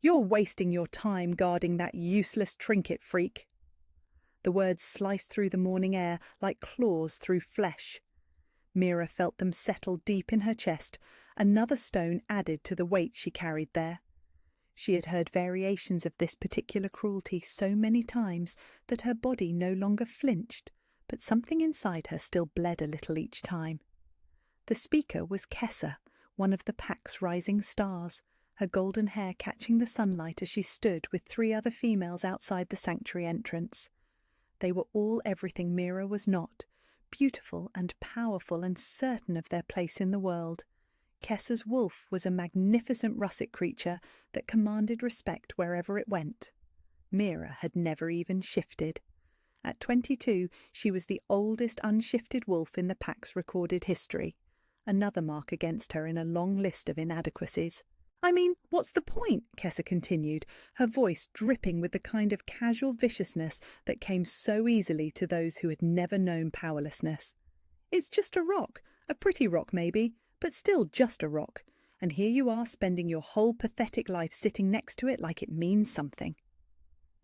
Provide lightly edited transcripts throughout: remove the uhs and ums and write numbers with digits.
You're wasting your time guarding that useless trinket, freak. The words sliced through the morning air like claws through flesh. Mira felt them settle deep in her chest, another stone added to the weight she carried there. She had heard variations of this particular cruelty so many times that her body no longer flinched, but something inside her still bled a little each time. The speaker was Kessa, one of the pack's rising stars, her golden hair catching the sunlight as she stood with 3 other females outside the sanctuary entrance. They were all everything Mira was not, beautiful and powerful and certain of their place in the world. Kessa's wolf was a magnificent russet creature that commanded respect wherever it went. Mira had never even shifted. At 22, she was the oldest unshifted wolf in the pack's recorded history, another mark against her in a long list of inadequacies. I mean, what's the point? Kessa continued, her voice dripping with the kind of casual viciousness that came so easily to those who had never known powerlessness. It's just a rock, a pretty rock maybe, but still just a rock, and here you are spending your whole pathetic life sitting next to it like it means something.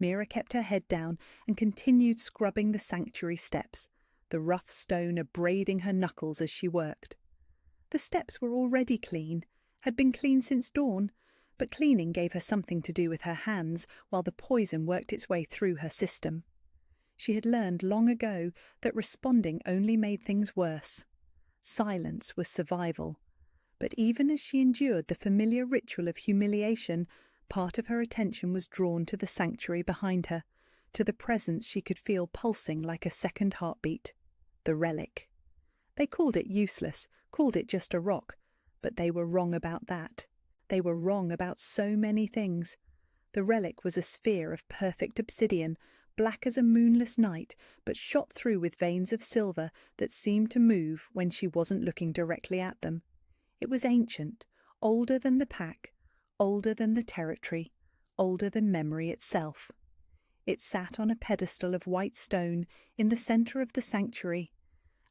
Mira kept her head down and continued scrubbing the sanctuary steps, the rough stone abrading her knuckles as she worked. The steps were already clean, had been clean since dawn, but cleaning gave her something to do with her hands while the poison worked its way through her system. She had learned long ago that responding only made things worse. Silence was survival, but even as she endured the familiar ritual of humiliation, part of her attention was drawn to the sanctuary behind her, to the presence she could feel pulsing like a second heartbeat, the relic. They called it useless, called it just a rock, but they were wrong about that. They were wrong about so many things. The relic was a sphere of perfect obsidian, black as a moonless night, but shot through with veins of silver that seemed to move when she wasn't looking directly at them. It was ancient, older than the pack, older than the territory, older than memory itself. It sat on a pedestal of white stone in the centre of the sanctuary,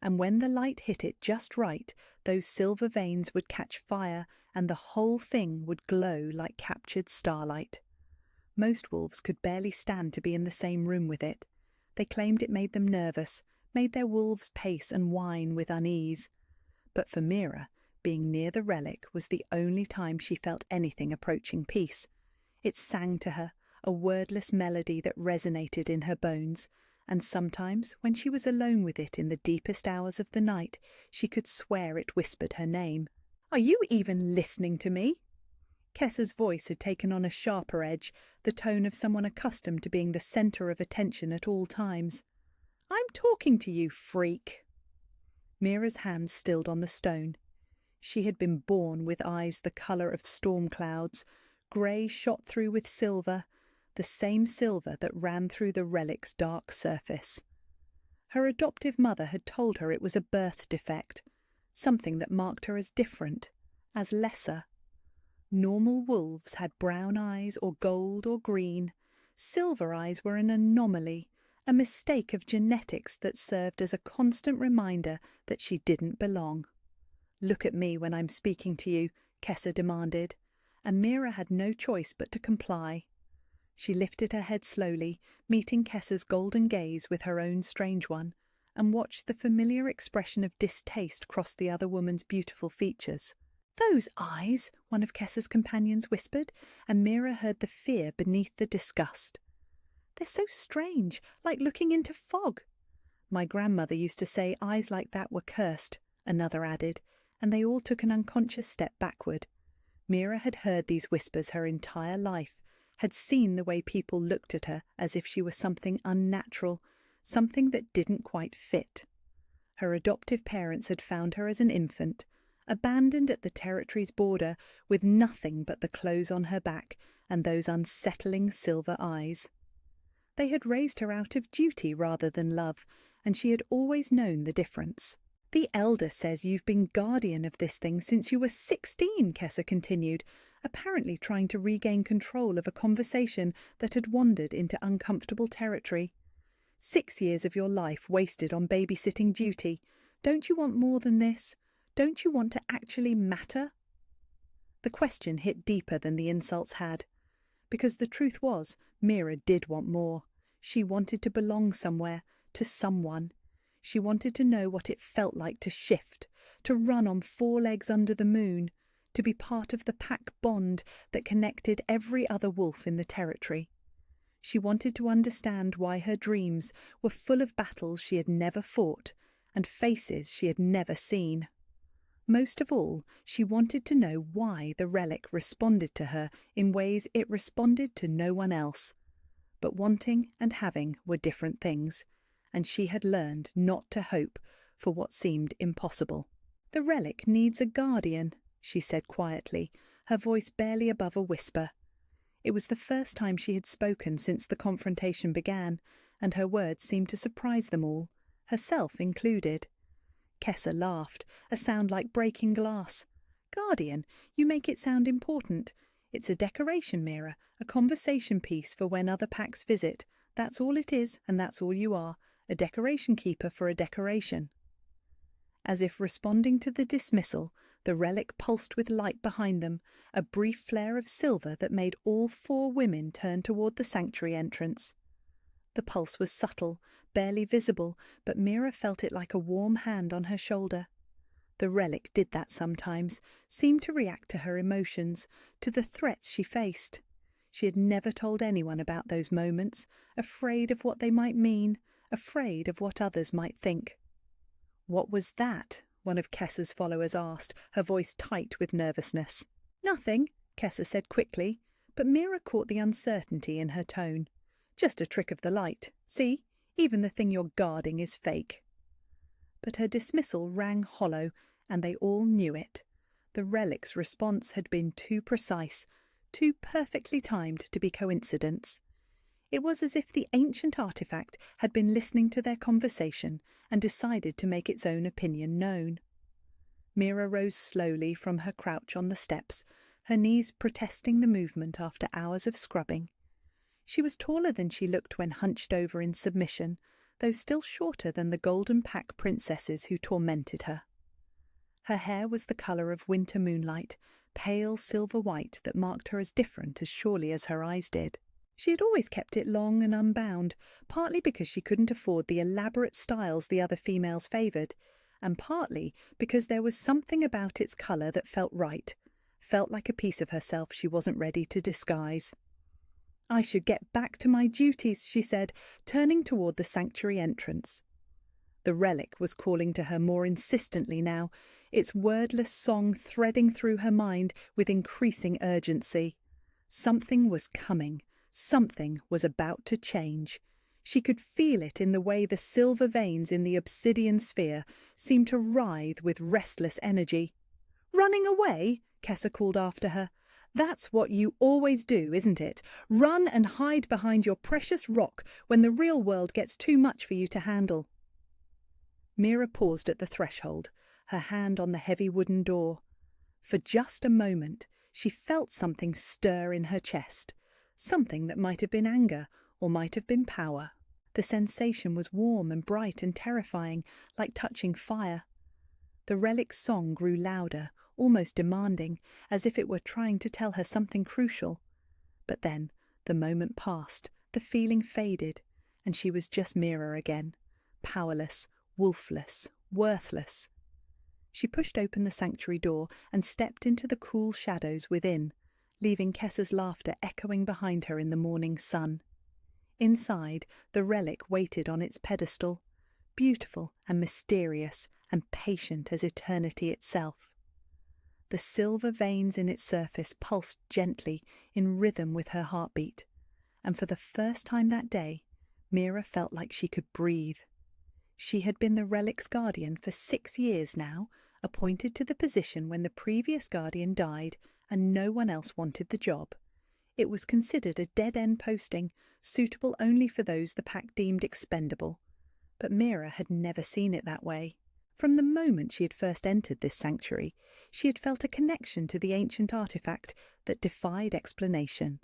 and when the light hit it just right, those silver veins would catch fire and the whole thing would glow like captured starlight. Most wolves could barely stand to be in the same room with it. They claimed it made them nervous, made their wolves pace and whine with unease. But for Mira, being near the relic was the only time she felt anything approaching peace. It sang to her, a wordless melody that resonated in her bones, and sometimes, when she was alone with it in the deepest hours of the night, she could swear it whispered her name. "Are you even listening to me?" Kessa's voice had taken on a sharper edge, the tone of someone accustomed to being the centre of attention at all times. "I'm talking to you, freak." Mira's hands stilled on the stone. She had been born with eyes the colour of storm clouds, grey shot through with silver, the same silver that ran through the relic's dark surface. Her adoptive mother had told her it was a birth defect, something that marked her as different, as lesser. Normal wolves had brown eyes or gold or green. Silver eyes were an anomaly, a mistake of genetics that served as a constant reminder that she didn't belong. "Look at me when I'm speaking to you," Kessa demanded, and Mira had no choice but to comply. She lifted her head slowly, meeting Kessa's golden gaze with her own strange one, and watched the familiar expression of distaste cross the other woman's beautiful features. "Those eyes," one of Kessa's companions whispered, and Mira heard the fear beneath the disgust. "They're so strange, like looking into fog." "My grandmother used to say eyes like that were cursed," another added, and they all took an unconscious step backward. Mira had heard these whispers her entire life, had seen the way people looked at her as if she were something unnatural, something that didn't quite fit. Her adoptive parents had found her as an infant, abandoned at the territory's border, with nothing but the clothes on her back and those unsettling silver eyes. They had raised her out of duty rather than love, and she had always known the difference. "The elder says you've been guardian of this thing since you were 16, Kessa continued, apparently trying to regain control of a conversation that had wandered into uncomfortable territory. 6 years of your life wasted on babysitting duty. Don't you want more than this? Don't you want to actually matter?" The question hit deeper than the insults had. Because the truth was, Mira did want more. She wanted to belong somewhere, to someone. She wanted to know what it felt like to shift, to run on 4 legs under the moon, to be part of the pack bond that connected every other wolf in the territory. She wanted to understand why her dreams were full of battles she had never fought and faces she had never seen. Most of all, she wanted to know why the relic responded to her in ways it responded to no one else. But wanting and having were different things, and she had learned not to hope for what seemed impossible. "The relic needs a guardian," she said quietly, her voice barely above a whisper. It was the first time she had spoken since the confrontation began, and her words seemed to surprise them all, herself included. Kessa laughed, a sound like breaking glass. "Guardian, you make it sound important. It's a decoration, Mira, a conversation piece for when other packs visit. That's all it is, and that's all you are, a decoration keeper for a decoration." As if responding to the dismissal, the relic pulsed with light behind them, a brief flare of silver that made all 4 women turn toward the sanctuary entrance. The pulse was subtle, barely visible, but Mira felt it like a warm hand on her shoulder. The relic did that sometimes, seemed to react to her emotions, to the threats she faced. She had never told anyone about those moments, afraid of what they might mean, afraid of what others might think. "What was that?" one of Kessa's followers asked, her voice tight with nervousness. "Nothing," Kessa said quickly, but Mira caught the uncertainty in her tone. "Just a trick of the light. See, even the thing you're guarding is fake." But her dismissal rang hollow, and they all knew it. The relic's response had been too precise, too perfectly timed to be coincidence. It was as if the ancient artifact had been listening to their conversation and decided to make its own opinion known. Mira rose slowly from her crouch on the steps, her knees protesting the movement after hours of scrubbing. She was taller than she looked when hunched over in submission, though still shorter than the golden pack princesses who tormented her. Her hair was the colour of winter moonlight, pale silver white that marked her as different as surely as her eyes did. She had always kept it long and unbound, partly because she couldn't afford the elaborate styles the other females favoured, and partly because there was something about its colour that felt right, felt like a piece of herself she wasn't ready to disguise. "I should get back to my duties," she said, turning toward the sanctuary entrance. The relic was calling to her more insistently now, its wordless song threading through her mind with increasing urgency. Something was coming. Something was about to change. She could feel it in the way the silver veins in the obsidian sphere seemed to writhe with restless energy. "Running away?" Kessa called after her. "That's what you always do, isn't it? Run and hide behind your precious rock when the real world gets too much for you to handle." Mira paused at the threshold, her hand on the heavy wooden door. For just a moment, she felt something stir in her chest. Something that might have been anger or might have been power. The sensation was warm and bright and terrifying, like touching fire. The relic's song grew louder, almost demanding, as if it were trying to tell her something crucial. But then the moment passed, the feeling faded, and she was just Mira again, powerless, wolfless, worthless. She pushed open the sanctuary door and stepped into the cool shadows within, leaving Kessa's laughter echoing behind her in the morning sun. Inside, the relic waited on its pedestal, beautiful and mysterious and patient as eternity itself. The silver veins in its surface pulsed gently in rhythm with her heartbeat, and for the first time that day, Mira felt like she could breathe. She had been the relic's guardian for 6 years now, appointed to the position when the previous guardian died and no one else wanted the job. It was considered a dead-end posting, suitable only for those the pack deemed expendable. But Mira had never seen it that way. From the moment she had first entered this sanctuary, she had felt a connection to the ancient artifact that defied explanation.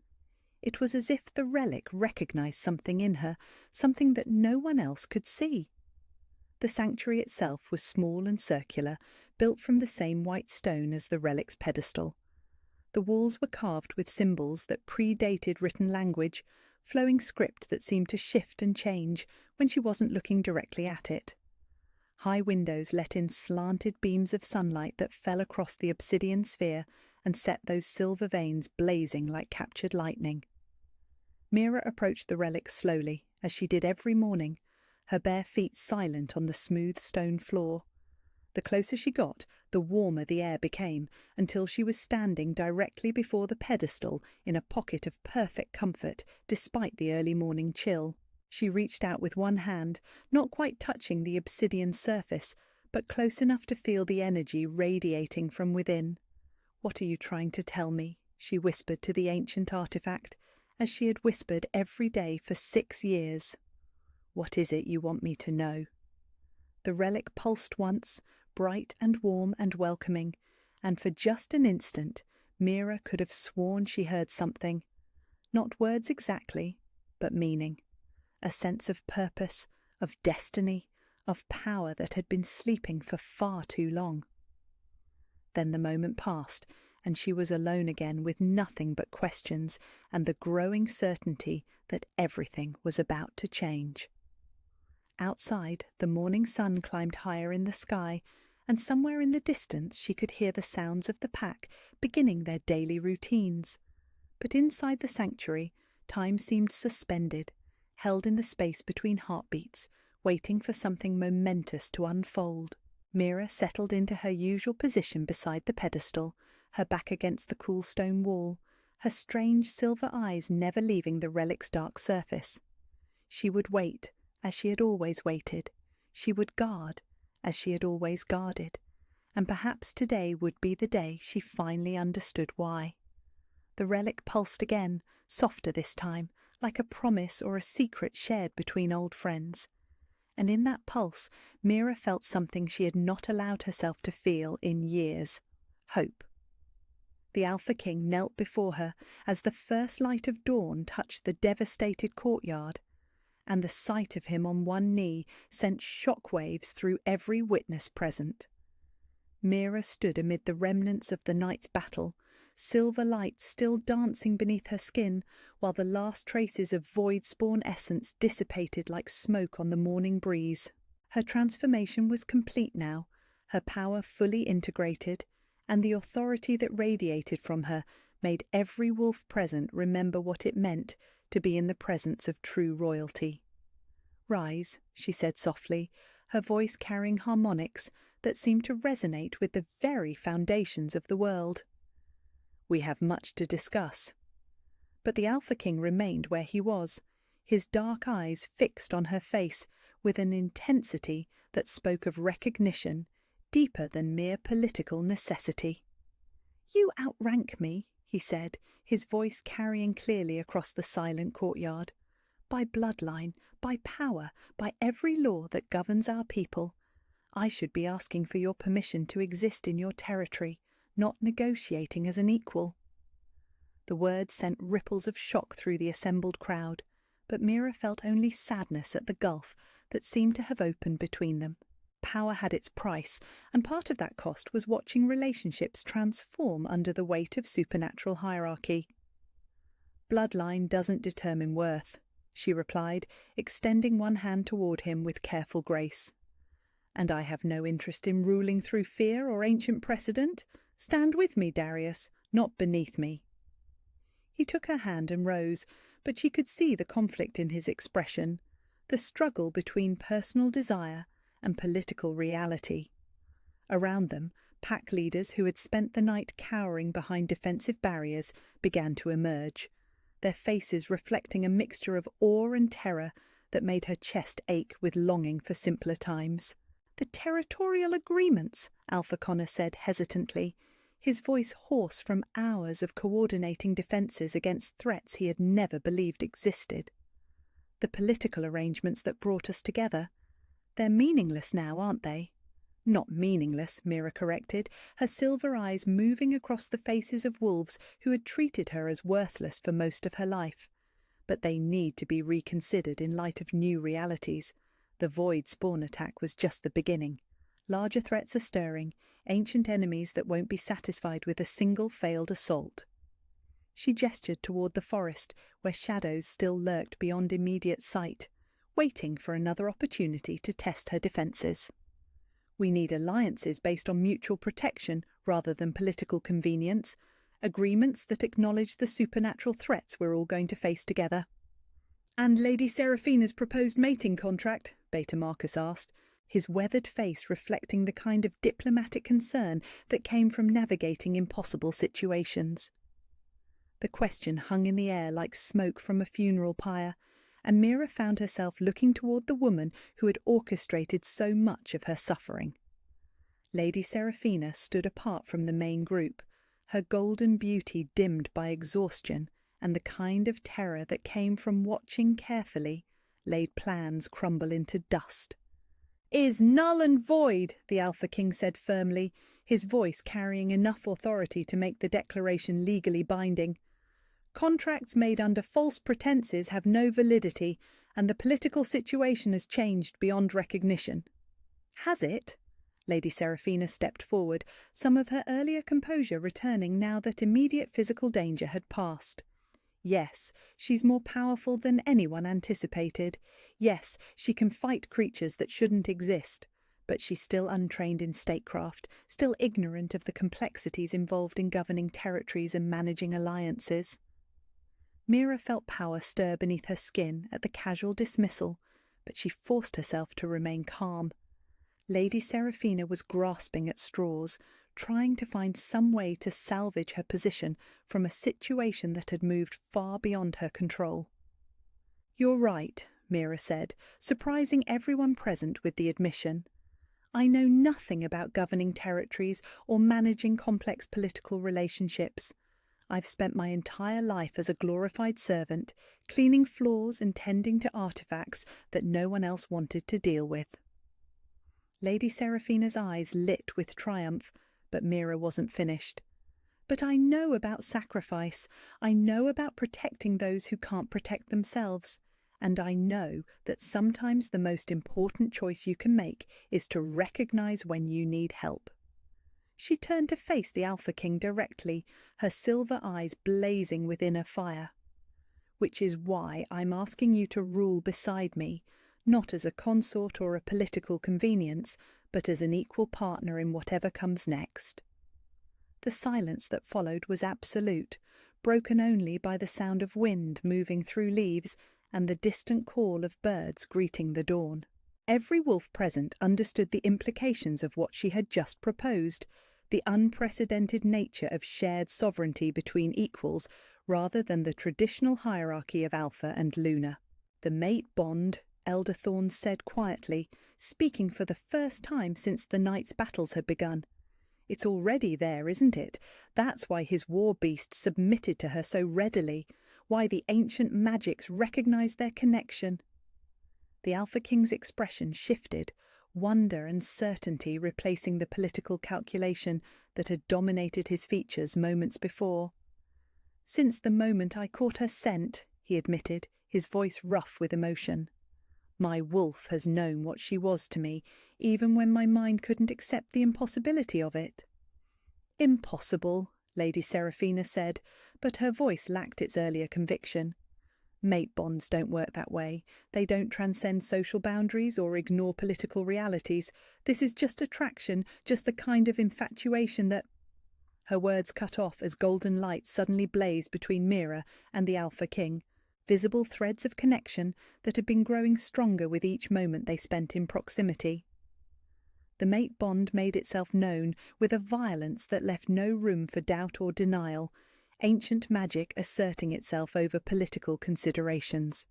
It was as if the relic recognized something in her, something that no one else could see. The sanctuary itself was small and circular, built from the same white stone as the relic's pedestal. The walls were carved with symbols that predated written language, flowing script that seemed to shift and change when she wasn't looking directly at it. High windows let in slanted beams of sunlight that fell across the obsidian sphere and set those silver veins blazing like captured lightning. Mira approached the relic slowly, as she did every morning, her bare feet silent on the smooth stone floor. The closer she got, the warmer the air became, until she was standing directly before the pedestal in a pocket of perfect comfort, despite the early morning chill. She reached out with one hand, not quite touching the obsidian surface, but close enough to feel the energy radiating from within. "What are you trying to tell me?" she whispered to the ancient artifact, as she had whispered every day for 6 years. "What is it you want me to know?" The relic pulsed once, bright and warm and welcoming, and for just an instant Mira could have sworn she heard something. Not words exactly, but meaning. A sense of purpose, of destiny, of power that had been sleeping for far too long. Then the moment passed, and she was alone again with nothing but questions and the growing certainty that everything was about to change. Outside, the morning sun climbed higher in the sky, and somewhere in the distance she could hear the sounds of the pack beginning their daily routines. But inside the sanctuary, time seemed suspended, held in the space between heartbeats, waiting for something momentous to unfold. Mira settled into her usual position beside the pedestal, her back against the cool stone wall, her strange silver eyes never leaving the relic's dark surface. She would wait, as she had always waited. She would guard, as she had always guarded. And perhaps today would be the day she finally understood why. The relic pulsed again, softer this time, like a promise or a secret shared between old friends. And in that pulse, Mira felt something she had not allowed herself to feel in years: hope. The Alpha King knelt before her as the first light of dawn touched the devastated courtyard, and the sight of him on one knee sent shockwaves through every witness present. Mira stood amid the remnants of the night's battle, silver light still dancing beneath her skin, while the last traces of void spawn essence dissipated like smoke on the morning breeze. Her transformation was complete now, her power fully integrated, and the authority that radiated from her made every wolf present remember what it meant to be in the presence of true royalty. "Rise," she said softly, her voice carrying harmonics that seemed to resonate with the very foundations of the world. "We have much to discuss." But the Alpha King remained where he was, his dark eyes fixed on her face with an intensity that spoke of recognition deeper than mere political necessity. "You outrank me," he said, his voice carrying clearly across the silent courtyard. "By bloodline, by power, by every law that governs our people. I should be asking for your permission to exist in your territory, not negotiating as an equal." The words sent ripples of shock through the assembled crowd, but Mira felt only sadness at the gulf that seemed to have opened between them. Power had its price, and part of that cost was watching relationships transform under the weight of supernatural hierarchy. "Bloodline doesn't determine worth," she replied, extending one hand toward him with careful grace. "And I have no interest in ruling through fear or ancient precedent. Stand with me, Darius, not beneath me." He took her hand and rose, but she could see the conflict in his expression, the struggle between personal desire and political reality. Around them, pack leaders who had spent the night cowering behind defensive barriers began to emerge, their faces reflecting a mixture of awe and terror that made her chest ache with longing for simpler times. "The territorial agreements," Alpha Connor said hesitantly, his voice hoarse from hours of coordinating defences against threats he had never believed existed. "The political arrangements that brought us together. They're meaningless now, aren't they?" "Not meaningless," Mira corrected, her silver eyes moving across the faces of wolves who had treated her as worthless for most of her life. "But they need to be reconsidered in light of new realities. The void spawn attack was just the beginning. Larger threats are stirring, ancient enemies that won't be satisfied with a single failed assault. She gestured toward the forest, where shadows still lurked beyond immediate sight, waiting for another opportunity to test her defences. We need alliances based on mutual protection rather than political convenience, agreements that acknowledge the supernatural threats we're all going to face together. "And Lady Seraphina's proposed mating contract?" Beta Marcus asked, his weathered face reflecting the kind of diplomatic concern that came from navigating impossible situations. The question hung in the air like smoke from a funeral pyre, and Mira found herself looking toward the woman who had orchestrated so much of her suffering. Lady Seraphina stood apart from the main group, her golden beauty dimmed by exhaustion and the kind of terror that came from watching carefully laid plans crumble into dust. "Is null and void," the Alpha King said firmly, his voice carrying enough authority to make the declaration legally binding. "Contracts made under false pretenses have no validity, and the political situation has changed beyond recognition." "Has it?" Lady Seraphina stepped forward, some of her earlier composure returning now that immediate physical danger had passed. "Yes, she's more powerful than anyone anticipated. Yes, she can fight creatures that shouldn't exist. But she's still untrained in statecraft, still ignorant of the complexities involved in governing territories and managing alliances." Mira felt power stir beneath her skin at the casual dismissal, but she forced herself to remain calm. Lady Seraphina was grasping at straws, trying to find some way to salvage her position from a situation that had moved far beyond her control. "You're right," Mira said, surprising everyone present with the admission. "I know nothing about governing territories or managing complex political relationships. I've spent my entire life as a glorified servant, cleaning floors and tending to artifacts that no one else wanted to deal with." Lady Seraphina's eyes lit with triumph, but Mira wasn't finished. "But I know about sacrifice. I know about protecting those who can't protect themselves. And I know that sometimes the most important choice you can make is to recognize when you need help." She turned to face the Alpha King directly, her silver eyes blazing with inner fire. "Which is why I'm asking you to rule beside me, not as a consort or a political convenience, but as an equal partner in whatever comes next." The silence that followed was absolute, broken only by the sound of wind moving through leaves and the distant call of birds greeting the dawn. Every wolf present understood the implications of what she had just proposed, the unprecedented nature of shared sovereignty between equals rather than the traditional hierarchy of Alpha and Luna. "The mate bond," Elder Thorns said quietly, speaking for the first time since the night's battles had begun. "It's already there, isn't it? That's why his war beast submitted to her so readily, why the ancient magics recognized their connection." The Alpha King's expression shifted, wonder and certainty replacing the political calculation that had dominated his features moments before. "Since the moment I caught her scent," he admitted, his voice rough with emotion. "My wolf has known what she was to me, even when my mind couldn't accept the impossibility of it." "Impossible," Lady Seraphina said, but her voice lacked its earlier conviction. "Mate bonds don't work that way. They don't transcend social boundaries or ignore political realities. This is just attraction, just the kind of infatuation that—" Her words cut off as golden light suddenly blazed between Mira and the Alpha King, visible threads of connection that had been growing stronger with each moment they spent in proximity. The mate bond made itself known with a violence that left no room for doubt or denial, ancient magic asserting itself over political considerations.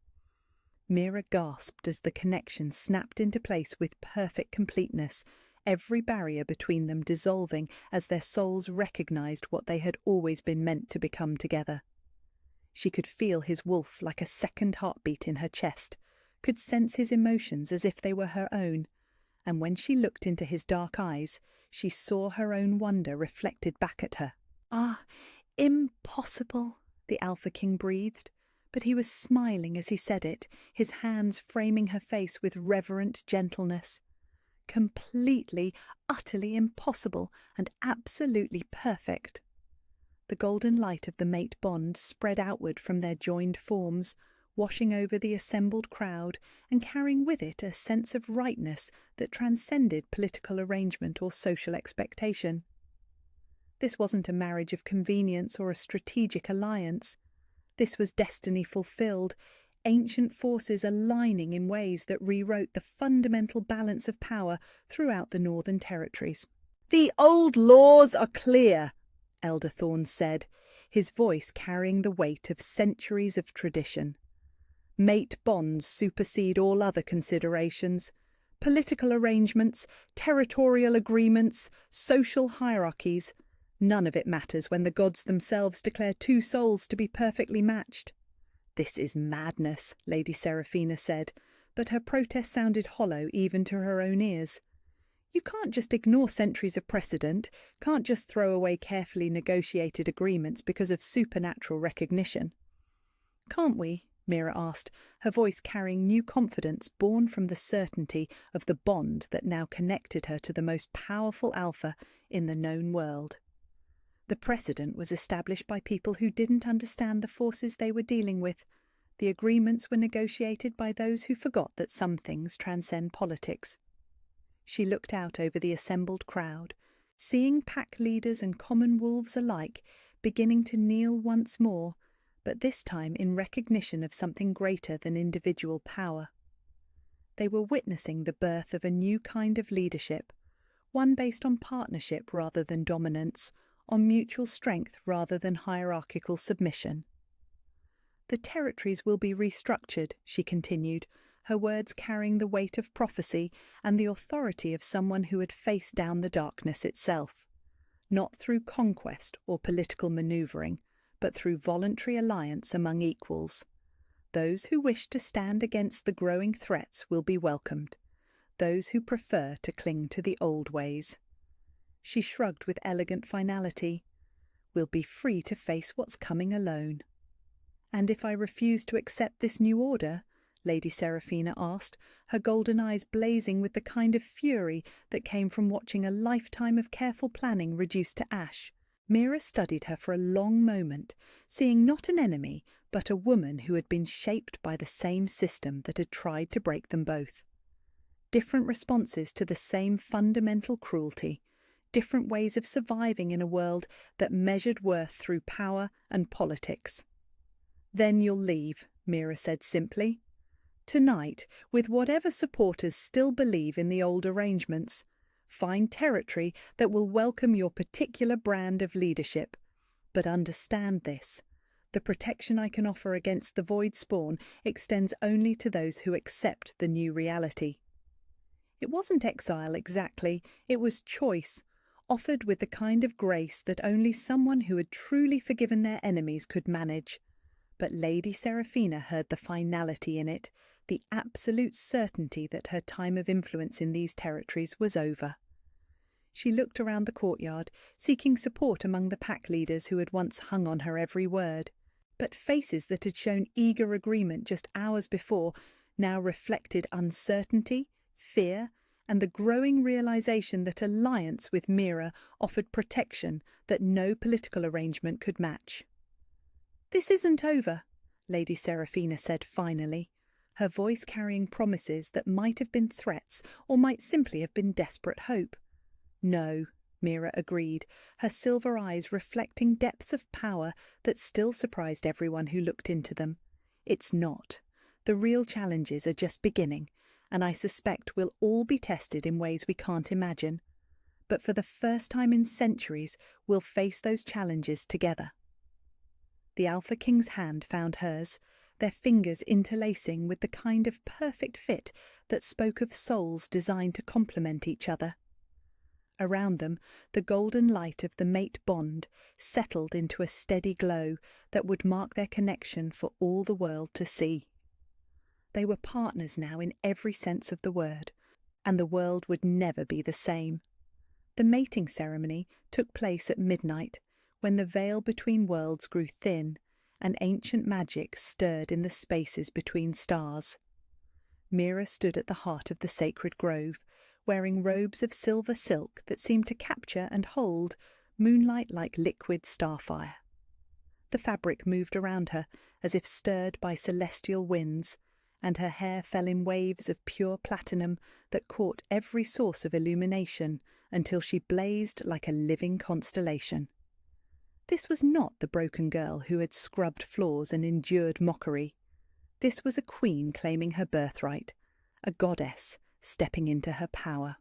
Mira gasped as the connection snapped into place with perfect completeness, every barrier between them dissolving as their souls recognized what they had always been meant to become together. She could feel his wolf like a second heartbeat in her chest, could sense his emotions as if they were her own, and when she looked into his dark eyes, she saw her own wonder reflected back at her. "Ah, impossible," the Alpha King breathed, but he was smiling as he said it, his hands framing her face with reverent gentleness. completely, utterly impossible and absolutely perfect. The golden light of the mate bond spread outward from their joined forms, washing over the assembled crowd and carrying with it a sense of rightness that transcended political arrangement or social expectation. This wasn't a marriage of convenience or a strategic alliance. This was destiny fulfilled, ancient forces aligning in ways that rewrote the fundamental balance of power throughout the Northern Territories. "The old laws are clear," Elder Thorne said, his voice carrying the weight of centuries of tradition. Mate bonds supersede all other considerations. Political arrangements, territorial agreements, social hierarchies, none of it matters when the gods themselves declare two souls to be perfectly matched. "This is madness," Lady Seraphina said, but her protest sounded hollow even to her own ears. "You can't just ignore centuries of precedent, can't just throw away carefully negotiated agreements because of supernatural recognition." "Can't we?" Mira asked, her voice carrying new confidence born from the certainty of the bond that now connected her to the most powerful alpha in the known world. The precedent was established by people who didn't understand the forces they were dealing with. The agreements were negotiated by those who forgot that some things transcend politics. She looked out over the assembled crowd, seeing pack leaders and common wolves alike beginning to kneel once more, but this time in recognition of something greater than individual power. They were witnessing the birth of a new kind of leadership, one based on partnership rather than dominance, on mutual strength rather than hierarchical submission. "The territories will be restructured," she continued, her words carrying the weight of prophecy and the authority of someone who had faced down the darkness itself. Not through conquest or political manoeuvring, but through voluntary alliance among equals. Those who wish to stand against the growing threats will be welcomed. Those who prefer to cling to the old ways. She shrugged with elegant finality. "We'll be free to face what's coming alone." "And if I refuse to accept this new order?" Lady Seraphina asked, her golden eyes blazing with the kind of fury that came from watching a lifetime of careful planning reduced to ash. Mira studied her for a long moment, seeing not an enemy, but a woman who had been shaped by the same system that had tried to break them both. Different responses to the same fundamental cruelty, different ways of surviving in a world that measured worth through power and politics. "Then you'll leave," Mira said simply. "Tonight, with whatever supporters still believe in the old arrangements. Find territory that will welcome your particular brand of leadership. But understand this. The protection I can offer against the void spawn extends only to those who accept the new reality." It wasn't exile exactly, it was choice, offered with the kind of grace that only someone who had truly forgiven their enemies could manage. But Lady Seraphina heard the finality in it, the absolute certainty that her time of influence in these territories was over. She looked around the courtyard, seeking support among the pack leaders who had once hung on her every word. But faces that had shown eager agreement just hours before now reflected uncertainty, fear, and the growing realization that alliance with Mira offered protection that no political arrangement could match. "This isn't over," Lady Seraphina said finally, her voice carrying promises that might have been threats or might simply have been desperate hope. "No," Mira agreed, her silver eyes reflecting depths of power that still surprised everyone who looked into them. "It's not. The real challenges are just beginning, and I suspect we'll all be tested in ways we can't imagine. But for the first time in centuries, we'll face those challenges together." The Alpha King's hand found hers, their fingers interlacing with the kind of perfect fit that spoke of souls designed to complement each other. Around them, the golden light of the mate bond settled into a steady glow that would mark their connection for all the world to see. They were partners now in every sense of the word, and the world would never be the same. The mating ceremony took place at midnight, when the veil between worlds grew thin and ancient magic stirred in the spaces between stars. Mira stood at the heart of the sacred grove, wearing robes of silver silk that seemed to capture and hold moonlight like liquid starfire. The fabric moved around her as if stirred by celestial winds, and her hair fell in waves of pure platinum that caught every source of illumination until she blazed like a living constellation. This was not the broken girl who had scrubbed floors and endured mockery. This was a queen claiming her birthright, a goddess stepping into her power.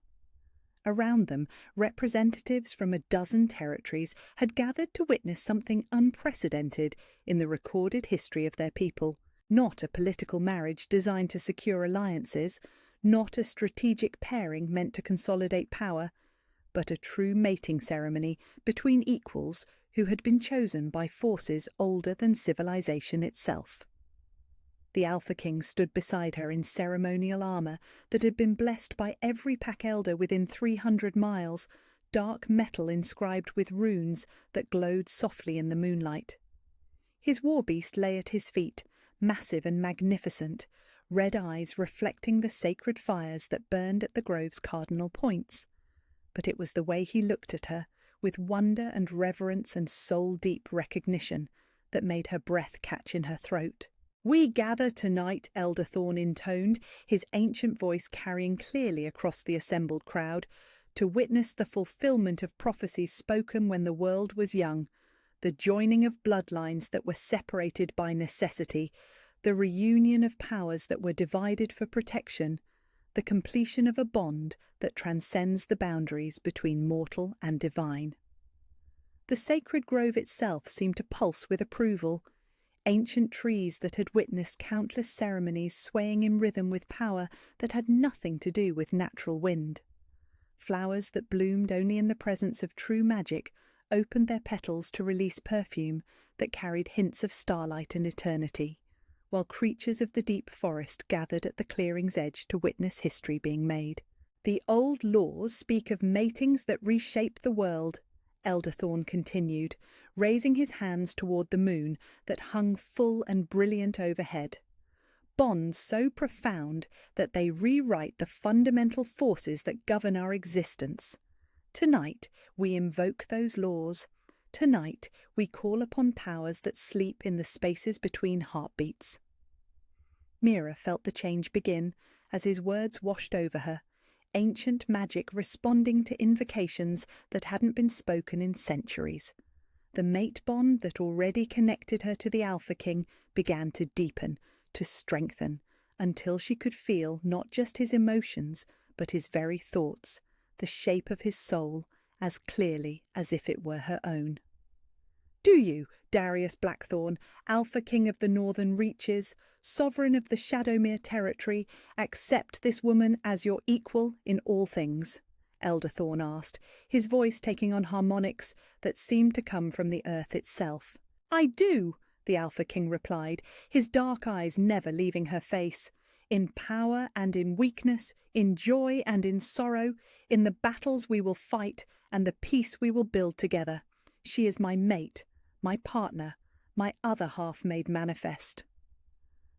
Around them, representatives from a dozen territories had gathered to witness something unprecedented in the recorded history of their people. Not a political marriage designed to secure alliances, not a strategic pairing meant to consolidate power, but a true mating ceremony between equals who had been chosen by forces older than civilization itself. The Alpha King stood beside her in ceremonial armour that had been blessed by every pack elder within 300 miles, dark metal inscribed with runes that glowed softly in the moonlight. His war beast lay at his feet, massive and magnificent, red eyes reflecting the sacred fires that burned at the grove's cardinal points. But it was the way he looked at her, with wonder and reverence and soul-deep recognition, that made her breath catch in her throat. "We gather tonight," Elder Thorn intoned, his ancient voice carrying clearly across the assembled crowd, "to witness the fulfillment of prophecies spoken when the world was young, the joining of bloodlines that were separated by necessity, the reunion of powers that were divided for protection, the completion of a bond that transcends the boundaries between mortal and divine." The sacred grove itself seemed to pulse with approval. Ancient trees that had witnessed countless ceremonies swaying in rhythm with power that had nothing to do with natural wind. Flowers that bloomed only in the presence of true magic opened their petals to release perfume that carried hints of starlight and eternity, while creatures of the deep forest gathered at the clearing's edge to witness history being made. "The old laws speak of matings that reshape the world," Elder Thorn continued, raising his hands toward the moon that hung full and brilliant overhead. "Bonds so profound that they rewrite the fundamental forces that govern our existence. Tonight we invoke those laws. Tonight we call upon powers that sleep in the spaces between heartbeats." Mira felt the change begin as his words washed over her, ancient magic responding to invocations that hadn't been spoken in centuries. The mate bond that already connected her to the Alpha King began to deepen, to strengthen, until she could feel not just his emotions, but his very thoughts, the shape of his soul, as clearly as if it were her own. "Do you, Darius Blackthorn, Alpha King of the Northern Reaches, sovereign of the Shadowmere territory, accept this woman as your equal in all things?" Elder Thorn asked, his voice taking on harmonics that seemed to come from the earth itself. "I do," the Alpha King replied, his dark eyes never leaving her face. "In power and in weakness, in joy and in sorrow, in the battles we will fight and the peace we will build together. She is my mate, my partner, my other half made manifest."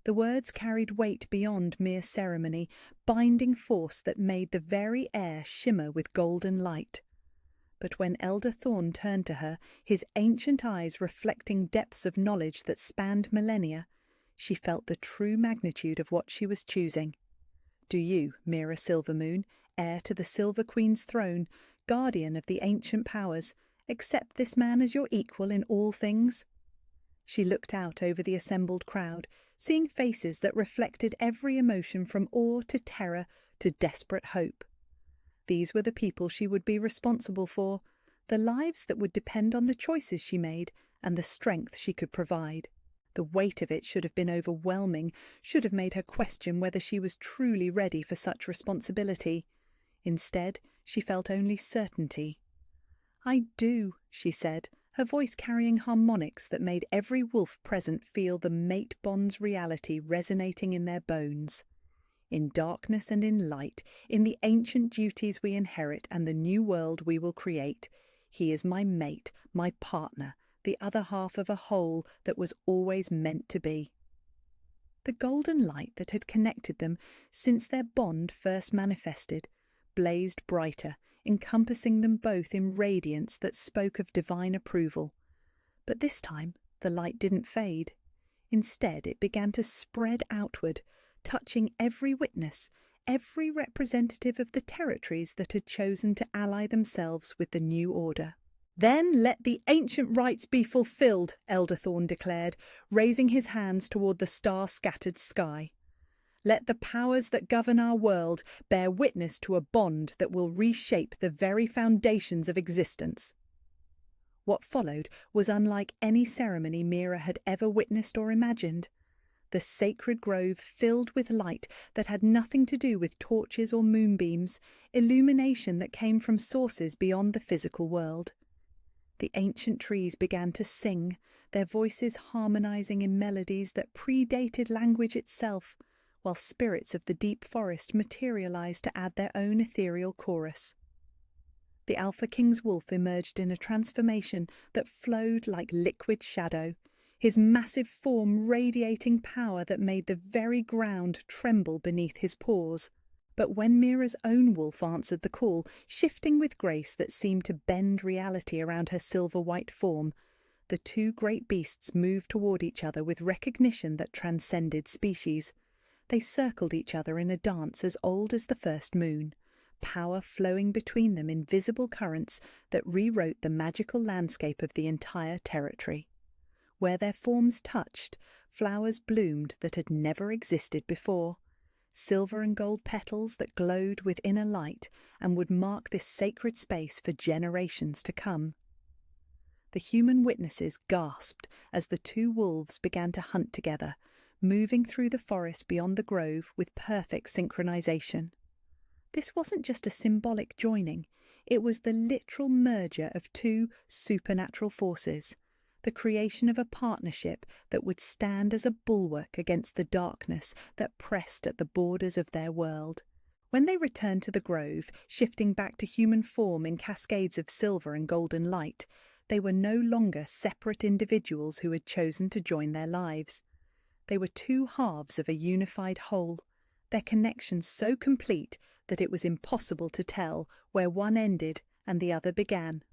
The words carried weight beyond mere ceremony, binding force that made the very air shimmer with golden light. But when Elder Thorn turned to her, his ancient eyes reflecting depths of knowledge that spanned millennia, she felt the true magnitude of what she was choosing. "Do you, Mira Silvermoon, heir to the Silver Queen's throne, guardian of the ancient powers, accept this man as your equal in all things?" She looked out over the assembled crowd, seeing faces that reflected every emotion from awe to terror to desperate hope. These were the people she would be responsible for, the lives that would depend on the choices she made and the strength she could provide. The weight of it should have been overwhelming, should have made her question whether she was truly ready for such responsibility. Instead, she felt only certainty. "I do," she said, her voice carrying harmonics that made every wolf present feel the mate bond's reality resonating in their bones. "In darkness and in light, in the ancient duties we inherit and the new world we will create, he is my mate, my partner, the other half of a whole that was always meant to be." The golden light that had connected them since their bond first manifested blazed brighter, encompassing them both in radiance that spoke of divine approval. But this time the light didn't fade. Instead, it began to spread outward, touching every witness, every representative of the territories that had chosen to ally themselves with the new order. "Then let the ancient rites be fulfilled," Elder Thorn declared, raising his hands toward the star-scattered sky. "Let the powers that govern our world bear witness to a bond that will reshape the very foundations of existence." What followed was unlike any ceremony Mira had ever witnessed or imagined. The sacred grove filled with light that had nothing to do with torches or moonbeams, illumination that came from sources beyond the physical world. The ancient trees began to sing, their voices harmonizing in melodies that predated language itself, while spirits of the deep forest materialized to add their own ethereal chorus. The Alpha King's wolf emerged in a transformation that flowed like liquid shadow, his massive form radiating power that made the very ground tremble beneath his paws. But when Mira's own wolf answered the call, shifting with grace that seemed to bend reality around her silver-white form, the two great beasts moved toward each other with recognition that transcended species. They circled each other in a dance as old as the first moon, power flowing between them in visible currents that rewrote the magical landscape of the entire territory. Where their forms touched, flowers bloomed that had never existed before, silver and gold petals that glowed with inner light and would mark this sacred space for generations to come. The human witnesses gasped as the two wolves began to hunt together, moving through the forest beyond the grove with perfect synchronization. This wasn't just a symbolic joining, it was the literal merger of two supernatural forces, the creation of a partnership that would stand as a bulwark against the darkness that pressed at the borders of their world. When they returned to the grove, shifting back to human form in cascades of silver and golden light, they were no longer separate individuals who had chosen to join their lives. They were two halves of a unified whole, their connection so complete that it was impossible to tell where one ended and the other began.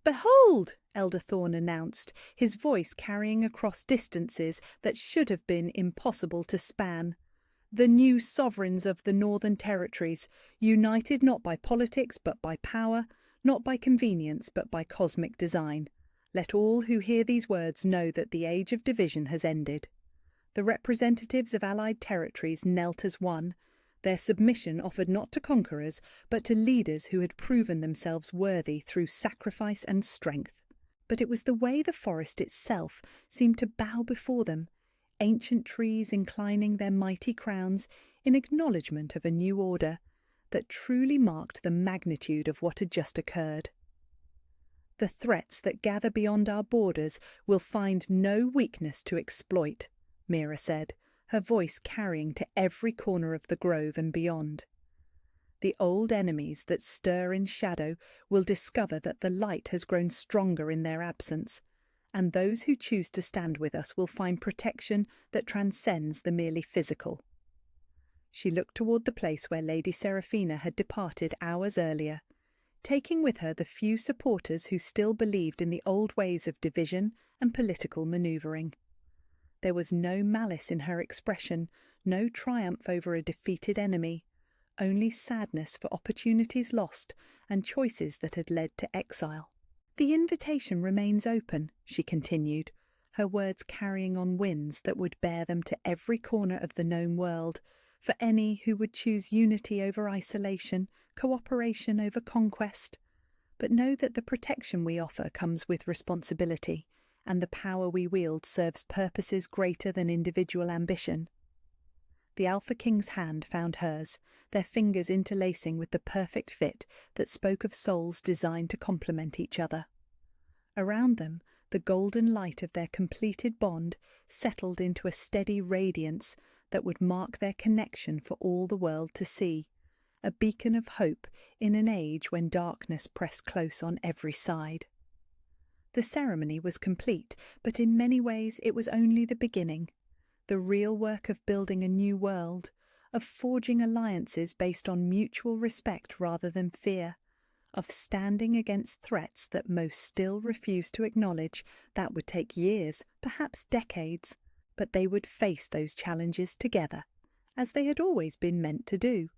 "Behold!" Elder Thorn announced, his voice carrying across distances that should have been impossible to span. "The new sovereigns of the Northern Territories, united not by politics but by power, not by convenience but by cosmic design. Let all who hear these words know that the age of division has ended." The representatives of allied territories knelt as one, their submission offered not to conquerors, but to leaders who had proven themselves worthy through sacrifice and strength. But it was the way the forest itself seemed to bow before them, ancient trees inclining their mighty crowns in acknowledgement of a new order, that truly marked the magnitude of what had just occurred. "The threats that gather beyond our borders will find no weakness to exploit," Mira said, her voice carrying to every corner of the grove and beyond. "The old enemies that stir in shadow will discover that the light has grown stronger in their absence, and those who choose to stand with us will find protection that transcends the merely physical." She looked toward the place where Lady Seraphina had departed hours earlier, taking with her the few supporters who still believed in the old ways of division and political manoeuvring. There was no malice in her expression, no triumph over a defeated enemy, only sadness for opportunities lost and choices that had led to exile. "The invitation remains open," she continued, her words carrying on winds that would bear them to every corner of the known world, for any who would choose unity over isolation, cooperation over conquest. But know that the protection we offer comes with responsibility, and the power we wield serves purposes greater than individual ambition. The Alpha King's hand found hers, their fingers interlacing with the perfect fit that spoke of souls designed to complement each other. Around them, the golden light of their completed bond settled into a steady radiance that would mark their connection for all the world to see, a beacon of hope in an age when darkness pressed close on every side. The ceremony was complete, but in many ways it was only the beginning. The real work of building a new world, of forging alliances based on mutual respect rather than fear, of standing against threats that most still refuse to acknowledge. That would take years, perhaps decades, but they would face those challenges together, as they had always been meant to do.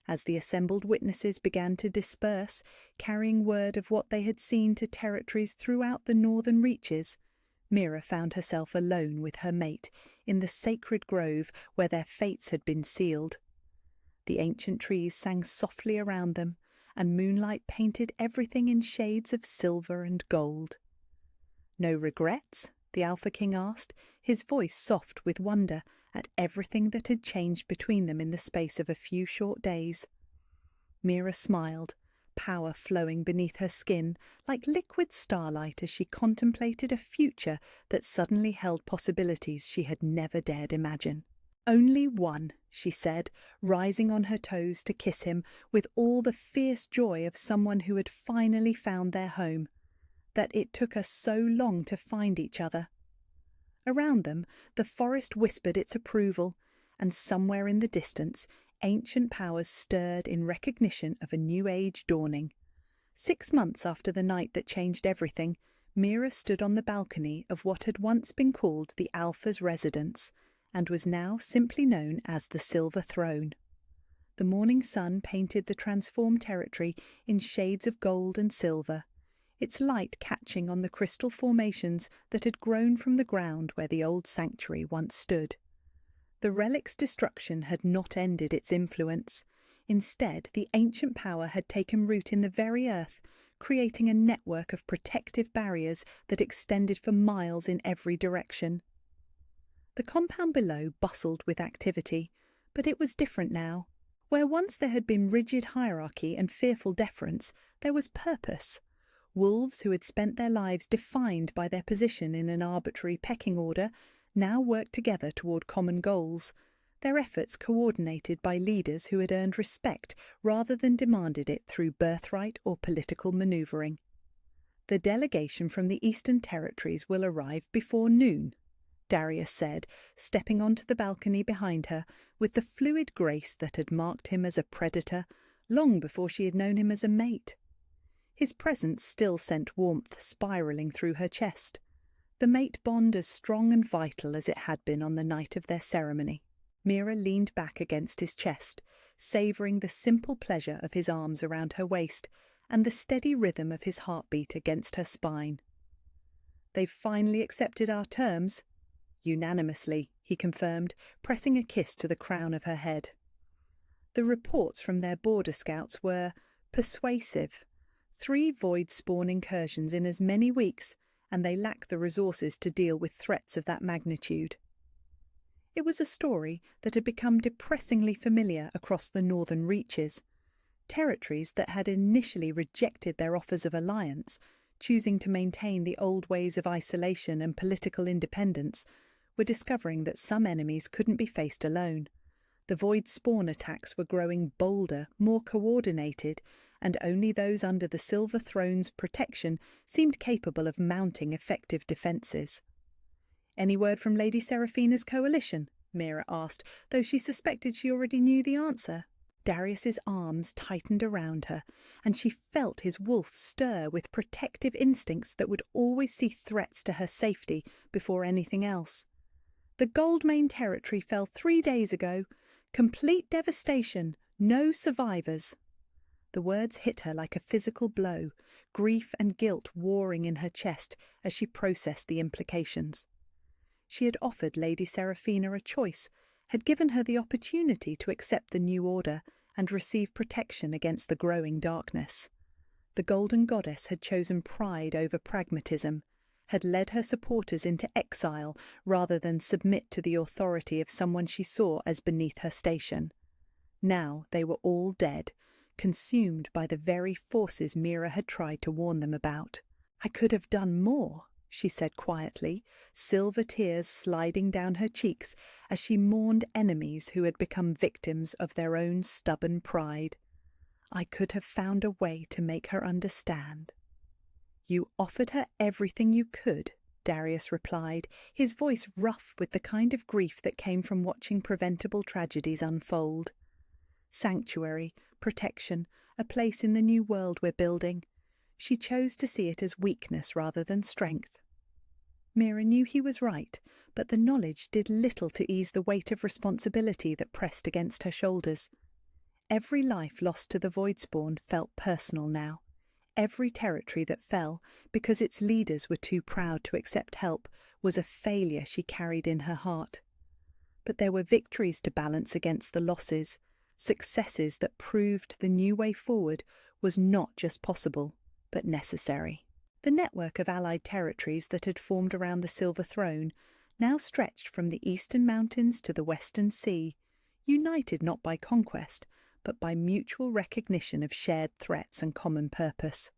As the assembled witnesses began to disperse, carrying word of what they had seen to territories throughout the northern reaches, Mira found herself alone with her mate in the sacred grove where their fates had been sealed. The ancient trees sang softly around them, and moonlight painted everything in shades of silver and gold. "No regrets?" the Alpha King asked, his voice soft with wonder at everything that had changed between them in the space of a few short days. Mira smiled, power flowing beneath her skin like liquid starlight as she contemplated a future that suddenly held possibilities she had never dared imagine. "Only one," she said, rising on her toes to kiss him with all the fierce joy of someone who had finally found their home, that it took us so long to find each other. Around them, the forest whispered its approval, and somewhere in the distance, ancient powers stirred in recognition of a new age dawning. 6 months after the night that changed everything, Mira stood on the balcony of what had once been called the Alpha's residence, and was now simply known as the Silver Throne. The morning sun painted the transformed territory in shades of gold and silver, its light catching on the crystal formations that had grown from the ground where the old sanctuary once stood. The Relic's destruction had not ended its influence. Instead, the ancient power had taken root in the very earth, creating a network of protective barriers that extended for miles in every direction. The compound below bustled with activity, but it was different now. Where once there had been rigid hierarchy and fearful deference, there was purpose. Wolves who had spent their lives defined by their position in an arbitrary pecking order now worked together toward common goals, their efforts coordinated by leaders who had earned respect rather than demanded it through birthright or political manoeuvring. "The delegation from the Eastern Territories will arrive before noon," Darius said, stepping onto the balcony behind her with the fluid grace that had marked him as a predator long before she had known him as a mate. His presence still sent warmth spiralling through her chest, the mate bond as strong and vital as it had been on the night of their ceremony. Mira leaned back against his chest, savouring the simple pleasure of his arms around her waist and the steady rhythm of his heartbeat against her spine. "They've finally accepted our terms?" "Unanimously," he confirmed, pressing a kiss to the crown of her head. The reports from their border scouts were persuasive. 3 void-spawn incursions in as many weeks, and they lack the resources to deal with threats of that magnitude. It was a story that had become depressingly familiar across the northern reaches. Territories that had initially rejected their offers of alliance, choosing to maintain the old ways of isolation and political independence, were discovering that some enemies couldn't be faced alone. The void spawn attacks were growing bolder, more coordinated, and only those under the Silver Throne's protection seemed capable of mounting effective defences. "Any word from Lady Seraphina's coalition?" Mira asked, though she suspected she already knew the answer. Darius's arms tightened around her, and she felt his wolf stir with protective instincts that would always see threats to her safety before anything else. "The Goldmane territory fell 3 days ago. Complete devastation, no survivors." The words hit her like a physical blow, grief and guilt warring in her chest as she processed the implications. She had offered Lady Seraphina a choice, had given her the opportunity to accept the new order and receive protection against the growing darkness. The Golden Goddess had chosen pride over pragmatism, had led her supporters into exile rather than submit to the authority of someone she saw as beneath her station. Now they were all dead, consumed by the very forces Mira had tried to warn them about. "I could have done more," she said quietly, silver tears sliding down her cheeks as she mourned enemies who had become victims of their own stubborn pride. "I could have found a way to make her understand." "You offered her everything you could," Darius replied, his voice rough with the kind of grief that came from watching preventable tragedies unfold. Sanctuary, protection, a place in the new world we're building. She chose to see it as weakness rather than strength. Mira knew he was right, but the knowledge did little to ease the weight of responsibility that pressed against her shoulders. Every life lost to the Voidspawn felt personal now. Every territory that fell, because its leaders were too proud to accept help, was a failure she carried in her heart. But there were victories to balance against the losses, successes that proved the new way forward was not just possible, but necessary. The network of allied territories that had formed around the Silver Throne now stretched from the eastern mountains to the western sea, united not by conquest, but by mutual recognition of shared threats and common purpose.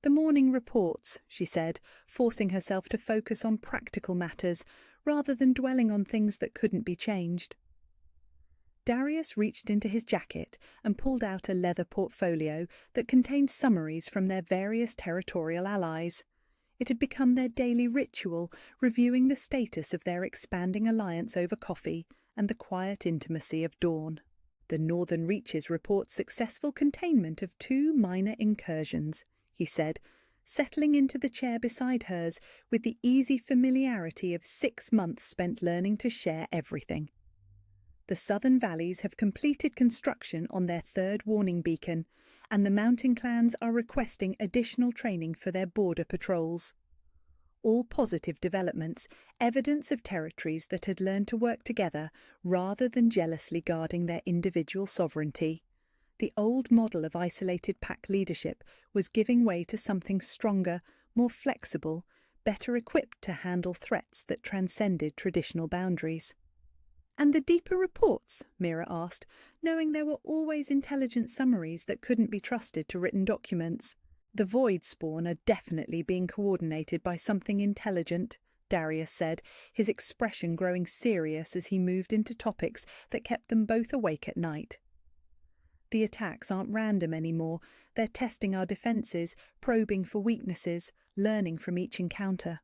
"The morning reports," she said, forcing herself to focus on practical matters rather than dwelling on things that couldn't be changed. Darius reached into his jacket and pulled out a leather portfolio that contained summaries from their various territorial allies. It had become their daily ritual, reviewing the status of their expanding alliance over coffee and the quiet intimacy of dawn. "The Northern Reaches report successful containment of 2 minor incursions," he said, settling into the chair beside hers with the easy familiarity of 6 months spent learning to share everything. "The Southern Valleys have completed construction on their 3rd warning beacon, and the mountain clans are requesting additional training for their border patrols. All positive developments, evidence of territories that had learned to work together rather than jealously guarding their individual sovereignty. The old model of isolated pack leadership was giving way to something stronger, more flexible, better equipped to handle threats that transcended traditional boundaries." "And the deeper reports?" Mira asked, knowing there were always intelligent summaries that couldn't be trusted to written documents. "The Voidspawn are definitely being coordinated by something intelligent," Darius said, his expression growing serious as he moved into topics that kept them both awake at night. "The attacks aren't random anymore. They're testing our defenses, probing for weaknesses, learning from each encounter."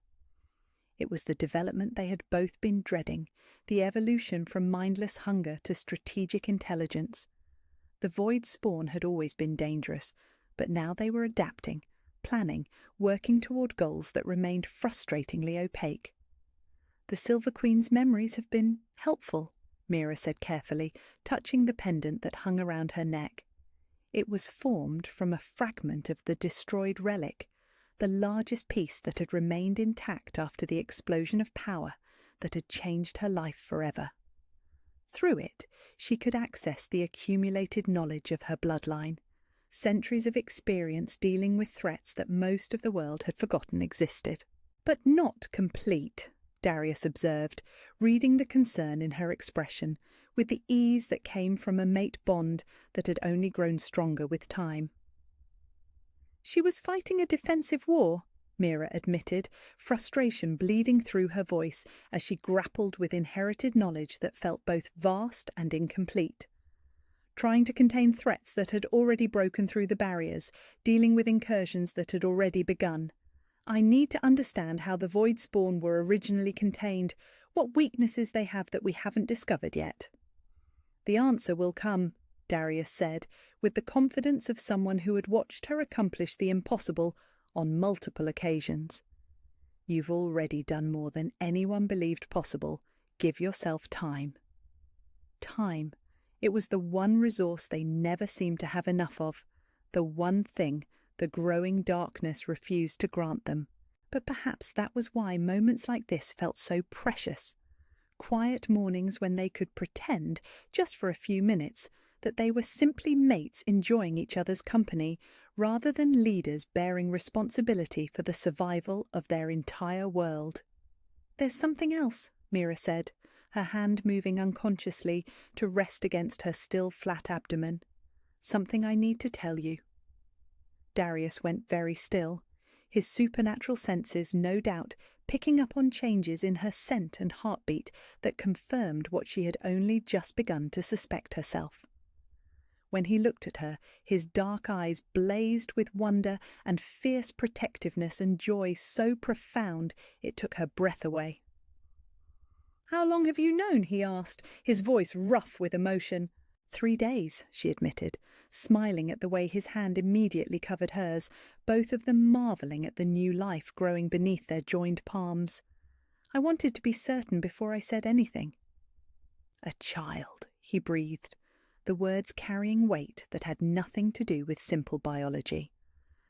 It was the development they had both been dreading, the evolution from mindless hunger to strategic intelligence. The Voidspawn had always been dangerous, but now they were adapting, planning, working toward goals that remained frustratingly opaque. "The Silver Queen's memories have been helpful," Mira said carefully, touching the pendant that hung around her neck. It was formed from a fragment of the destroyed relic, the largest piece that had remained intact after the explosion of power that had changed her life forever. Through it, she could access the accumulated knowledge of her bloodline, centuries of experience dealing with threats that most of the world had forgotten existed. "But not complete," Darius observed, reading the concern in her expression, with the ease that came from a mate bond that had only grown stronger with time. "She was fighting a defensive war," Mira admitted, frustration bleeding through her voice as she grappled with inherited knowledge that felt both vast and incomplete. "Trying to contain threats that had already broken through the barriers, dealing with incursions that had already begun. I need to understand how the Voidspawn were originally contained, what weaknesses they have that we haven't discovered yet." "The answer will come," Darius said, with the confidence of someone who had watched her accomplish the impossible on multiple occasions. "You've already done more than anyone believed possible. Give yourself time." Time. It was the one resource they never seemed to have enough of, the one thing the growing darkness refused to grant them. But perhaps that was why moments like this felt so precious. Quiet mornings when they could pretend, just for a few minutes, that they were simply mates enjoying each other's company, rather than leaders bearing responsibility for the survival of their entire world. "There's something else," Mira said, her hand moving unconsciously to rest against her still flat abdomen. "Something I need to tell you." Darius went very still, his supernatural senses no doubt picking up on changes in her scent and heartbeat that confirmed what she had only just begun to suspect herself. When he looked at her, his dark eyes blazed with wonder and fierce protectiveness and joy so profound it took her breath away. "How long have you known?" he asked, his voice rough with emotion. 3 days, she admitted, smiling at the way his hand immediately covered hers, both of them marvelling at the new life growing beneath their joined palms. "I wanted to be certain before I said anything." "A child," he breathed, the words carrying weight that had nothing to do with simple biology.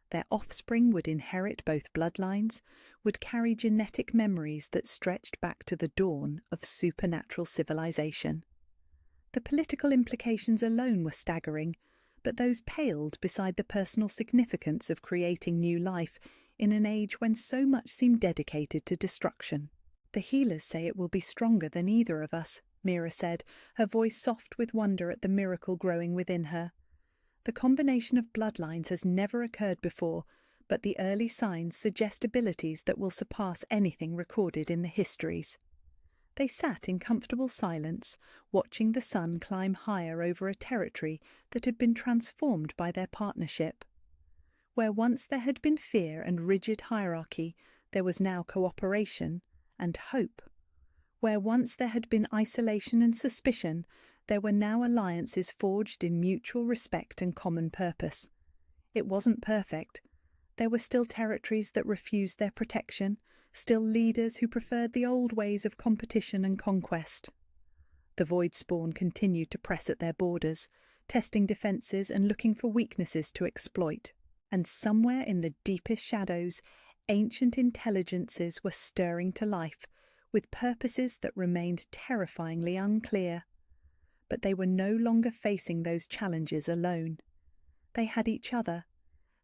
Their offspring would inherit both bloodlines, would carry genetic memories that stretched back to the dawn of supernatural civilization. The political implications alone were staggering, but those paled beside the personal significance of creating new life in an age when so much seemed dedicated to destruction. "The healers say it will be stronger than either of us," Mira said, her voice soft with wonder at the miracle growing within her. "The combination of bloodlines has never occurred before, but the early signs suggest abilities that will surpass anything recorded in the histories." They sat in comfortable silence, watching the sun climb higher over a territory that had been transformed by their partnership. Where once there had been fear and rigid hierarchy, there was now cooperation and hope. Where once there had been isolation and suspicion, there were now alliances forged in mutual respect and common purpose. It wasn't perfect. There were still territories that refused their protection, still leaders who preferred the old ways of competition and conquest. The void spawn continued to press at their borders, testing defences and looking for weaknesses to exploit. And somewhere in the deepest shadows, ancient intelligences were stirring to life, with purposes that remained terrifyingly unclear. But they were no longer facing those challenges alone. They had each other.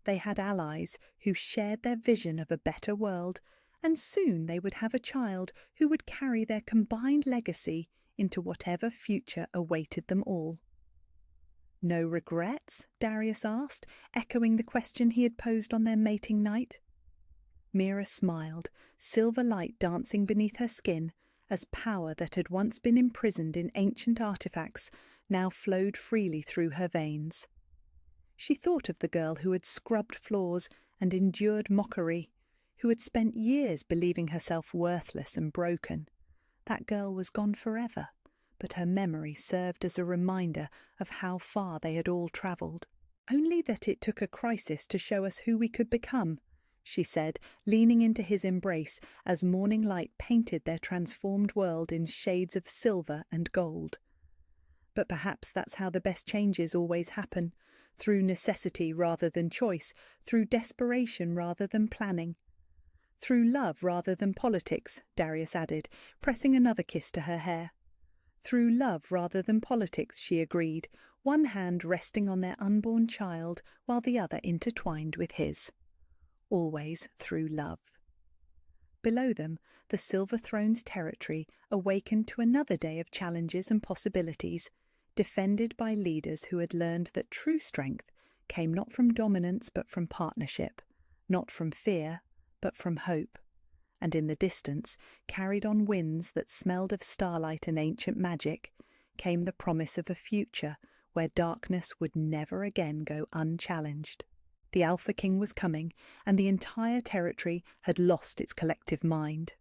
They had allies who shared their vision of a better world, and soon they would have a child who would carry their combined legacy into whatever future awaited them all. "No regrets?" Darius asked, echoing the question he had posed on their mating night. Mira smiled, silver light dancing beneath her skin, as power that had once been imprisoned in ancient artifacts now flowed freely through her veins. She thought of the girl who had scrubbed floors and endured mockery, who had spent years believing herself worthless and broken. That girl was gone forever, but her memory served as a reminder of how far they had all travelled. "Only that it took a crisis to show us who we could become," she said, leaning into his embrace as morning light painted their transformed world in shades of silver and gold. "But perhaps that's how the best changes always happen, through necessity rather than choice, through desperation rather than planning. Through love rather than politics," Darius added, pressing another kiss to her hair. "Through love rather than politics," she agreed, one hand resting on their unborn child while the other intertwined with his. Always through love. Below them, the Silver Throne's territory awakened to another day of challenges and possibilities, defended by leaders who had learned that true strength came not from dominance but from partnership, not from fear but from hope, and in the distance, carried on winds that smelled of starlight and ancient magic, came the promise of a future where darkness would never again go unchallenged. The Alpha King was coming, and the entire territory had lost its collective mind.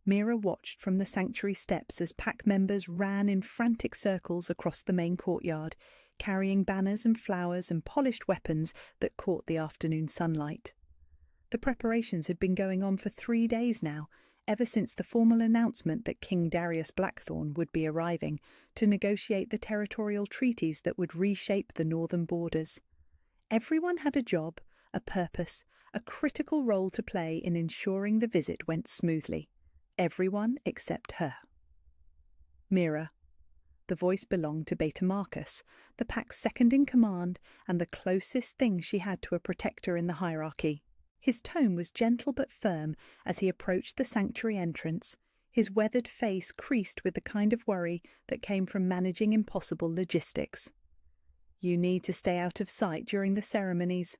Mira watched from the sanctuary steps as pack members ran in frantic circles across the main courtyard, carrying banners and flowers and polished weapons that caught the afternoon sunlight. The preparations had been going on for 3 days now, ever since the formal announcement that King Darius Blackthorn would be arriving to negotiate the territorial treaties that would reshape the northern borders. Everyone had a job, a purpose, a critical role to play in ensuring the visit went smoothly. Everyone except her. Mira. The voice belonged to Beta Marcus, the pack's second in command and the closest thing she had to a protector in the hierarchy. His tone was gentle but firm as he approached the sanctuary entrance, his weathered face creased with the kind of worry that came from managing impossible logistics. "You need to stay out of sight during the ceremonies."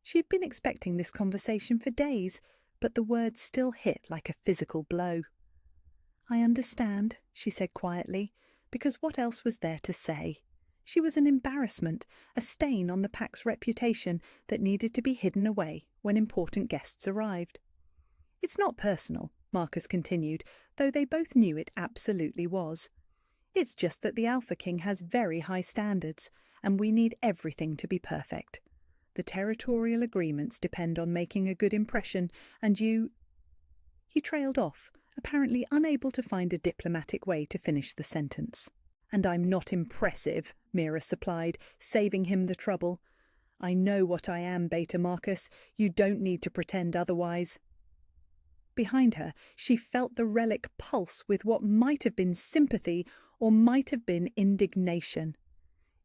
She had been expecting this conversation for days, but the words still hit like a physical blow. "I understand," she said quietly, because what else was there to say? She was an embarrassment, a stain on the pack's reputation that needed to be hidden away when important guests arrived. "It's not personal," Marcus continued, though they both knew it absolutely was. "It's just that the Alpha King has very high standards, and we need everything to be perfect. The territorial agreements depend on making a good impression, and you—" He trailed off, apparently unable to find a diplomatic way to finish the sentence. "And I'm not impressive," Mira supplied, saving him the trouble. "I know what I am, Beta Marcus. You don't need to pretend otherwise." Behind her, she felt the relic pulse with what might have been sympathy or might have been indignation.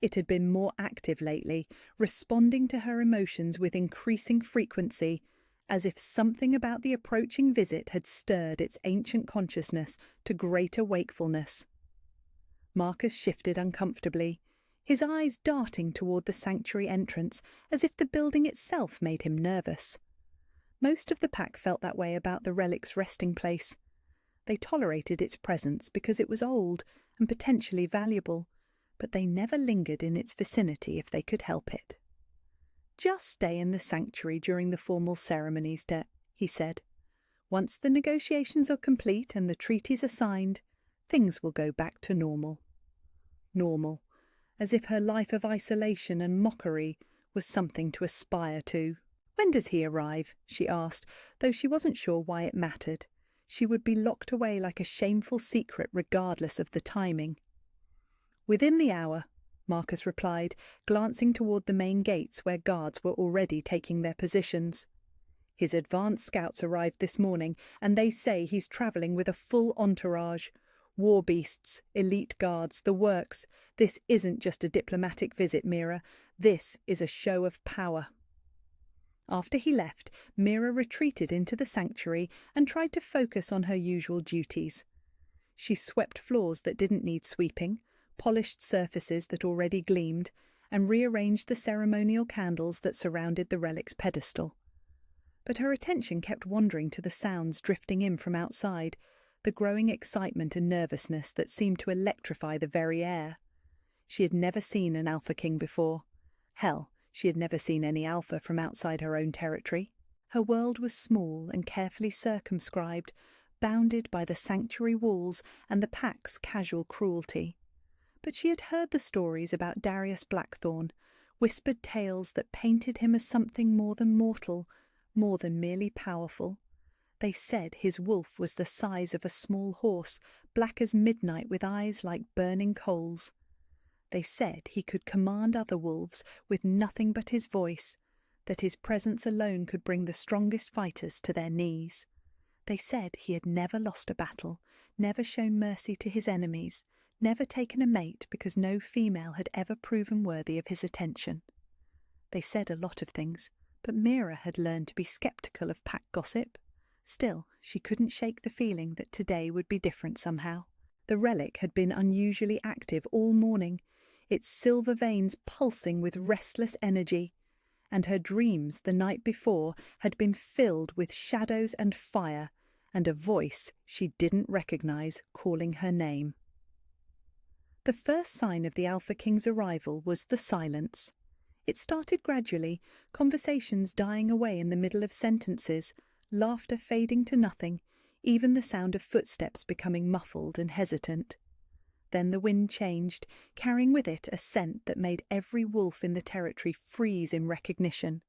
It had been more active lately, responding to her emotions with increasing frequency, as if something about the approaching visit had stirred its ancient consciousness to greater wakefulness. Marcus shifted uncomfortably, his eyes darting toward the sanctuary entrance, as if the building itself made him nervous. Most of the pack felt that way about the relic's resting place. They tolerated its presence because it was old and potentially valuable, but they never lingered in its vicinity if they could help it. "Just stay in the sanctuary during the formal ceremonies, he said. "Once the negotiations are complete and the treaties are signed, things will go back to normal." Normal, as if her life of isolation and mockery was something to aspire to. "When does he arrive?" she asked, though she wasn't sure why it mattered. She would be locked away like a shameful secret regardless of the timing. "Within the hour," Marcus replied, glancing toward the main gates where guards were already taking their positions. "His advance scouts arrived this morning, and they say he's travelling with a full entourage. War beasts, elite guards, the works. This isn't just a diplomatic visit, Mira. This is a show of power." After he left, Mira retreated into the sanctuary and tried to focus on her usual duties. She swept floors that didn't need sweeping, polished surfaces that already gleamed, and rearranged the ceremonial candles that surrounded the relic's pedestal. But her attention kept wandering to the sounds drifting in from outside, the growing excitement and nervousness that seemed to electrify the very air. She had never seen an Alpha King before. Hell, she had never seen any Alpha from outside her own territory. Her world was small and carefully circumscribed, bounded by the sanctuary walls and the pack's casual cruelty. But she had heard the stories about Darius Blackthorn, whispered tales that painted him as something more than mortal, more than merely powerful. They said his wolf was the size of a small horse, black as midnight with eyes like burning coals. They said he could command other wolves with nothing but his voice, that his presence alone could bring the strongest fighters to their knees. They said he had never lost a battle, never shown mercy to his enemies, never taken a mate because no female had ever proven worthy of his attention. They said a lot of things, but Mira had learned to be sceptical of pack gossip. Still, she couldn't shake the feeling that today would be different somehow. The relic had been unusually active all morning, its silver veins pulsing with restless energy, and her dreams the night before had been filled with shadows and fire, and a voice she didn't recognize calling her name. The first sign of the Alpha King's arrival was the silence. It started gradually, conversations dying away in the middle of sentences, laughter fading to nothing, even the sound of footsteps becoming muffled and hesitant. Then the wind changed, carrying with it a scent that made every wolf in the territory freeze in recognition.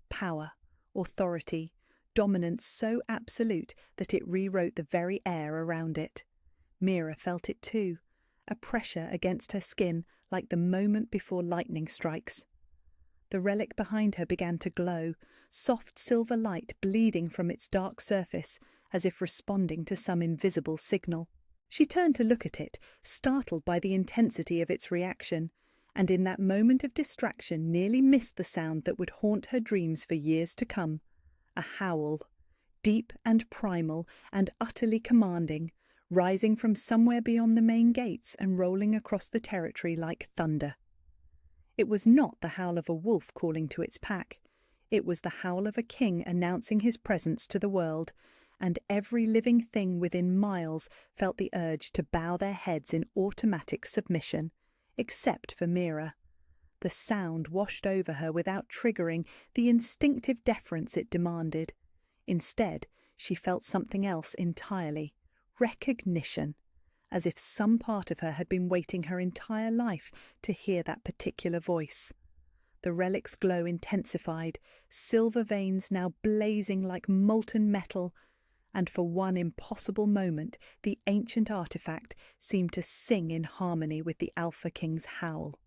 Power, authority, dominance so absolute that it rewrote the very air around it. Mira felt it too, a pressure against her skin like the moment before lightning strikes. The relic behind her began to glow, soft silver light bleeding from its dark surface, as if responding to some invisible signal. She turned to look at it, startled by the intensity of its reaction, and in that moment of distraction nearly missed the sound that would haunt her dreams for years to come. A howl, deep and primal and utterly commanding, rising from somewhere beyond the main gates and rolling across the territory like thunder. It was not the howl of a wolf calling to its pack. It was the howl of a king announcing his presence to the world, and every living thing within miles felt the urge to bow their heads in automatic submission, except for Mira. The sound washed over her without triggering the instinctive deference it demanded. Instead, she felt something else entirely: recognition, as if some part of her had been waiting her entire life to hear that particular voice. The relic's glow intensified, silver veins now blazing like molten metal, and for one impossible moment the ancient artifact seemed to sing in harmony with the Alpha King's howl.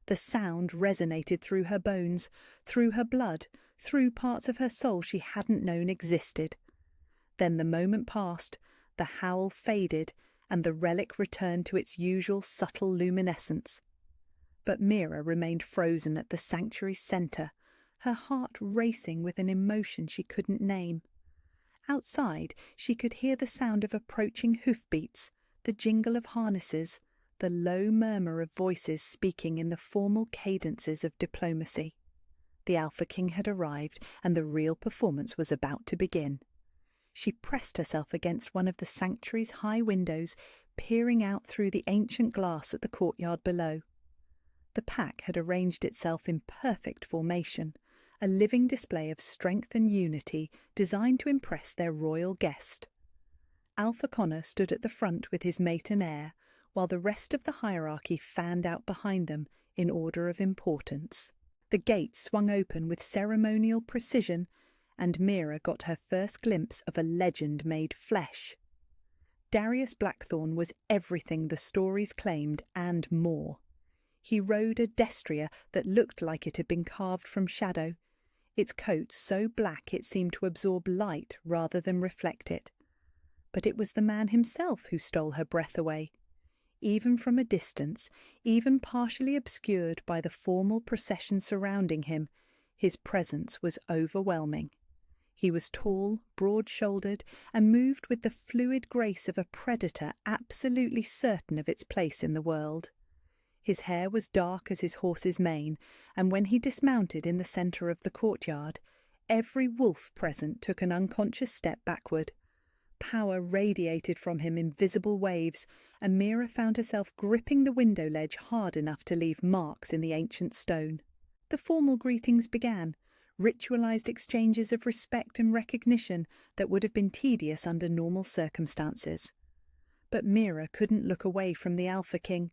The sound resonated through her bones, through her blood, through parts of her soul she hadn't known existed. Then the moment passed, the howl faded, and the relic returned to its usual subtle luminescence. But Mira remained frozen at the sanctuary's centre, her heart racing with an emotion she couldn't name. Outside, she could hear the sound of approaching hoofbeats, the jingle of harnesses, the low murmur of voices speaking in the formal cadences of diplomacy. The Alpha King had arrived, and the real performance was about to begin. She pressed herself against one of the sanctuary's high windows, peering out through the ancient glass at the courtyard below. The pack had arranged itself in perfect formation, a living display of strength and unity designed to impress their royal guest. Alpha Connor stood at the front with his mate and heir, while the rest of the hierarchy fanned out behind them in order of importance. The gate swung open with ceremonial precision, and Mira got her first glimpse of a legend made flesh. Darius Blackthorn was everything the stories claimed and more. He rode a destrier that looked like it had been carved from shadow, its coat so black it seemed to absorb light rather than reflect it. But it was the man himself who stole her breath away. Even from a distance, even partially obscured by the formal procession surrounding him, his presence was overwhelming. He was tall, broad-shouldered, and moved with the fluid grace of a predator absolutely certain of its place in the world. His hair was dark as his horse's mane, and when he dismounted in the centre of the courtyard, every wolf present took an unconscious step backward. Power radiated from him in visible waves, and Mira found herself gripping the window ledge hard enough to leave marks in the ancient stone. The formal greetings began, ritualized exchanges of respect and recognition that would have been tedious under normal circumstances. But Mira couldn't look away from the Alpha King,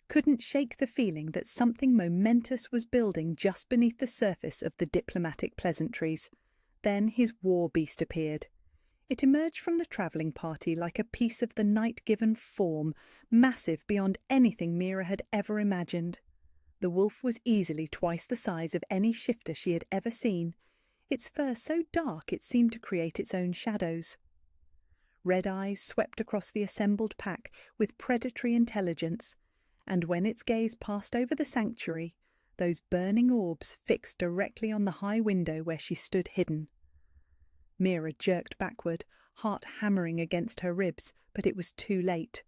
couldn't shake the feeling that something momentous was building just beneath the surface of the diplomatic pleasantries. Then his war beast appeared. It emerged from the travelling party like a piece of the night-given form, massive beyond anything Mira had ever imagined. The wolf was easily twice the size of any shifter she had ever seen, its fur so dark it seemed to create its own shadows. Red eyes swept across the assembled pack with predatory intelligence, and when its gaze passed over the sanctuary, those burning orbs fixed directly on the high window where she stood hidden. Mira jerked backward, heart hammering against her ribs, but it was too late.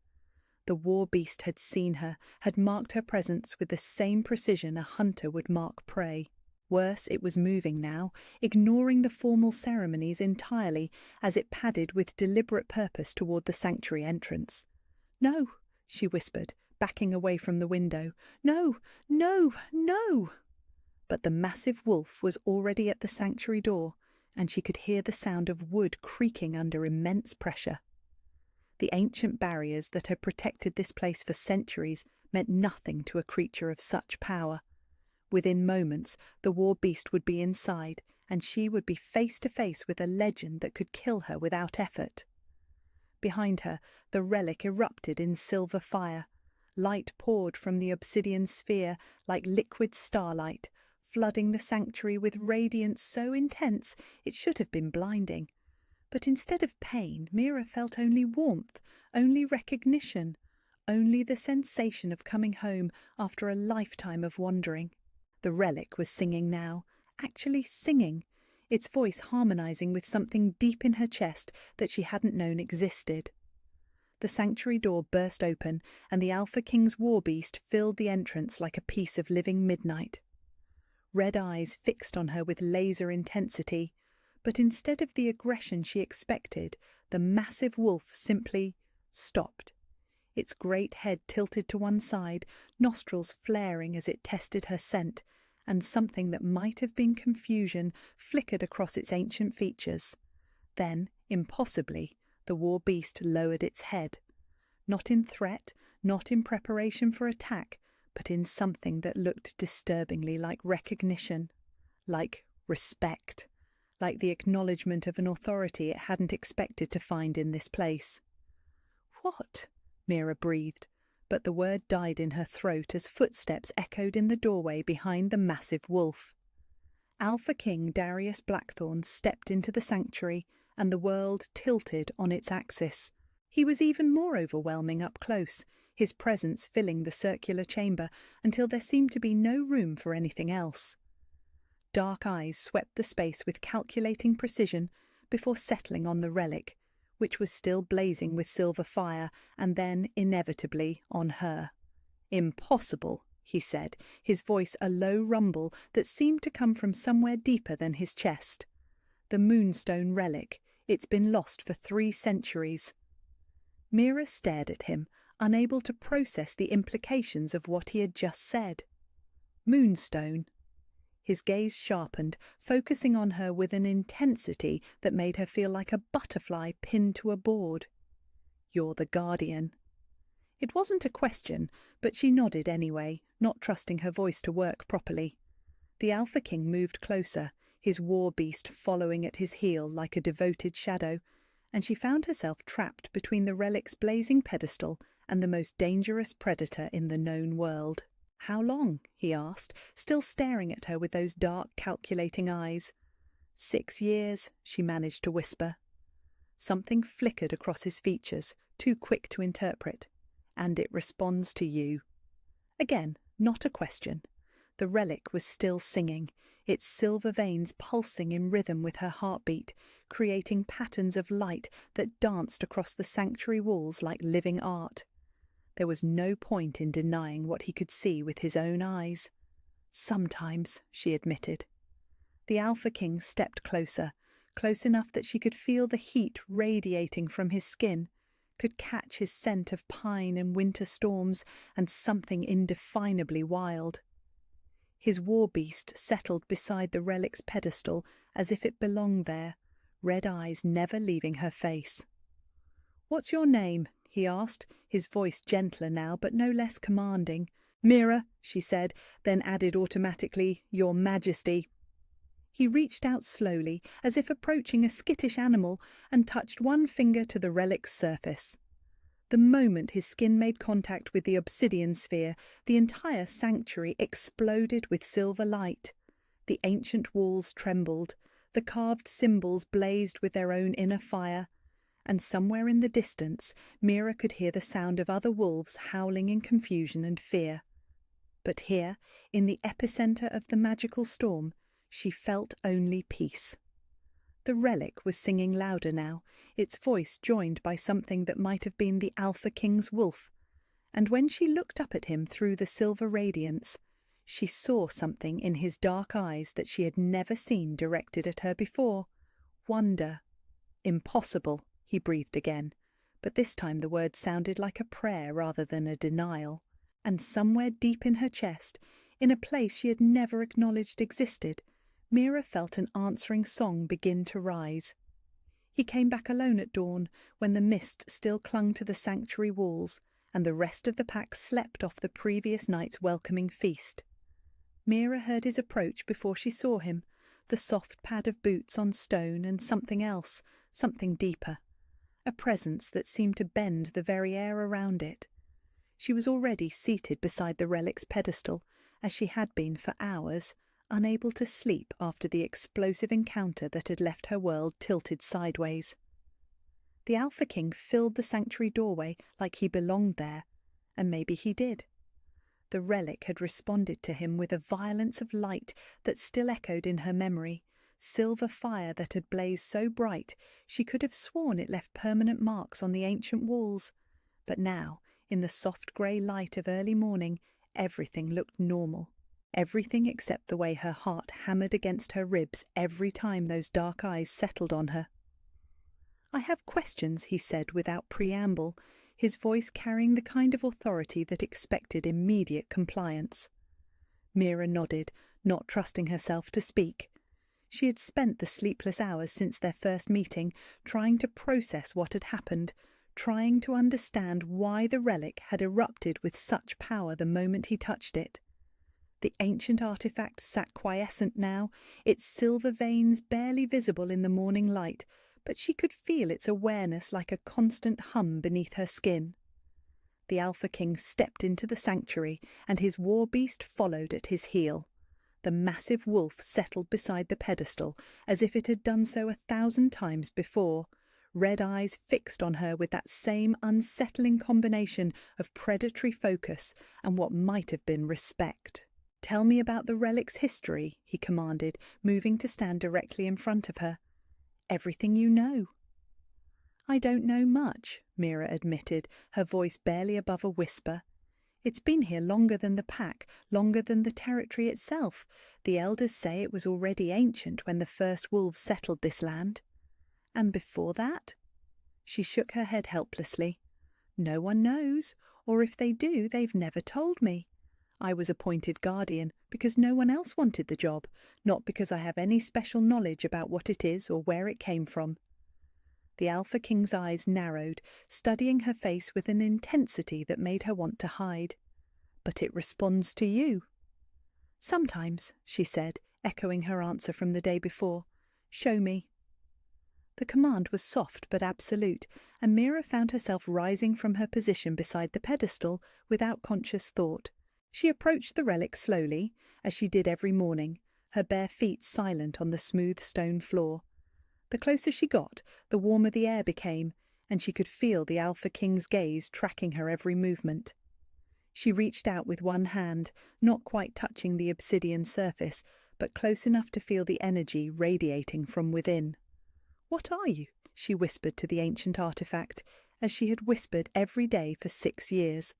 The war beast had seen her, had marked her presence with the same precision a hunter would mark prey. Worse, it was moving now, ignoring the formal ceremonies entirely, as it padded with deliberate purpose toward the sanctuary entrance. "No," she whispered, backing away from the window. "No, no, no!" But the massive wolf was already at the sanctuary door, and she could hear the sound of wood creaking under immense pressure. The ancient barriers that had protected this place for centuries meant nothing to a creature of such power. Within moments, the war beast would be inside, and she would be face to face with a legend that could kill her without effort. Behind her, the relic erupted in silver fire. Light poured from the obsidian sphere like liquid starlight, flooding the sanctuary with radiance so intense it should have been blinding. But instead of pain, Mira felt only warmth, only recognition, only the sensation of coming home after a lifetime of wandering. The relic was singing now, actually singing, its voice harmonizing with something deep in her chest that she hadn't known existed. The sanctuary door burst open, and the Alpha King's war beast filled the entrance like a piece of living midnight. Red eyes fixed on her with laser intensity, but instead of the aggression she expected, the massive wolf simply stopped. its great head tilted to one side, nostrils flaring as it tested her scent, and something that might have been confusion flickered across its ancient features. Then, impossibly, the war beast lowered its head, not in threat, not in preparation for attack, but in something that looked disturbingly like recognition, like respect, like the acknowledgement of an authority it hadn't expected to find in this place. "What?" Mira breathed, but the word died in her throat as footsteps echoed in the doorway behind the massive wolf. Alpha King Darius Blackthorn stepped into the sanctuary, and the world tilted on its axis. He was even more overwhelming up close, his presence filling the circular chamber until there seemed to be no room for anything else. Dark eyes swept the space with calculating precision before settling on the relic, which was still blazing with silver fire, and then, inevitably, on her. "Impossible," he said, his voice a low rumble that seemed to come from somewhere deeper than his chest. "The Moonstone relic. It's been lost for 3 centuries. Mira stared at him, unable to process the implications of what he had just said. Moonstone. His gaze sharpened, focusing on her with an intensity that made her feel like a butterfly pinned to a board. "You're the Guardian." It wasn't a question, but she nodded anyway, not trusting her voice to work properly. The Alpha King moved closer, his war beast following at his heel like a devoted shadow, and she found herself trapped between the relic's blazing pedestal and the most dangerous predator in the known world. "How long?" he asked, still staring at her with those dark, calculating eyes. 6 years, she managed to whisper. Something flickered across his features, too quick to interpret. "And it responds to you." Again, not a question. The relic was still singing, its silver veins pulsing in rhythm with her heartbeat, creating patterns of light that danced across the sanctuary walls like living art. There was no point in denying what he could see with his own eyes. "Sometimes," she admitted. The Alpha King stepped closer, close enough that she could feel the heat radiating from his skin, could catch his scent of pine and winter storms and something indefinably wild. His war beast settled beside the relic's pedestal as if it belonged there, red eyes never leaving her face. "What's your name?" he asked, his voice gentler now but no less commanding. "Mira," she said, then added automatically, "Your Majesty." He reached out slowly, as if approaching a skittish animal, and touched one finger to the relic's surface. The moment his skin made contact with the obsidian sphere, the entire sanctuary exploded with silver light. The ancient walls trembled, the carved symbols blazed with their own inner fire, and somewhere in the distance Mira could hear the sound of other wolves howling in confusion and fear. But here, in the epicenter of the magical storm, she felt only peace. The relic was singing louder now, its voice joined by something that might have been the Alpha King's wolf, and when she looked up at him through the silver radiance, she saw something in his dark eyes that she had never seen directed at her before. Wonder. "Impossible," he breathed again, but this time the word sounded like a prayer rather than a denial, and somewhere deep in her chest, in a place she had never acknowledged existed, Mira felt an answering song begin to rise. He came back alone at dawn, when the mist still clung to the sanctuary walls, and the rest of the pack slept off the previous night's welcoming feast. Mira heard his approach before she saw him, the soft pad of boots on stone and something else, something deeper, a presence that seemed to bend the very air around it. She was already seated beside the relic's pedestal, as she had been for hours, unable to sleep after the explosive encounter that had left her world tilted sideways. The Alpha King filled the sanctuary doorway like he belonged there, and maybe he did. The relic had responded to him with a violence of light that still echoed in her memory, silver fire that had blazed so bright she could have sworn it left permanent marks on the ancient walls. But now, in the soft grey light of early morning, everything looked normal. Everything except the way her heart hammered against her ribs every time those dark eyes settled on her. "I have questions," he said without preamble, his voice carrying the kind of authority that expected immediate compliance. Mira nodded, not trusting herself to speak. She had spent the sleepless hours since their first meeting trying to process what had happened, trying to understand why the relic had erupted with such power the moment he touched it. The ancient artifact sat quiescent now, its silver veins barely visible in the morning light, but she could feel its awareness like a constant hum beneath her skin. The Alpha King stepped into the sanctuary, and his war beast followed at his heel. The massive wolf settled beside the pedestal, as if it had done so 1,000 times before, red eyes fixed on her with that same unsettling combination of predatory focus and what might have been respect. "Tell me about the relic's history," he commanded, moving to stand directly in front of her. "Everything you know." "I don't know much," Mira admitted, her voice barely above a whisper. "It's been here longer than the pack, longer than the territory itself. The elders say it was already ancient when the first wolves settled this land." "And before that?" She shook her head helplessly. "No one knows, or if they do, they've never told me. I was appointed guardian because no one else wanted the job, not because I have any special knowledge about what it is or where it came from." The Alpha King's eyes narrowed, studying her face with an intensity that made her want to hide. "But it responds to you." "Sometimes," she said, echoing her answer from the day before. "Show me." The command was soft but absolute, and Mira found herself rising from her position beside the pedestal without conscious thought. She approached the relic slowly, as she did every morning, her bare feet silent on the smooth stone floor. The closer she got, the warmer the air became, and she could feel the Alpha King's gaze tracking her every movement. She reached out with one hand, not quite touching the obsidian surface, but close enough to feel the energy radiating from within. "What are you?" she whispered to the ancient artifact, as she had whispered every day for 6 years.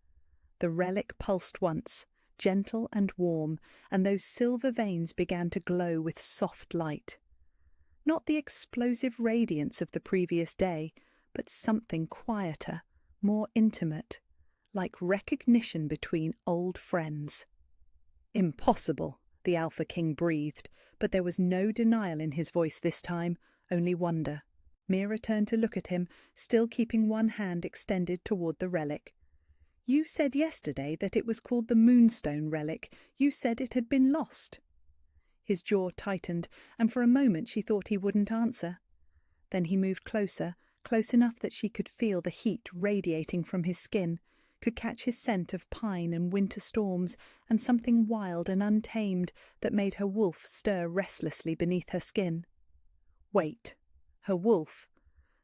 The relic pulsed once, gentle and warm, and those silver veins began to glow with soft light. Not the explosive radiance of the previous day, but something quieter, more intimate, like recognition between old friends. "Impossible," the Alpha King breathed, but there was no denial in his voice this time, only wonder. Mira turned to look at him, still keeping one hand extended toward the relic. "You said yesterday that it was called the Moonstone Relic. You said it had been lost." His jaw tightened, and for a moment she thought he wouldn't answer. Then he moved closer, close enough that she could feel the heat radiating from his skin, could catch his scent of pine and winter storms, and something wild and untamed that made her wolf stir restlessly beneath her skin. Wait, her wolf.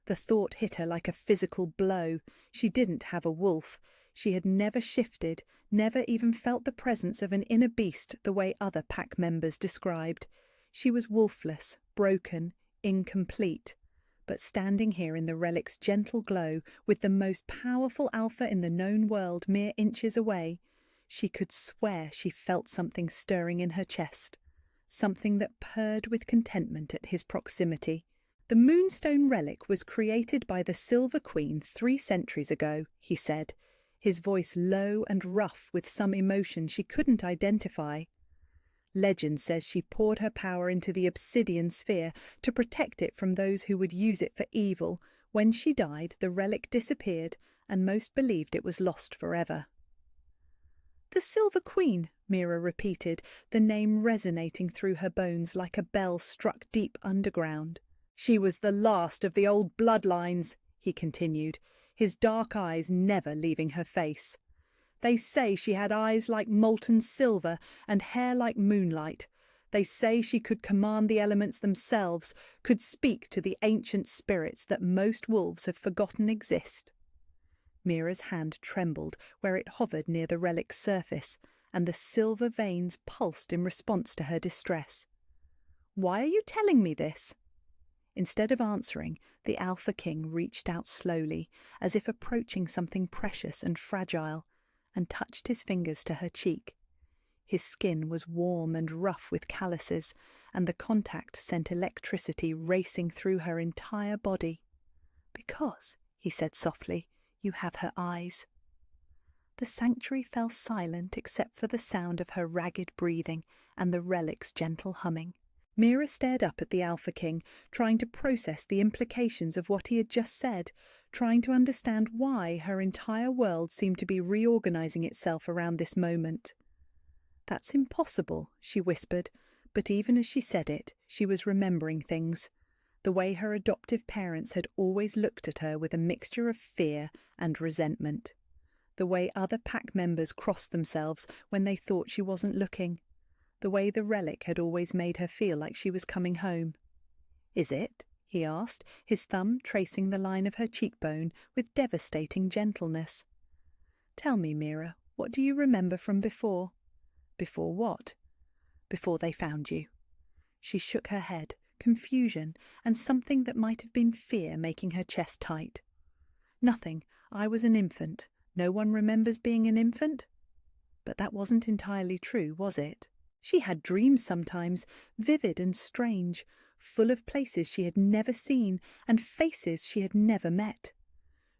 The thought hit her like a physical blow. She didn't have a wolf. She had never shifted, never even felt the presence of an inner beast the way other pack members described. She was wolfless, broken, incomplete. But standing here in the relic's gentle glow, with the most powerful alpha in the known world mere inches away, she could swear she felt something stirring in her chest, something that purred with contentment at his proximity. "The Moonstone Relic was created by the Silver Queen 3 centuries ago," he said, his voice low and rough with some emotion she couldn't identify. "Legend says she poured her power into the obsidian sphere to protect it from those who would use it for evil. When she died, the relic disappeared, and most believed it was lost forever." "The Silver Queen," Mira repeated, the name resonating through her bones like a bell struck deep underground. "She was the last of the old bloodlines," he continued, his dark eyes never leaving her face. "They say she had eyes like molten silver and hair like moonlight. They say she could command the elements themselves, could speak to the ancient spirits that most wolves have forgotten exist." Mira's hand trembled where it hovered near the relic's surface, and the silver veins pulsed in response to her distress. "Why are you telling me this?" Instead of answering, the Alpha King reached out slowly, as if approaching something precious and fragile, and touched his fingers to her cheek. His skin was warm and rough with calluses, and the contact sent electricity racing through her entire body. "Because," he said softly, You have her eyes." The sanctuary fell silent except for the sound of her ragged breathing and the relic's gentle humming. Mira stared up at the Alpha King, trying to process the implications of what he had just said, trying to understand why her entire world seemed to be reorganizing itself around this moment. "That's impossible," she whispered, but even as she said it, she was remembering things. The way her adoptive parents had always looked at her with a mixture of fear and resentment. The way other pack members crossed themselves when they thought she wasn't looking. The way the relic had always made her feel like she was coming home. "Is it?" he asked, his thumb tracing the line of her cheekbone with devastating gentleness. "Tell me, Mira, what do you remember from before?" "Before what?" "Before they found you." She shook her head, confusion and something that might have been fear making her chest tight. "Nothing. I was an infant. No one remembers being an infant?" But that wasn't entirely true, was it? She had dreams sometimes, vivid and strange, full of places she had never seen and faces she had never met.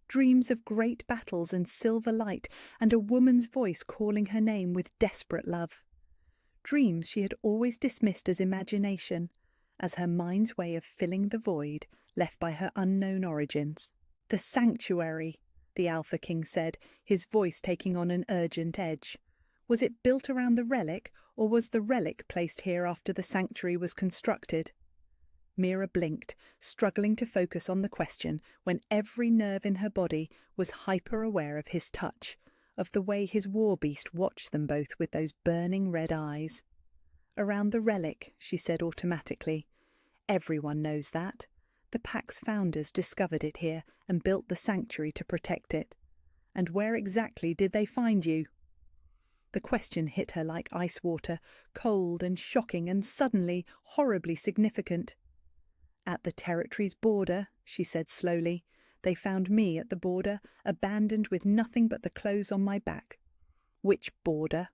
Dreams of great battles and silver light and a woman's voice calling her name with desperate love. Dreams she had always dismissed as imagination, as her mind's way of filling the void left by her unknown origins. "The sanctuary," the Alpha King said, his voice taking on an urgent edge. "Was it built around the relic, or was the relic placed here after the sanctuary was constructed?" Mira blinked, struggling to focus on the question when every nerve in her body was hyper-aware of his touch, of the way his war beast watched them both with those burning red eyes. "Around the relic," she said automatically. "Everyone knows that. The Pack's founders discovered it here and built the sanctuary to protect it. And where exactly did they find you?" The question hit her like ice water, cold and shocking and suddenly horribly significant. "At the territory's border," she said slowly. "They found me at the border, abandoned with nothing but the clothes on my back." "Which border?"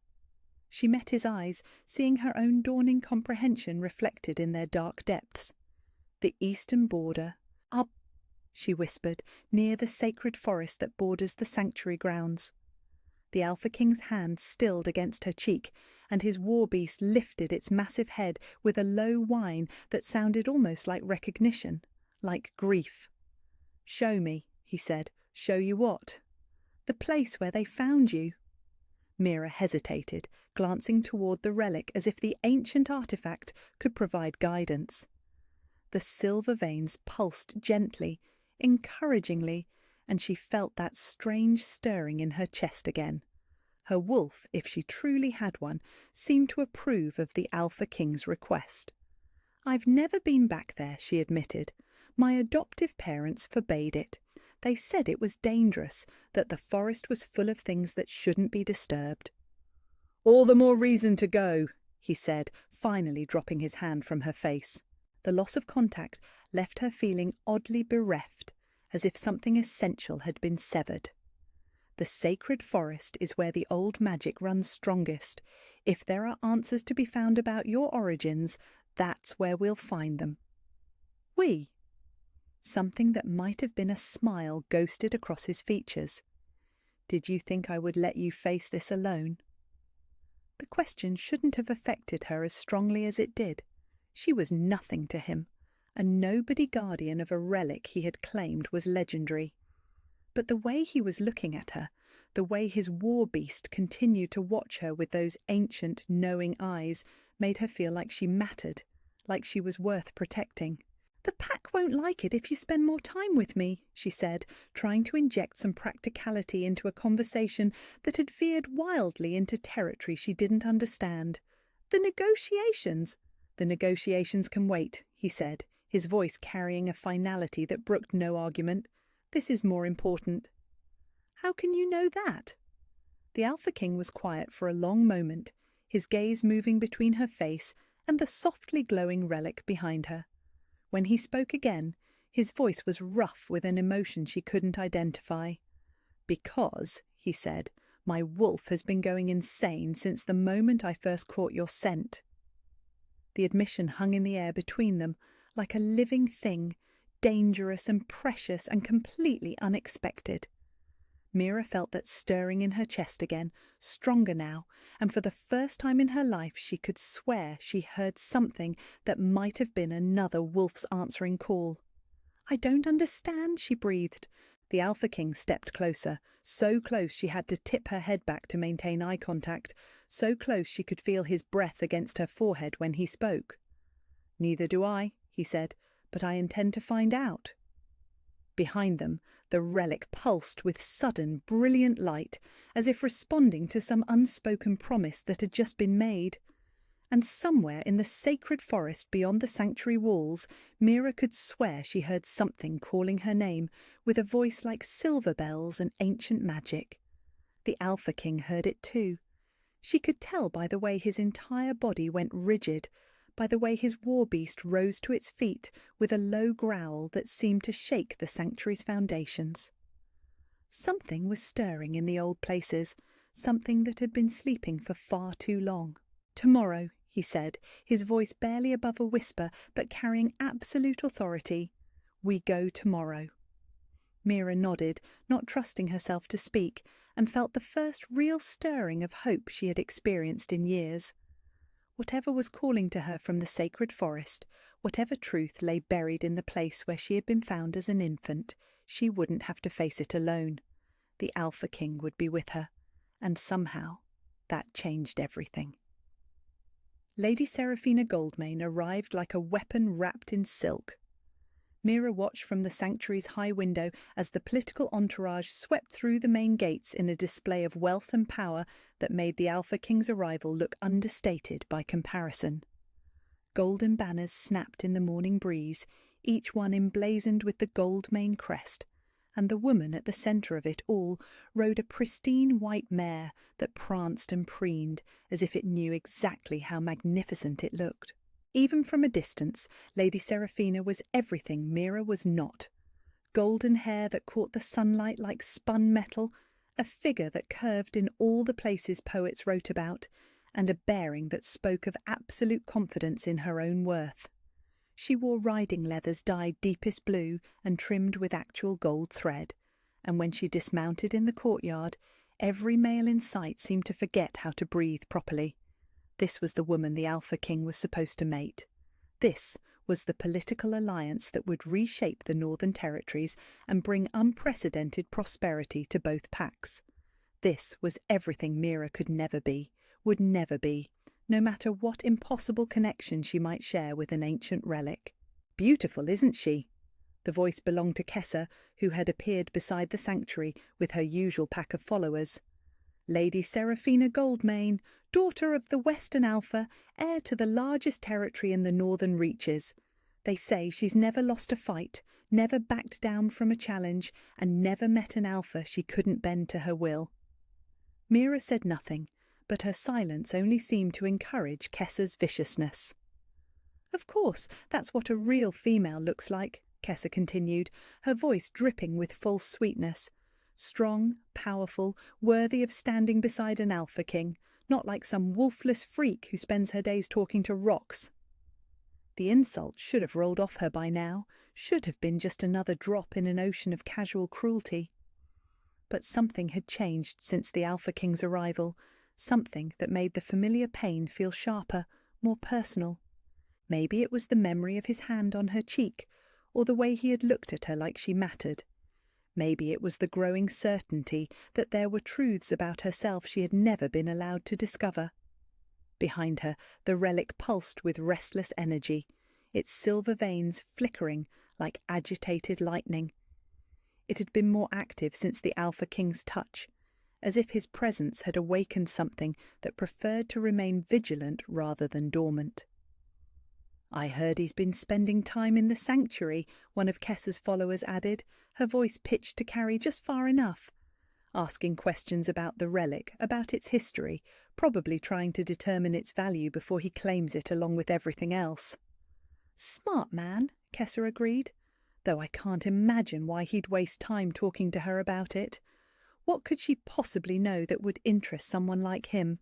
She met his eyes, seeing her own dawning comprehension reflected in their dark depths. "The eastern border, up," she whispered, "near the sacred forest that borders the sanctuary grounds." The Alpha King's hand stilled against her cheek, and his war beast lifted its massive head with a low whine that sounded almost like recognition, like grief. "Show me," he said. "Show you what?" "The place where they found you." Mira hesitated, glancing toward the relic as if the ancient artifact could provide guidance. The silver veins pulsed gently, encouragingly, and she felt that strange stirring in her chest again. Her wolf, if she truly had one, seemed to approve of the Alpha King's request. "I've never been back there," she admitted. "My adoptive parents forbade it. They said it was dangerous, that the forest was full of things that shouldn't be disturbed." "All the more reason to go," he said, finally dropping his hand from her face. The loss of contact left her feeling oddly bereft, as if something essential had been severed. "The sacred forest is where the old magic runs strongest. If there are answers to be found about your origins, that's where we'll find them." "We?" Something that might have been a smile ghosted across his features. "Did you think I would let you face this alone?" The question shouldn't have affected her as strongly as it did. She was nothing to him. A nobody guardian of a relic he had claimed was legendary. But the way he was looking at her, the way his war beast continued to watch her with those ancient, knowing eyes, made her feel like she mattered, like she was worth protecting. "The Pack won't like it if you spend more time with me," she said, trying to inject some practicality into a conversation that had veered wildly into territory she didn't understand. "The negotiations—" "The negotiations can wait," he said, his voice carrying a finality that brooked no argument. "This is more important." "How can you know that?" The Alpha King was quiet for a long moment, his gaze moving between her face and the softly glowing relic behind her. When he spoke again, his voice was rough with an emotion she couldn't identify. "Because," he said, "my wolf has been going insane since the moment I first caught your scent." The admission hung in the air between them, like a living thing, dangerous and precious and completely unexpected. Mira felt that stirring in her chest again, stronger now, and for the first time in her life she could swear she heard something that might have been another wolf's answering call. "I don't understand," she breathed. The Alpha King stepped closer, so close she had to tip her head back to maintain eye contact, so close she could feel his breath against her forehead when he spoke. "Neither do I," he said, "but I intend to find out." Behind them, the relic pulsed with sudden, brilliant light, as if responding to some unspoken promise that had just been made. And somewhere in the sacred forest beyond the sanctuary walls, Mira could swear she heard something calling her name, with a voice like silver bells and ancient magic. The Alpha King heard it too. She could tell by the way his entire body went rigid, by the way his war beast rose to its feet with a low growl that seemed to shake the sanctuary's foundations. Something was stirring in the old places, something that had been sleeping for far too long. "Tomorrow," he said, his voice barely above a whisper but carrying absolute authority. "We go tomorrow." Mira nodded, not trusting herself to speak, and felt the first real stirring of hope she had experienced in years. Whatever was calling to her from the sacred forest, whatever truth lay buried in the place where she had been found as an infant, she wouldn't have to face it alone. The Alpha King would be with her, and somehow that changed everything. Lady Seraphina Goldmane arrived like a weapon wrapped in silk. Mira watched from the sanctuary's high window as the political entourage swept through the main gates in a display of wealth and power that made the Alpha King's arrival look understated by comparison. Golden banners snapped in the morning breeze, each one emblazoned with the Goldmane crest, and the woman at the centre of it all rode a pristine white mare that pranced and preened as if it knew exactly how magnificent it looked. Even from a distance, Lady Seraphina was everything Mira was not. Golden hair that caught the sunlight like spun metal, a figure that curved in all the places poets wrote about, and a bearing that spoke of absolute confidence in her own worth. She wore riding leathers dyed deepest blue and trimmed with actual gold thread, and when she dismounted in the courtyard, every male in sight seemed to forget how to breathe properly. This was the woman the Alpha King was supposed to mate. This was the political alliance that would reshape the Northern Territories and bring unprecedented prosperity to both packs. This was everything Mira could never be, would never be, no matter what impossible connection she might share with an ancient relic. "Beautiful, isn't she?" The voice belonged to Kessa, who had appeared beside the sanctuary with her usual pack of followers. "Lady Seraphina Goldmane, daughter of the Western Alpha, heir to the largest territory in the northern reaches. They say she's never lost a fight, never backed down from a challenge, and never met an alpha she couldn't bend to her will." Mira said nothing, but her silence only seemed to encourage Kessa's viciousness. "Of course, that's what a real female looks like," Kessa continued, her voice dripping with false sweetness. "Strong, powerful, worthy of standing beside an Alpha King, not like some wolfless freak who spends her days talking to rocks." The insult should have rolled off her by now, should have been just another drop in an ocean of casual cruelty. But something had changed since the Alpha King's arrival, something that made the familiar pain feel sharper, more personal. Maybe it was the memory of his hand on her cheek, or the way he had looked at her like she mattered. Maybe it was the growing certainty that there were truths about herself she had never been allowed to discover. Behind her, the relic pulsed with restless energy, its silver veins flickering like agitated lightning. It had been more active since the Alpha King's touch, as if his presence had awakened something that preferred to remain vigilant rather than dormant. "I heard he's been spending time in the sanctuary," one of Kessa's followers added, her voice pitched to carry just far enough. "Asking questions about the relic, about its history, probably trying to determine its value before he claims it along with everything else." "Smart man," Kessa agreed, "though I can't imagine why he'd waste time talking to her about it. What could she possibly know that would interest someone like him?"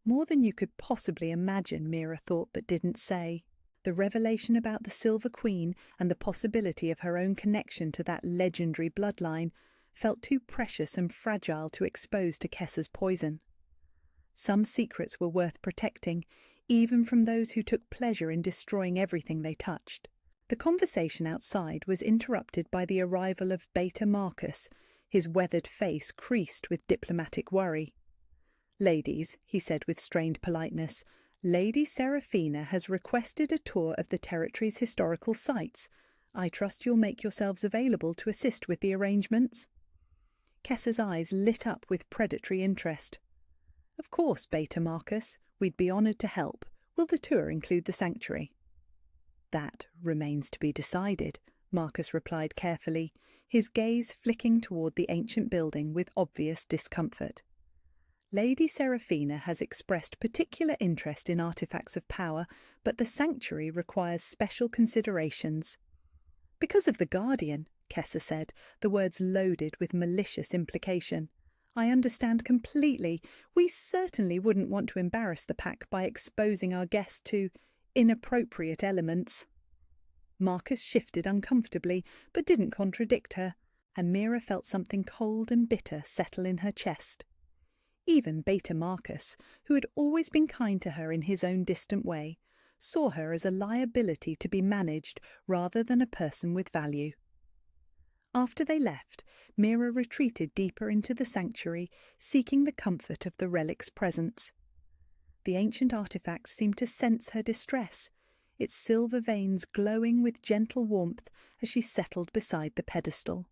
More than you could possibly imagine, Mira thought but didn't say. The revelation about the Silver Queen and the possibility of her own connection to that legendary bloodline, felt too precious and fragile to expose to Kessa's poison. Some secrets were worth protecting, even from those who took pleasure in destroying everything they touched. The conversation outside was interrupted by the arrival of Beta Marcus, his weathered face creased with diplomatic worry. "Ladies," he said with strained politeness, "Lady Seraphina has requested a tour of the territory's historical sites. I trust you'll make yourselves available to assist with the arrangements." Kessa's eyes lit up with predatory interest. "Of course, Beta Marcus. We'd be honoured to help. Will the tour include the sanctuary?" "That remains to be decided," Marcus replied carefully, his gaze flicking toward the ancient building with obvious discomfort. "Lady Seraphina has expressed particular interest in artifacts of power, but the sanctuary requires special considerations." "Because of the Guardian," Kessa said, the words loaded with malicious implication. "I understand completely. We certainly wouldn't want to embarrass the pack by exposing our guests to inappropriate elements." Marcus shifted uncomfortably, but didn't contradict her, and Mira felt something cold and bitter settle in her chest. Even Beta Marcus, who had always been kind to her in his own distant way, saw her as a liability to be managed rather than a person with value. After they left, Mira retreated deeper into the sanctuary, seeking the comfort of the relic's presence. The ancient artifact seemed to sense her distress, its silver veins glowing with gentle warmth as she settled beside the pedestal.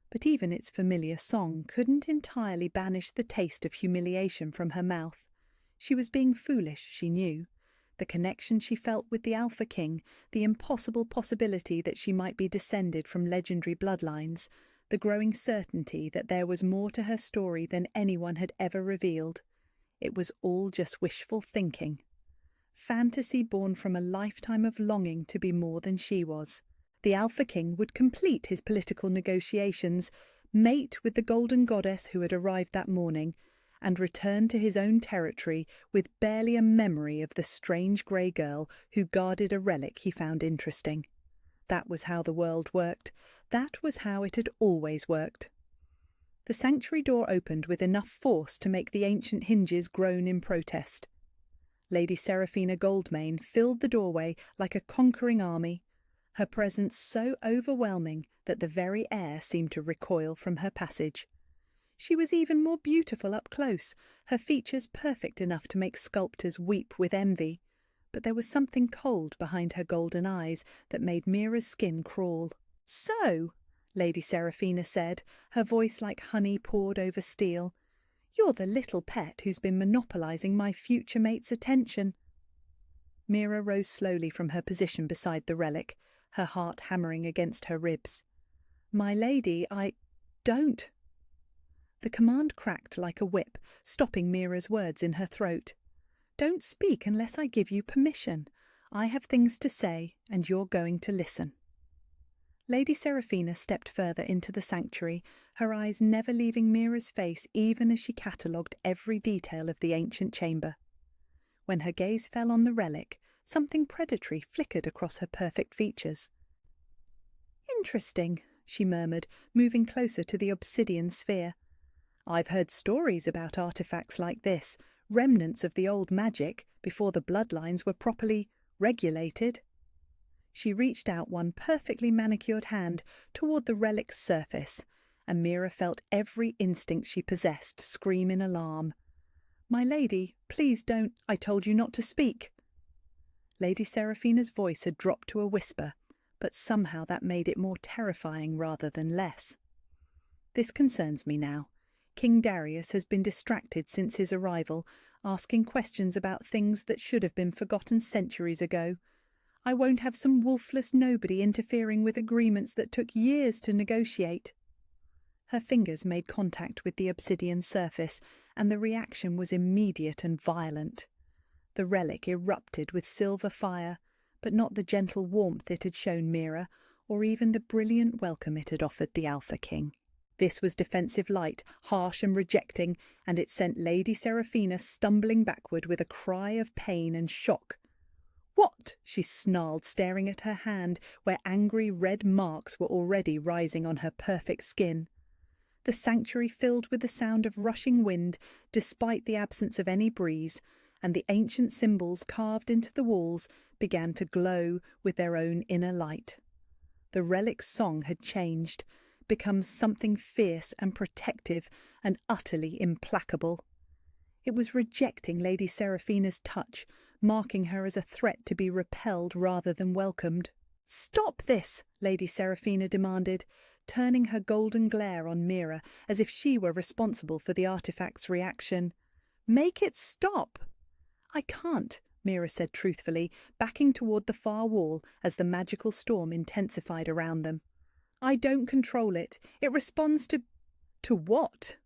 But even its familiar song couldn't entirely banish the taste of humiliation from her mouth. She was being foolish, she knew. The connection she felt with the Alpha King, the impossible possibility that she might be descended from legendary bloodlines, the growing certainty that there was more to her story than anyone had ever revealed. It was all just wishful thinking. Fantasy born from a lifetime of longing to be more than she was. The Alpha King would complete his political negotiations, mate with the golden goddess who had arrived that morning, and return to his own territory with barely a memory of the strange grey girl who guarded a relic he found interesting. That was how the world worked. That was how it had always worked. The sanctuary door opened with enough force to make the ancient hinges groan in protest. Lady Seraphina Goldmane filled the doorway like a conquering army, her presence so overwhelming that the very air seemed to recoil from her passage. She was even more beautiful up close, her features perfect enough to make sculptors weep with envy, but there was something cold behind her golden eyes that made Mira's skin crawl. "So," Lady Seraphina said, her voice like honey poured over steel, "you're the little pet who's been monopolizing my future mate's attention." Mira rose slowly from her position beside the relic, her heart hammering against her ribs. "My lady, don't." The command cracked like a whip, stopping Mira's words in her throat. "Don't speak unless I give you permission. I have things to say, and you're going to listen." Lady Seraphina stepped further into the sanctuary, her eyes never leaving Mira's face even as she catalogued every detail of the ancient chamber. When her gaze fell on the relic, something predatory flickered across her perfect features. "Interesting," she murmured, moving closer to the obsidian sphere. "I've heard stories about artifacts like this, remnants of the old magic, before the bloodlines were properly regulated." She reached out one perfectly manicured hand toward the relic's surface, and Mira felt every instinct she possessed scream in alarm. "My lady, please don't. I told you not to speak." Lady Seraphina's voice had dropped to a whisper, but somehow that made it more terrifying rather than less. "This concerns me now. King Darius has been distracted since his arrival, asking questions about things that should have been forgotten centuries ago. I won't have some wolfless nobody interfering with agreements that took years to negotiate." Her fingers made contact with the obsidian surface, and the reaction was immediate and violent. The relic erupted with silver fire, but not the gentle warmth it had shown Mira, or even the brilliant welcome it had offered the Alpha King. This was defensive light, harsh and rejecting, and it sent Lady Seraphina stumbling backward with a cry of pain and shock. "What?" she snarled, staring at her hand, where angry red marks were already rising on her perfect skin. the sanctuary filled with the sound of rushing wind despite the absence of any breeze, and the ancient symbols carved into the walls began to glow with their own inner light. The Relic's song had changed, become something fierce and protective and utterly implacable. It was rejecting Lady Seraphina's touch, marking her as a threat to be repelled rather than welcomed. "Stop this!" Lady Seraphina demanded, turning her golden glare on Mira as if she were responsible for the artifact's reaction. "Make it stop!" "I can't," Mira said truthfully, backing toward the far wall as the magical storm intensified around them. "I don't control it. It responds to—" "To what?"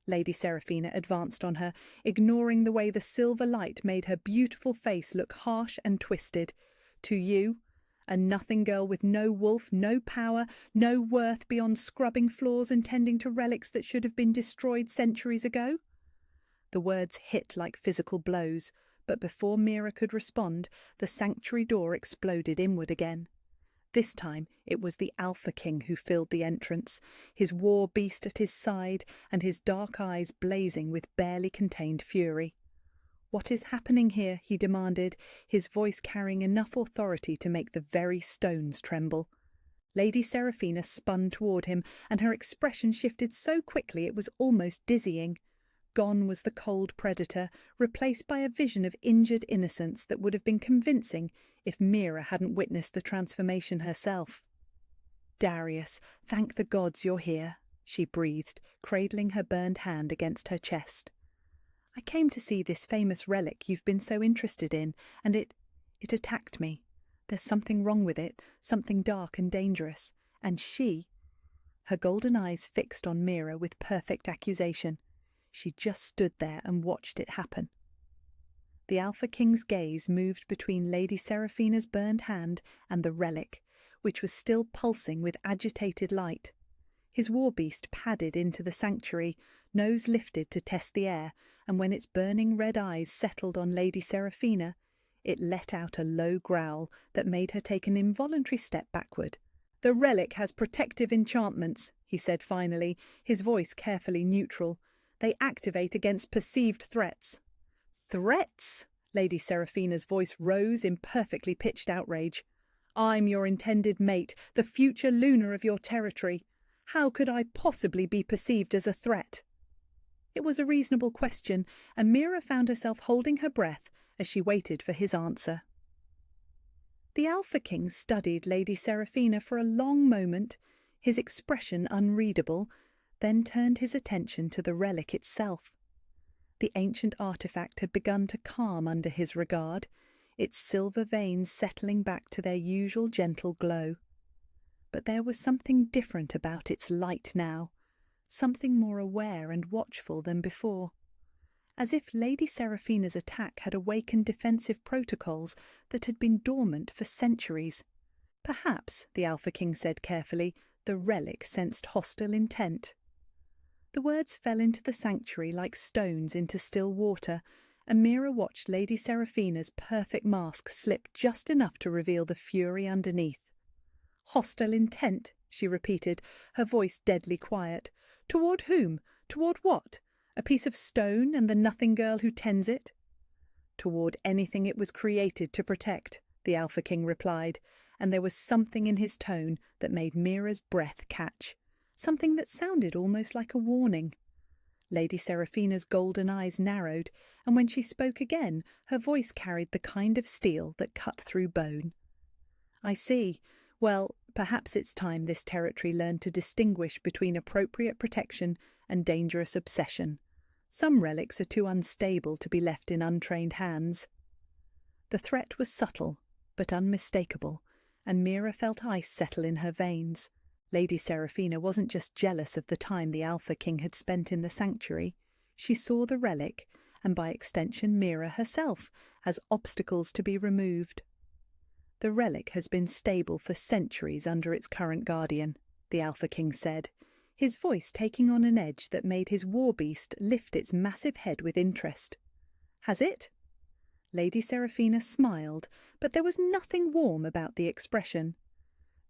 Lady Seraphina advanced on her, ignoring the way the silver light made her beautiful face look harsh and twisted. "To you, a nothing girl with no wolf, no power, no worth beyond scrubbing floors and tending to relics that should have been destroyed centuries ago?" The words hit like physical blows, but before Mira could respond, the sanctuary door exploded inward again. This time it was the Alpha King who filled the entrance, his war beast at his side and his dark eyes blazing with barely contained fury. "What is happening here?" he demanded, his voice carrying enough authority to make the very stones tremble. Lady Seraphina spun toward him, and her expression shifted so quickly it was almost dizzying. Gone was the cold predator, replaced by a vision of injured innocence that would have been convincing if Mira hadn't witnessed the transformation herself. "Darius, thank the gods you're here," she breathed, cradling her burned hand against her chest. "I came to see this famous relic you've been so interested in, and it attacked me. There's something wrong with it, something dark and dangerous. And she—" Her golden eyes fixed on Mira with perfect accusation. She just stood there and watched it happen. The Alpha King's gaze moved between Lady Seraphina's burned hand and the relic, which was still pulsing with agitated light. His war beast padded into the sanctuary, nose lifted to test the air, and when its burning red eyes settled on Lady Seraphina, it let out a low growl that made her take an involuntary step backward. "The relic has protective enchantments," he said finally, his voice carefully neutral. "They activate against perceived threats." "Threats?" Lady Seraphina's voice rose in perfectly pitched outrage. "I'm your intended mate, the future Lunar of your territory. How could I possibly be perceived as a threat?" It was a reasonable question, and Mira found herself holding her breath as she waited for his answer. The Alpha King studied Lady Seraphina for a long moment, his expression unreadable, then turned his attention to the relic itself. The ancient artifact had begun to calm under his regard, its silver veins settling back to their usual gentle glow. But there was something different about its light now, something more aware and watchful than before. As if Lady Seraphina's attack had awakened defensive protocols that had been dormant for centuries. Perhaps, the Alpha King said carefully, the relic sensed hostile intent. The words fell into the sanctuary like stones into still water, and Mira watched Lady Seraphina's perfect mask slip just enough to reveal the fury underneath. "Hostile intent," she repeated, her voice deadly quiet. "Toward whom? Toward what? A piece of stone and the nothing girl who tends it?" "Toward anything it was created to protect," the Alpha King replied, and there was something in his tone that made Mira's breath catch, something that sounded almost like a warning. Lady Seraphina's golden eyes narrowed, and when she spoke again, her voice carried the kind of steel that cut through bone. "I see. Well, perhaps it's time this territory learned to distinguish between appropriate protection and dangerous obsession. Some relics are too unstable to be left in untrained hands." The threat was subtle, but unmistakable, and Mira felt ice settle in her veins. Lady Seraphina wasn't just jealous of the time the Alpha King had spent in the sanctuary. She saw the relic, and by extension Mira herself, as obstacles to be removed. "The relic has been stable for centuries under its current guardian," the Alpha King said, his voice taking on an edge that made his war beast lift its massive head with interest. "Has it?" Lady Seraphina smiled, but there was nothing warm about the expression.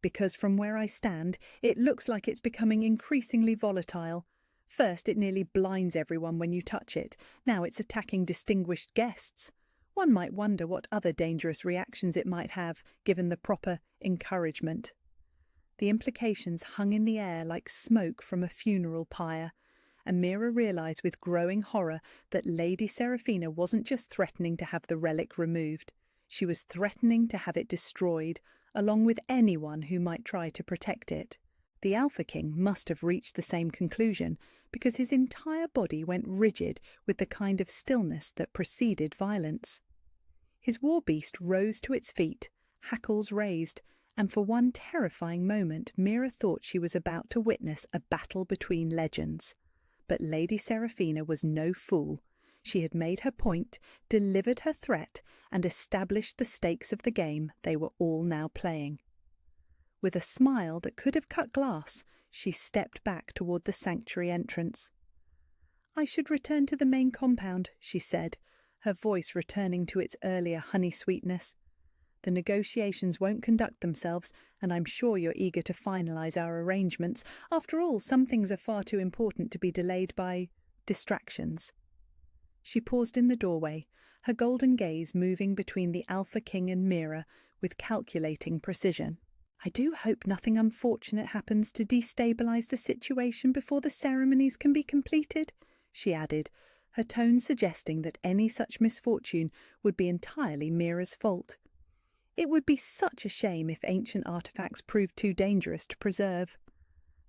because from where I stand, it looks like it's becoming increasingly volatile. First, it nearly blinds everyone when you touch it. Now it's attacking distinguished guests. One might wonder what other dangerous reactions it might have, given the proper encouragement. The implications hung in the air like smoke from a funeral pyre, and Mira realised with growing horror that Lady Seraphina wasn't just threatening to have the relic removed. She was threatening to have it destroyed, along with anyone who might try to protect it. The Alpha King must have reached the same conclusion, because his entire body went rigid with the kind of stillness that preceded violence. His war beast rose to its feet, hackles raised, and for one terrifying moment Mira thought she was about to witness a battle between legends. But Lady Seraphina was no fool. She had made her point, delivered her threat, and established the stakes of the game they were all now playing. With a smile that could have cut glass, she stepped back toward the sanctuary entrance. "I should return to the main compound," she said, her voice returning to its earlier honey sweetness. "The negotiations won't conduct themselves, and I'm sure you're eager to finalize our arrangements. After all, some things are far too important to be delayed by distractions." She paused in the doorway, her golden gaze moving between the Alpha King and Mira with calculating precision. "I do hope nothing unfortunate happens to destabilize the situation before the ceremonies can be completed," she added, her tone suggesting that any such misfortune would be entirely Mira's fault. It would be such a shame if ancient artifacts proved too dangerous to preserve.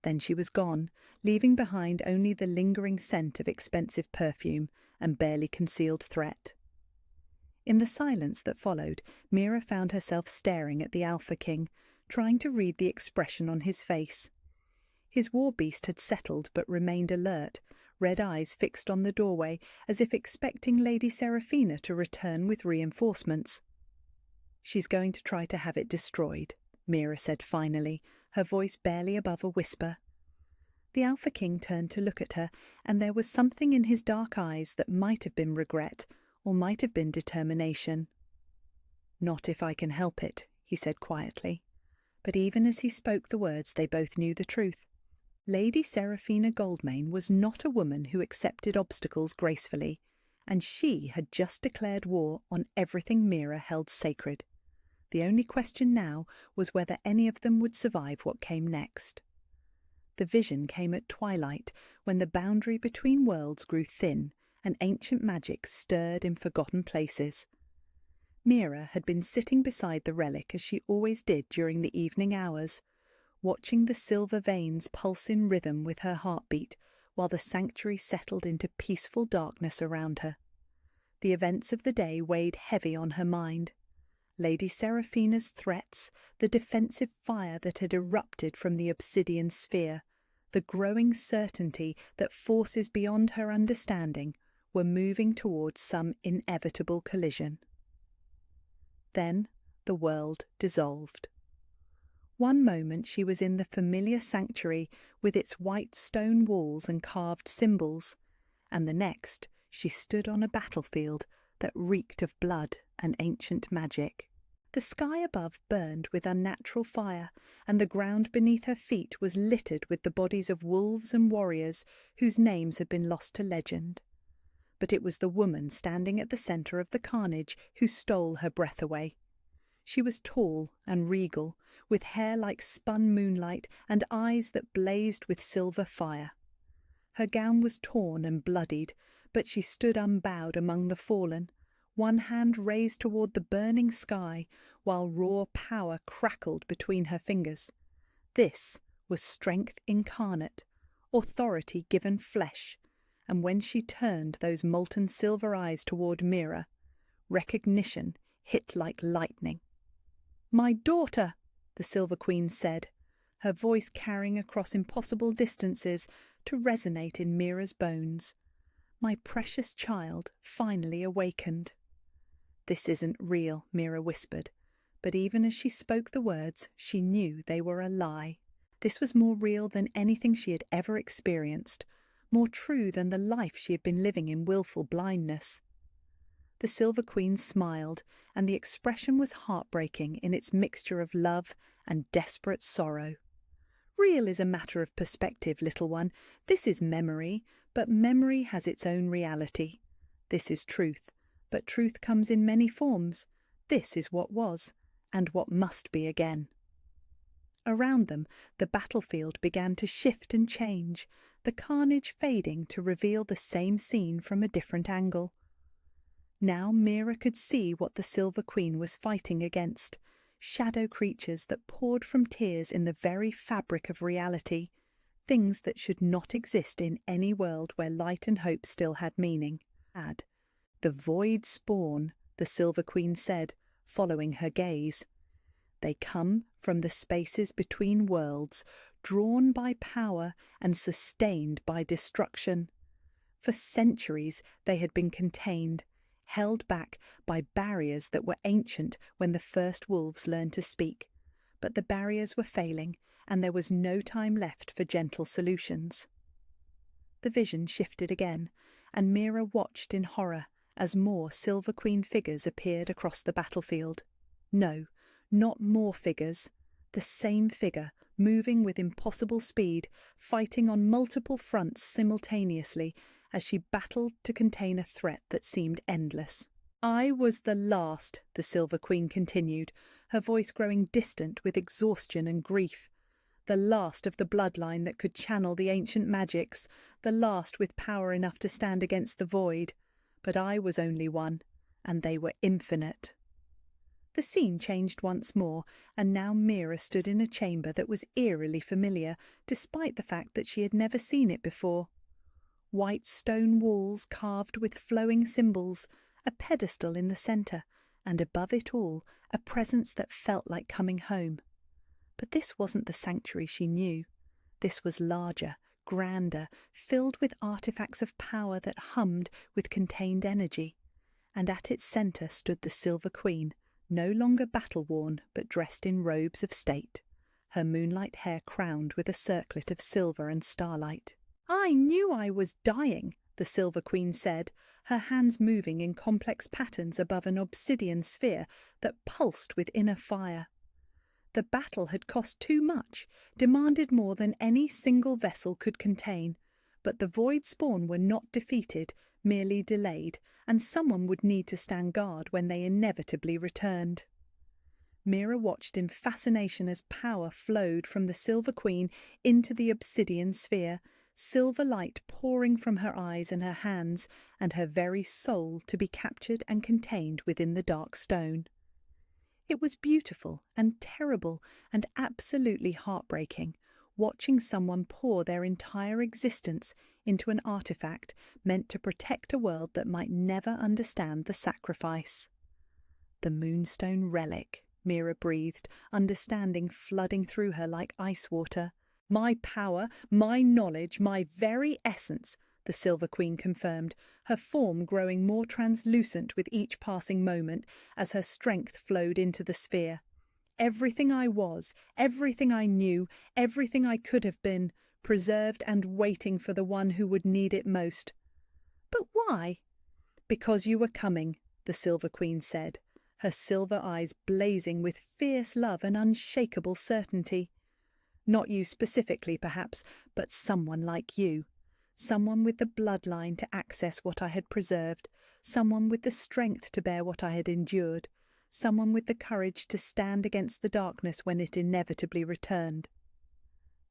Then she was gone, leaving behind only the lingering scent of expensive perfume and barely concealed threat. In the silence that followed, Mira found herself staring at the Alpha King, trying to read the expression on his face. His war beast had settled but remained alert, red eyes fixed on the doorway, as if expecting Lady Seraphina to return with reinforcements. "She's going to try to have it destroyed," Mira said finally, her voice barely above a whisper. The Alpha King turned to look at her, and there was something in his dark eyes that might have been regret, or might have been determination. "Not if I can help it," he said quietly. But even as he spoke the words, they both knew the truth. Lady Seraphina Goldmane was not a woman who accepted obstacles gracefully, and she had just declared war on everything Mira held sacred. The only question now was whether any of them would survive what came next. The vision came at twilight, when the boundary between worlds grew thin and ancient magic stirred in forgotten places. Mira had been sitting beside the relic as she always did during the evening hours, watching the silver veins pulse in rhythm with her heartbeat while the sanctuary settled into peaceful darkness around her. The events of the day weighed heavy on her mind. Lady Seraphina's threats, the defensive fire that had erupted from the obsidian sphere, the growing certainty that forces beyond her understanding were moving towards some inevitable collision. Then the world dissolved. One moment she was in the familiar sanctuary with its white stone walls and carved symbols, and the next she stood on a battlefield that reeked of blood and ancient magic. The sky above burned with unnatural fire, and the ground beneath her feet was littered with the bodies of wolves and warriors whose names had been lost to legend. But it was the woman standing at the centre of the carnage who stole her breath away. She was tall and regal, with hair like spun moonlight and eyes that blazed with silver fire. Her gown was torn and bloodied, but she stood unbowed among the fallen, one hand raised toward the burning sky, while raw power crackled between her fingers. This was strength incarnate, authority given flesh, and when she turned those molten silver eyes toward Mira, recognition hit like lightning. "My daughter," the Silver Queen said, her voice carrying across impossible distances to resonate in Mira's bones. "My precious child finally awakened." "This isn't real," Mira whispered, but even as she spoke the words, she knew they were a lie. This was more real than anything she had ever experienced, more true than the life she had been living in willful blindness. The Silver Queen smiled, and the expression was heartbreaking in its mixture of love and desperate sorrow. Real is a matter of perspective, little one. This is memory, but memory has its own reality. This is truth, but truth comes in many forms. This is what was, and what must be again. Around them, the battlefield began to shift and change, the carnage fading to reveal the same scene from a different angle. Now Mira could see what the Silver Queen was fighting against, shadow creatures that poured from tears in the very fabric of reality, things that should not exist in any world where light and hope still had meaning. The void spawn, the Silver Queen said, following her gaze. They come from the spaces between worlds, drawn by power and sustained by destruction. For centuries they had been contained, held back by barriers that were ancient when the first wolves learned to speak. But the barriers were failing, and there was no time left for gentle solutions. The vision shifted again, and Mira watched in horror as more Silver Queen figures appeared across the battlefield. No, not more figures. The same figure, moving with impossible speed, fighting on multiple fronts simultaneously as she battled to contain a threat that seemed endless. I was the last, the Silver Queen continued, her voice growing distant with exhaustion and grief. The last of the bloodline that could channel the ancient magics, the last with power enough to stand against the void. But I was only one, and they were infinite. The scene changed once more, and now Mira stood in a chamber that was eerily familiar, despite the fact that she had never seen it before. White stone walls carved with flowing symbols, a pedestal in the centre, and above it all a presence that felt like coming home. But this wasn't the sanctuary she knew. This was larger, grander, filled with artifacts of power that hummed with contained energy. And at its centre stood the Silver Queen, no longer battle-worn but dressed in robes of state, her moonlight hair crowned with a circlet of silver and starlight. "I knew I was dying," the Silver Queen said, her hands moving in complex patterns above an obsidian sphere that pulsed with inner fire. The battle had cost too much, demanded more than any single vessel could contain, but the void spawn were not defeated, merely delayed, and someone would need to stand guard when they inevitably returned. Mira watched in fascination as power flowed from the Silver Queen into the obsidian sphere, silver light pouring from her eyes and her hands, and her very soul to be captured and contained within the dark stone. It was beautiful and terrible and absolutely heartbreaking, watching someone pour their entire existence into an artifact meant to protect a world that might never understand the sacrifice. "The Moonstone Relic," Mira breathed, understanding flooding through her like ice water. "My power, my knowledge, my very essence," the Silver Queen confirmed, her form growing more translucent with each passing moment as her strength flowed into the sphere. "Everything I was, everything I knew, everything I could have been, preserved and waiting for the one who would need it most." "But why?" "Because you were coming," the Silver Queen said, her silver eyes blazing with fierce love and unshakable certainty. "Not you specifically, perhaps, but someone like you. Someone with the bloodline to access what I had preserved, someone with the strength to bear what I had endured, someone with the courage to stand against the darkness when it inevitably returned."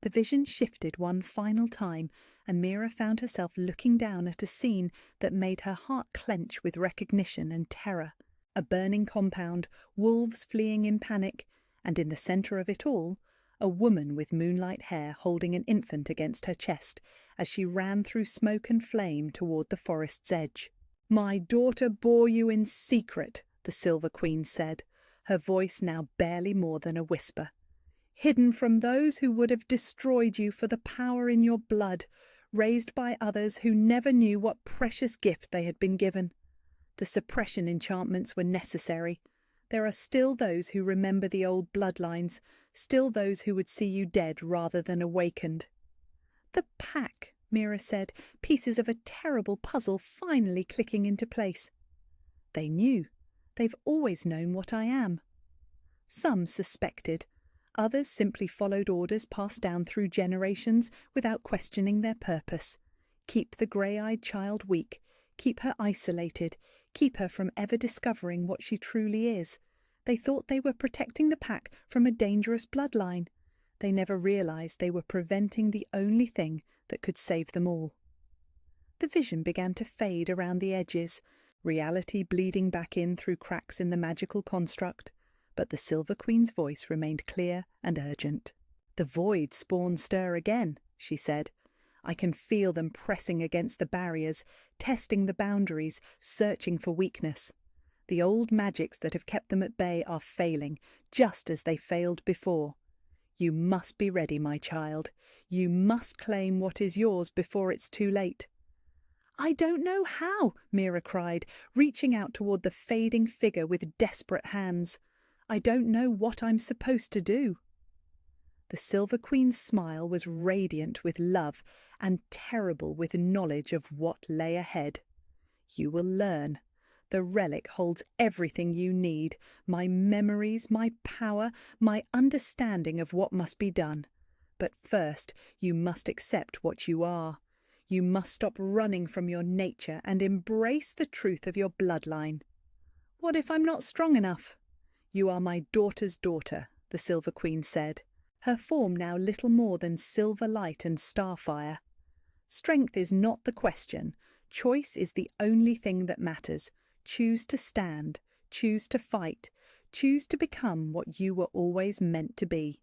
The vision shifted one final time, and Mira found herself looking down at a scene that made her heart clench with recognition and terror. A burning compound, wolves fleeing in panic, and in the centre of it all, a woman with moonlight hair holding an infant against her chest as she ran through smoke and flame toward the forest's edge. "My daughter bore you in secret," the Silver Queen said, her voice now barely more than a whisper. "Hidden from those who would have destroyed you for the power in your blood, raised by others who never knew what precious gift they had been given. The suppression enchantments were necessary. There are still those who remember the old bloodlines, still those who would see you dead rather than awakened." "The pack," Mira said, pieces of a terrible puzzle finally clicking into place. they knew. They've always known what I am. Some suspected. Others simply followed orders passed down through generations without questioning their purpose. Keep the grey-eyed child weak, keep her isolated, keep her from ever discovering what she truly is. They thought they were protecting the pack from a dangerous bloodline. They never realized they were preventing the only thing that could save them all. The vision began to fade around the edges, reality bleeding back in through cracks in the magical construct, but the Silver Queen's voice remained clear and urgent. "The void spawn stir again," she said. "I can feel them pressing against the barriers, testing the boundaries, searching for weakness. The old magics that have kept them at bay are failing, just as they failed before. You must be ready, my child. You must claim what is yours before it's too late." "I don't know how," Mira cried, reaching out toward the fading figure with desperate hands. "I don't know what I'm supposed to do." The Silver Queen's smile was radiant with love and terrible with knowledge of what lay ahead. "You will learn. The relic holds everything you need, my memories, my power, my understanding of what must be done. But first, you must accept what you are. You must stop running from your nature and embrace the truth of your bloodline." "What if I'm not strong enough?" "You are my daughter's daughter," the Silver Queen said, her form now little more than silver light and starfire. "Strength is not the question. Choice is the only thing that matters. Choose to stand, choose to fight, choose to become what you were always meant to be."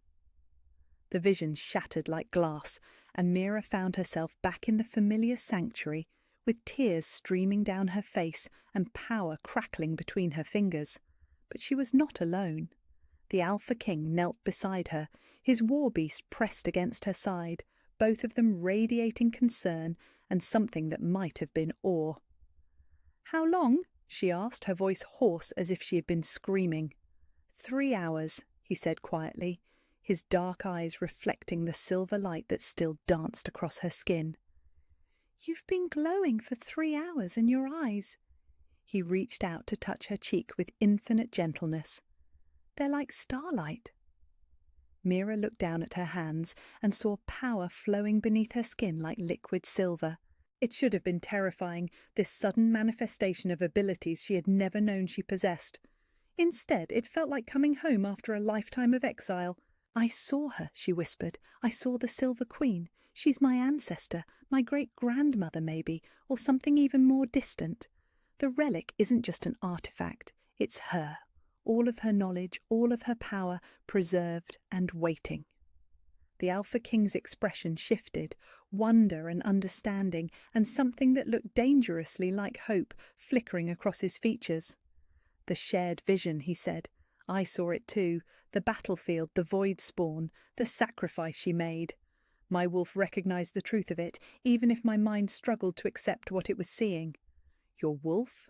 The vision shattered like glass, and Mira found herself back in the familiar sanctuary, with tears streaming down her face and power crackling between her fingers. But she was not alone. The Alpha King knelt beside her, his war beast pressed against her side, both of them radiating concern and something that might have been awe. "How long?" she asked, her voice hoarse as if she had been screaming. 3 hours, he said quietly, his dark eyes reflecting the silver light that still danced across her skin. "You've been glowing for 3 hours in your eyes." He reached out to touch her cheek with infinite gentleness. "They're like starlight." Mira looked down at her hands and saw power flowing beneath her skin like liquid silver. It should have been terrifying, this sudden manifestation of abilities she had never known she possessed. Instead, it felt like coming home after a lifetime of exile. "I saw her," she whispered. "I saw the Silver Queen. She's my ancestor, my great-grandmother maybe, or something even more distant. The relic isn't just an artifact, it's her. All of her knowledge, all of her power, preserved and waiting." The Alpha King's expression shifted, wonder and understanding, and something that looked dangerously like hope flickering across his features. "The shared vision," he said. "I saw it too, the battlefield, the void spawn, the sacrifice she made. My wolf recognized the truth of it, even if my mind struggled to accept what it was seeing." "Your wolf?"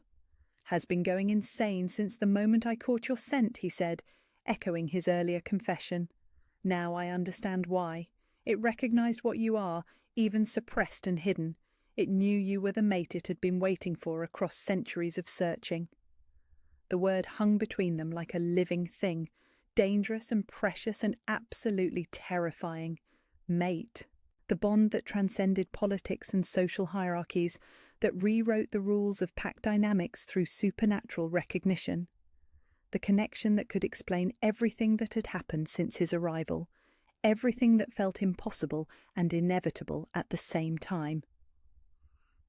"Has been going insane since the moment I caught your scent," he said, echoing his earlier confession. "Now I understand why. It recognized what you are, even suppressed and hidden. It knew you were the mate it had been waiting for across centuries of searching." The word hung between them like a living thing, dangerous and precious and absolutely terrifying. Mate. The bond that transcended politics and social hierarchies, that rewrote the rules of pack dynamics through supernatural recognition. The connection that could explain everything that had happened since his arrival, everything that felt impossible and inevitable at the same time.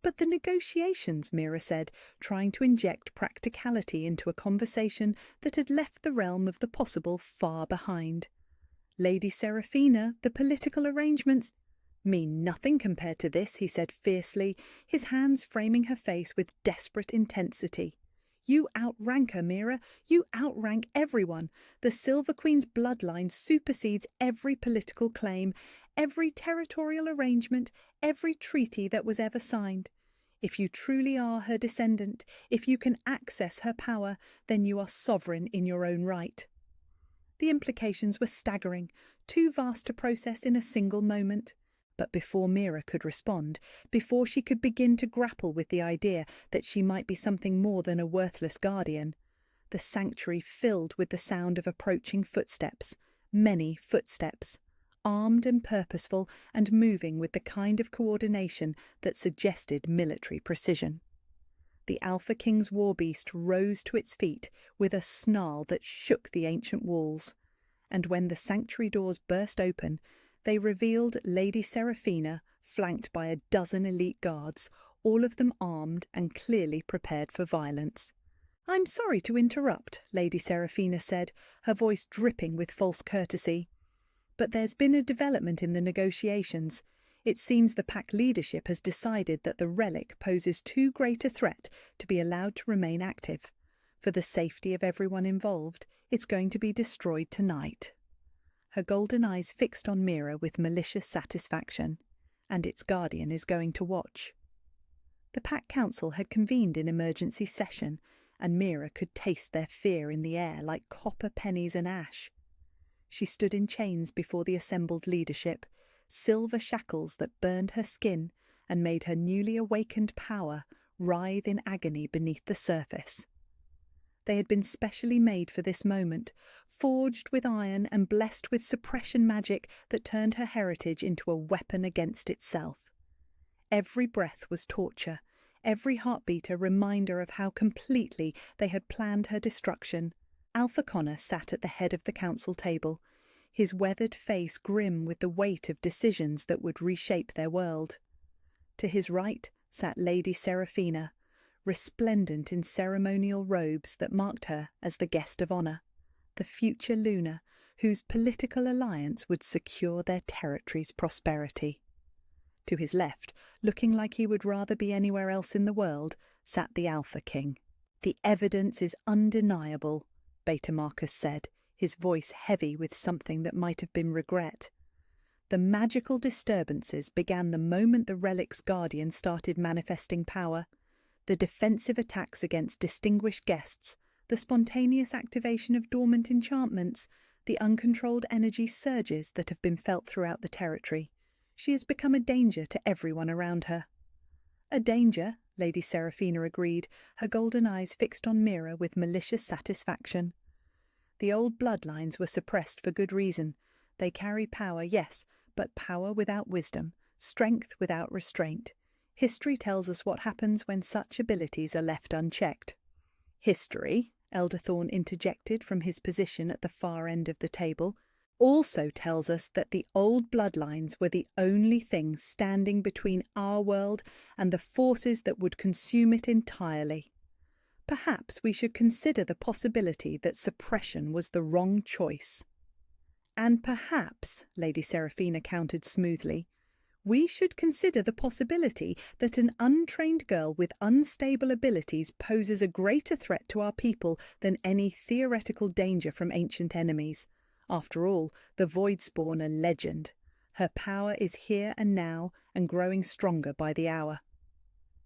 "But the negotiations," Mira said, trying to inject practicality into a conversation that had left the realm of the possible far behind. "Lady Seraphina, the political arrangements—" "Mean nothing compared to this," he said fiercely, his hands framing her face with desperate intensity. "You outrank her, Mira. You outrank everyone. The Silver Queen's bloodline supersedes every political claim, every territorial arrangement, every treaty that was ever signed. If you truly are her descendant, if you can access her power, then you are sovereign in your own right." The implications were staggering, too vast to process in a single moment. But before Mira could respond, before she could begin to grapple with the idea that she might be something more than a worthless guardian, the sanctuary filled with the sound of approaching footsteps, many footsteps, armed and purposeful and moving with the kind of coordination that suggested military precision. The Alpha King's warbeast rose to its feet with a snarl that shook the ancient walls, and when the sanctuary doors burst open, they revealed Lady Seraphina, flanked by a dozen elite guards, all of them armed and clearly prepared for violence. "I'm sorry to interrupt," Lady Seraphina said, her voice dripping with false courtesy. "But there's been a development in the negotiations. It seems the pack leadership has decided that the relic poses too great a threat to be allowed to remain active. For the safety of everyone involved, it's going to be destroyed tonight." Her golden eyes fixed on Mira with malicious satisfaction. "And its guardian is going to watch." The Pack Council had convened in emergency session, and Mira could taste their fear in the air like copper pennies and ash. She stood in chains before the assembled leadership, silver shackles that burned her skin and made her newly awakened power writhe in agony beneath the surface. They had been specially made for this moment, forged with iron and blessed with suppression magic that turned her heritage into a weapon against itself. Every breath was torture, every heartbeat a reminder of how completely they had planned her destruction. Alpha Connor sat at the head of the council table, his weathered face grim with the weight of decisions that would reshape their world. To his right sat Lady Seraphina, resplendent in ceremonial robes that marked her as the guest of honour, the future Luna, whose political alliance would secure their territory's prosperity. To his left, looking like he would rather be anywhere else in the world, sat the Alpha King. "The evidence is undeniable," Beta Marcus said, his voice heavy with something that might have been regret. "The magical disturbances began the moment the Relic's guardian started manifesting power. The defensive attacks against distinguished guests, the spontaneous activation of dormant enchantments, the uncontrolled energy surges that have been felt throughout the territory. She has become a danger to everyone around her." "A danger," Lady Seraphina agreed, her golden eyes fixed on Mira with malicious satisfaction. "The old bloodlines were suppressed for good reason. They carry power, yes, but power without wisdom, strength without restraint. History tells us what happens when such abilities are left unchecked." "History," Elder Thorne interjected from his position at the far end of the table, "also tells us that the old bloodlines were the only things standing between our world and the forces that would consume it entirely. Perhaps we should consider the possibility that suppression was the wrong choice." "And perhaps," Lady Seraphina countered smoothly, "we should consider the possibility that an untrained girl with unstable abilities poses a greater threat to our people than any theoretical danger from ancient enemies. After all, the Voidspawn are legend. Her power is here and now and growing stronger by the hour."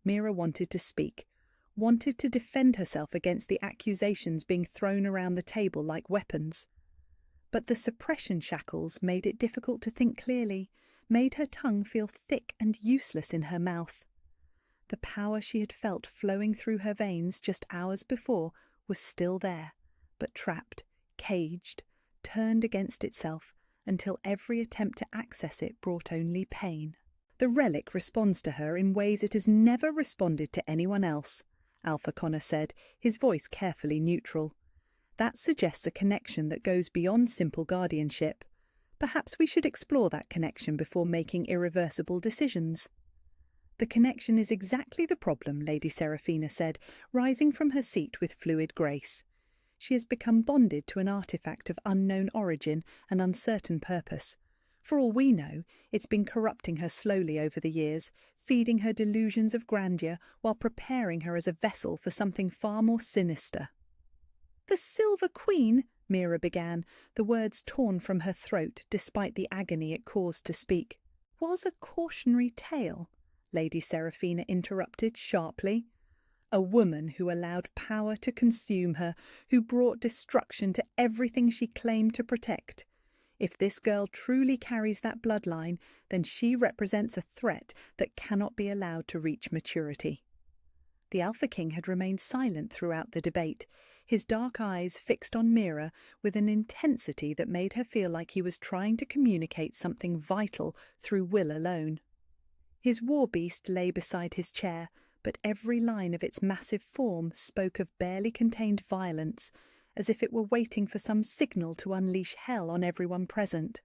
Mira wanted to speak, wanted to defend herself against the accusations being thrown around the table like weapons. But the suppression shackles made it difficult to think clearly, made her tongue feel thick and useless in her mouth. The power she had felt flowing through her veins just hours before was still there, but trapped, caged, turned against itself until every attempt to access it brought only pain. "The relic responds to her in ways it has never responded to anyone else," Alpha Connor said, his voice carefully neutral. "That suggests a connection that goes beyond simple guardianship. Perhaps we should explore that connection before making irreversible decisions." "The connection is exactly the problem," Lady Seraphina said, rising from her seat with fluid grace. "She has become bonded to an artifact of unknown origin and uncertain purpose. For all we know, it's been corrupting her slowly over the years, feeding her delusions of grandeur while preparing her as a vessel for something far more sinister." "The Silver Queen," Mira began, the words torn from her throat despite the agony it caused to speak. "Was a cautionary tale," Lady Seraphina interrupted sharply. "A woman who allowed power to consume her, who brought destruction to everything she claimed to protect. If this girl truly carries that bloodline, then she represents a threat that cannot be allowed to reach maturity. The Alpha King had remained silent throughout the debate, his dark eyes fixed on Mira with an intensity that made her feel like he was trying to communicate something vital through will alone. His war beast lay beside his chair, but every line of its massive form spoke of barely contained violence, as if it were waiting for some signal to unleash hell on everyone present.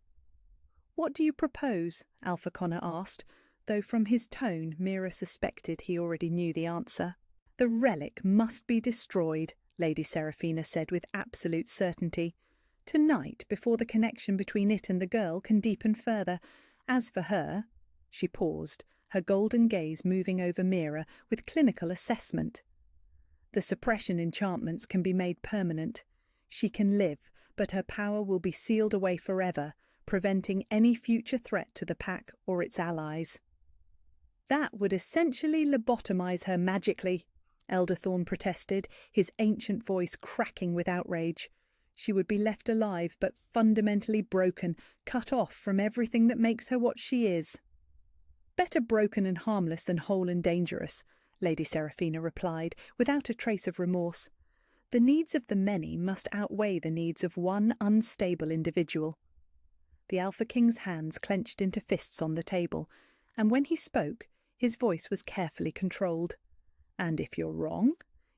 "What do you propose?" Alpha Connor asked, though from his tone Mira suspected he already knew the answer. "The relic must be destroyed," Lady Seraphina said with absolute certainty. "Tonight, before the connection between it and the girl can deepen further. As for her—" She paused, her golden gaze moving over Mira with clinical assessment. "The suppression enchantments can be made permanent. She can live, but her power will be sealed away forever, preventing any future threat to the pack or its allies." "That would essentially lobotomize her magically," Elder Thorn protested, his ancient voice cracking with outrage. "She would be left alive, but fundamentally broken, cut off from everything that makes her what she is." "Better broken and harmless than whole and dangerous," Lady Seraphina replied, without a trace of remorse. "The needs of the many must outweigh the needs of one unstable individual." The Alpha King's hands clenched into fists on the table, and when he spoke, his voice was carefully controlled. "And if you're wrong,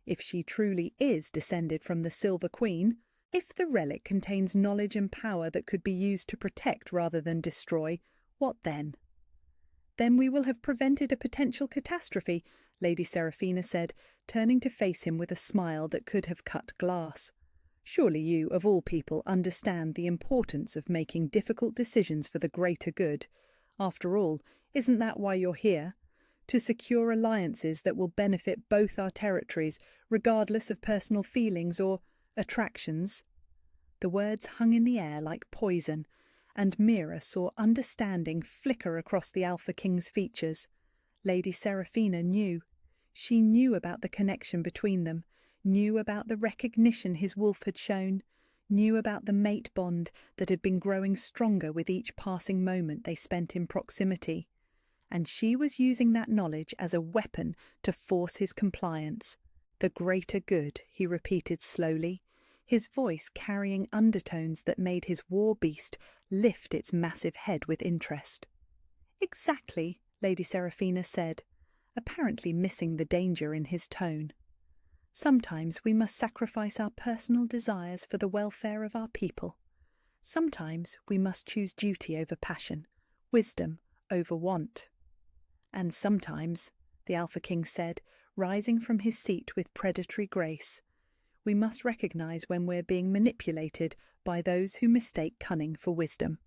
if she truly is descended from the Silver Queen, if the relic contains knowledge and power that could be used to protect rather than destroy, what then?" "Then we will have prevented a potential catastrophe," Lady Seraphina said, turning to face him with a smile that could have cut glass. "Surely you, of all people, understand the importance of making difficult decisions for the greater good. After all, isn't that why you're here? To secure alliances that will benefit both our territories, regardless of personal feelings or attractions?" The words hung in the air like poison, and Mira saw understanding flicker across the Alpha King's features. Lady Seraphina knew. She knew about the connection between them, knew about the recognition his wolf had shown, knew about the mate bond that had been growing stronger with each passing moment they spent in proximity. And she was using that knowledge as a weapon to force his compliance. "The greater good," he repeated slowly, his voice carrying undertones that made his war beast lift its massive head with interest. "Exactly," Lady Seraphina said, apparently missing the danger in his tone. "Sometimes we must sacrifice our personal desires for the welfare of our people. Sometimes we must choose duty over passion, wisdom over want. And sometimes," the Alpha King said, rising from his seat with predatory grace, "we must recognize when we're being manipulated by those who mistake cunning for wisdom."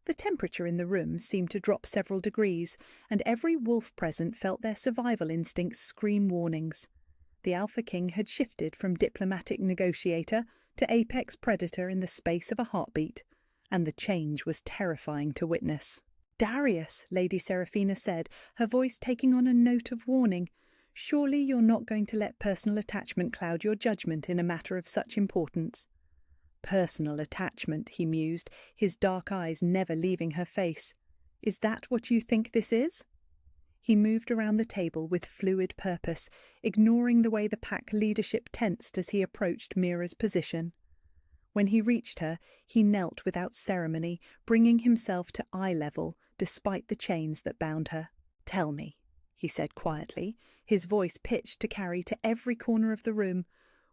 The temperature in the room seemed to drop several degrees, and every wolf present felt their survival instincts scream warnings. The Alpha King had shifted from diplomatic negotiator to apex predator in the space of a heartbeat, and the change was terrifying to witness. "Darius," Lady Seraphina said, her voice taking on a note of warning, "surely you're not going to let personal attachment cloud your judgment in a matter of such importance." "Personal attachment," he mused, his dark eyes never leaving her face. "Is that what you think this is?" He moved around the table with fluid purpose, ignoring the way the pack leadership tensed as he approached Mira's position. When he reached her, he knelt without ceremony, bringing himself to eye level despite the chains that bound her. "Tell me," he said quietly, his voice pitched to carry to every corner of the room,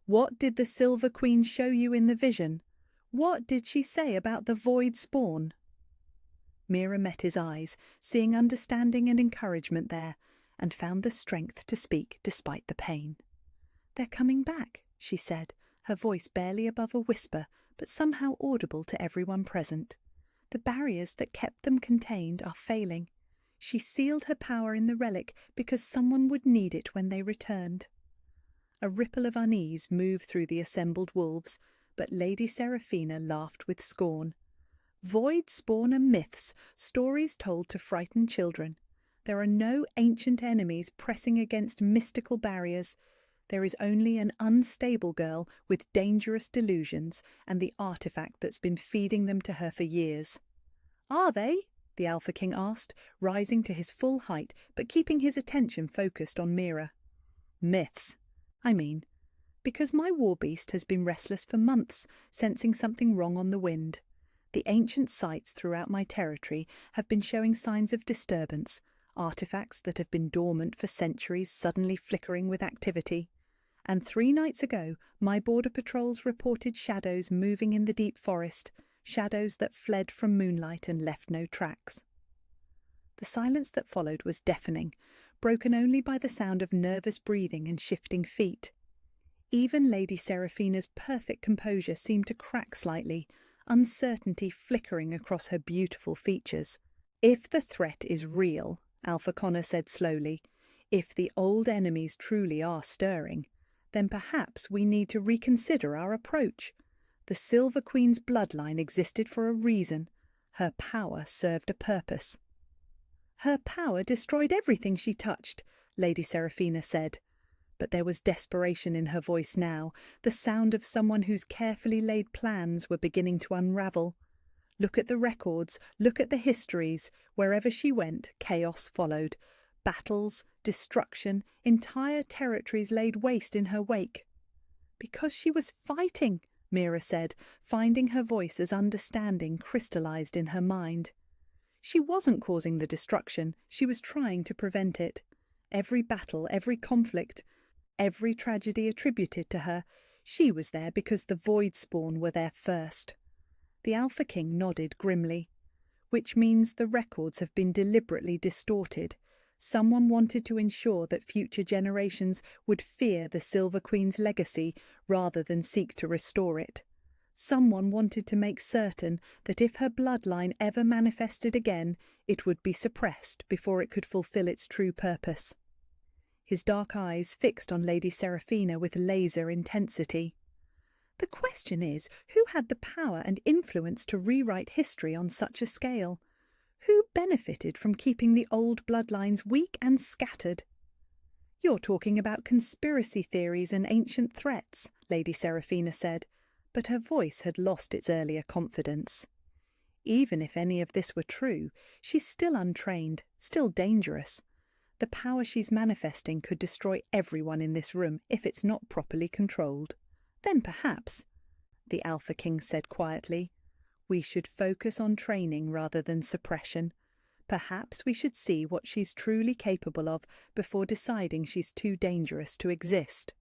"what did the Silver Queen show you in the vision? What did she say about the void spawn?" Mira met his eyes, seeing understanding and encouragement there, and found the strength to speak despite the pain. "They're coming back," she said, her voice barely above a whisper, but somehow audible to everyone present. "The barriers that kept them contained are failing. She sealed her power in the relic because someone would need it when they returned." A ripple of unease moved through the assembled wolves, but Lady Seraphina laughed with scorn. "Void spawn are myths, stories told to frighten children. There are no ancient enemies pressing against mystical barriers. There is only an unstable girl with dangerous delusions and the artifact that's been feeding them to her for years." "Are they?" the Alpha King asked, rising to his full height but keeping his attention focused on Mira. "Myths. I mean, because my war beast has been restless for months, sensing something wrong on the wind. The ancient sites throughout my territory have been showing signs of disturbance, artifacts that have been dormant for centuries suddenly flickering with activity. And 3 nights ago, my border patrols reported shadows moving in the deep forest, shadows that fled from moonlight and left no tracks." The silence that followed was deafening, broken only by the sound of nervous breathing and shifting feet. Even Lady Seraphina's perfect composure seemed to crack slightly, uncertainty flickering across her beautiful features. "If the threat is real," Alpha Connor said slowly, "if the old enemies truly are stirring, then perhaps we need to reconsider our approach. The Silver Queen's bloodline existed for a reason. Her power served a purpose." "Her power destroyed everything she touched," Lady Seraphina said. But there was desperation in her voice now, the sound of someone whose carefully laid plans were beginning to unravel. Look at the records, look at the histories. Wherever she went, chaos followed. Battles, destruction, entire territories laid waste in her wake. "Because she was fighting," Mira said, finding her voice as understanding crystallized in her mind. "She wasn't causing the destruction, she was trying to prevent it. Every battle, every conflict, every tragedy attributed to her, she was there because the Void Spawn were there first." The Alpha King nodded grimly. "Which means the records have been deliberately distorted. Someone wanted to ensure that future generations would fear the Silver Queen's legacy rather than seek to restore it. Someone wanted to make certain that if her bloodline ever manifested again, it would be suppressed before it could fulfill its true purpose." His dark eyes fixed on Lady Seraphina with laser intensity. "The question is, who had the power and influence to rewrite history on such a scale? Who benefited from keeping the old bloodlines weak and scattered?" "You're talking about conspiracy theories and ancient threats," Lady Seraphina said, but her voice had lost its earlier confidence. "Even if any of this were true, she's still untrained, still dangerous. The power she's manifesting could destroy everyone in this room if it's not properly controlled. Then perhaps," the Alpha King said quietly, "we should focus on training rather than suppression. Perhaps we should see what she's truly capable of before deciding she's too dangerous to exist."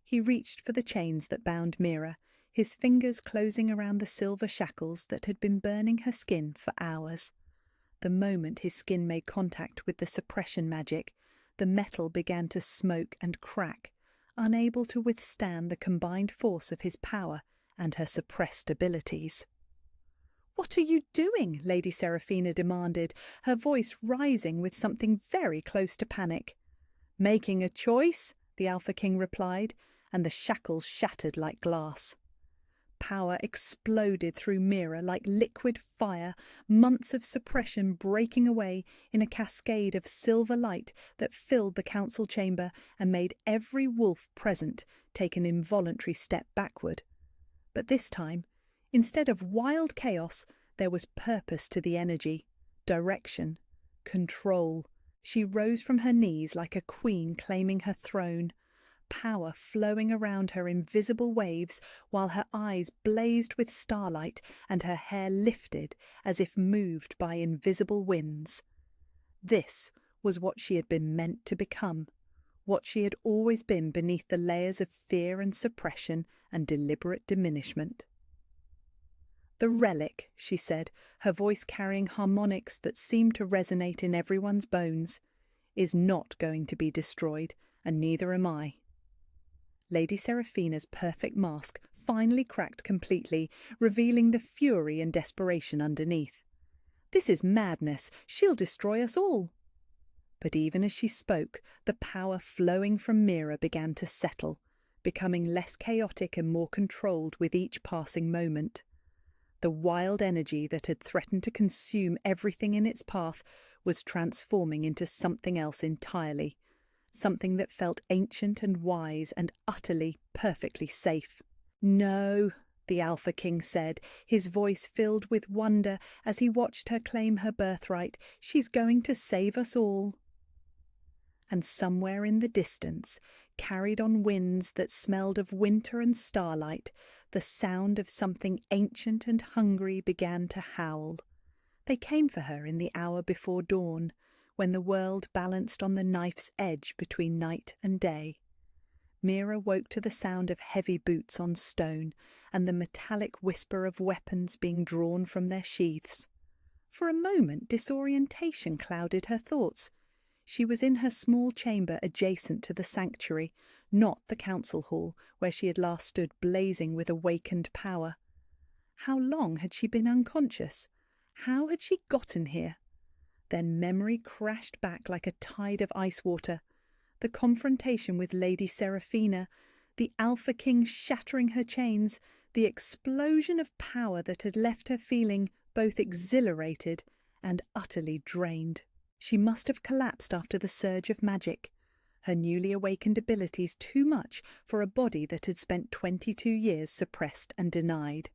He reached for the chains that bound Mira, his fingers closing around the silver shackles that had been burning her skin for hours. The moment his skin made contact with the suppression magic, the metal began to smoke and crack, unable to withstand the combined force of his power and her suppressed abilities. "What are you doing?" Lady Seraphina demanded, her voice rising with something very close to panic. "Making a choice," the Alpha King replied, and the shackles shattered like glass. Power exploded through Mira like liquid fire, months of suppression breaking away in a cascade of silver light that filled the council chamber and made every wolf present take an involuntary step backward. But this time, instead of wild chaos, there was purpose to the energy, direction, control. She rose from her knees like a queen claiming her throne, power flowing around her in visible waves while her eyes blazed with starlight and her hair lifted as if moved by invisible winds. This was what she had been meant to become, what she had always been beneath the layers of fear and suppression and deliberate diminishment. "The Relic," she said, her voice carrying harmonics that seemed to resonate in everyone's bones, "is not going to be destroyed, and neither am I." Lady Seraphina's perfect mask finally cracked completely, revealing the fury and desperation underneath. "This is madness. She'll destroy us all." But even as she spoke, the power flowing from Mira began to settle, becoming less chaotic and more controlled with each passing moment. The wild energy that had threatened to consume everything in its path was transforming into something else entirely, something that felt ancient and wise and utterly, perfectly safe. "No," the Alpha King said, his voice filled with wonder as he watched her claim her birthright. "She's going to save us all." And somewhere in the distance, carried on winds that smelled of winter and starlight, the sound of something ancient and hungry began to howl. They came for her in the hour before dawn, when the world balanced on the knife's edge between night and day. Mira woke to the sound of heavy boots on stone and the metallic whisper of weapons being drawn from their sheaths. For a moment disorientation clouded her thoughts. She was in her small chamber adjacent to the sanctuary, not the council hall where she had last stood blazing with awakened power. How long had she been unconscious? How had she gotten here? Then memory crashed back like a tide of ice water. The confrontation with Lady Seraphina, the Alpha King shattering her chains, the explosion of power that had left her feeling both exhilarated and utterly drained. She must have collapsed after the surge of magic, her newly awakened abilities too much for a body that had spent 22 years suppressed and denied.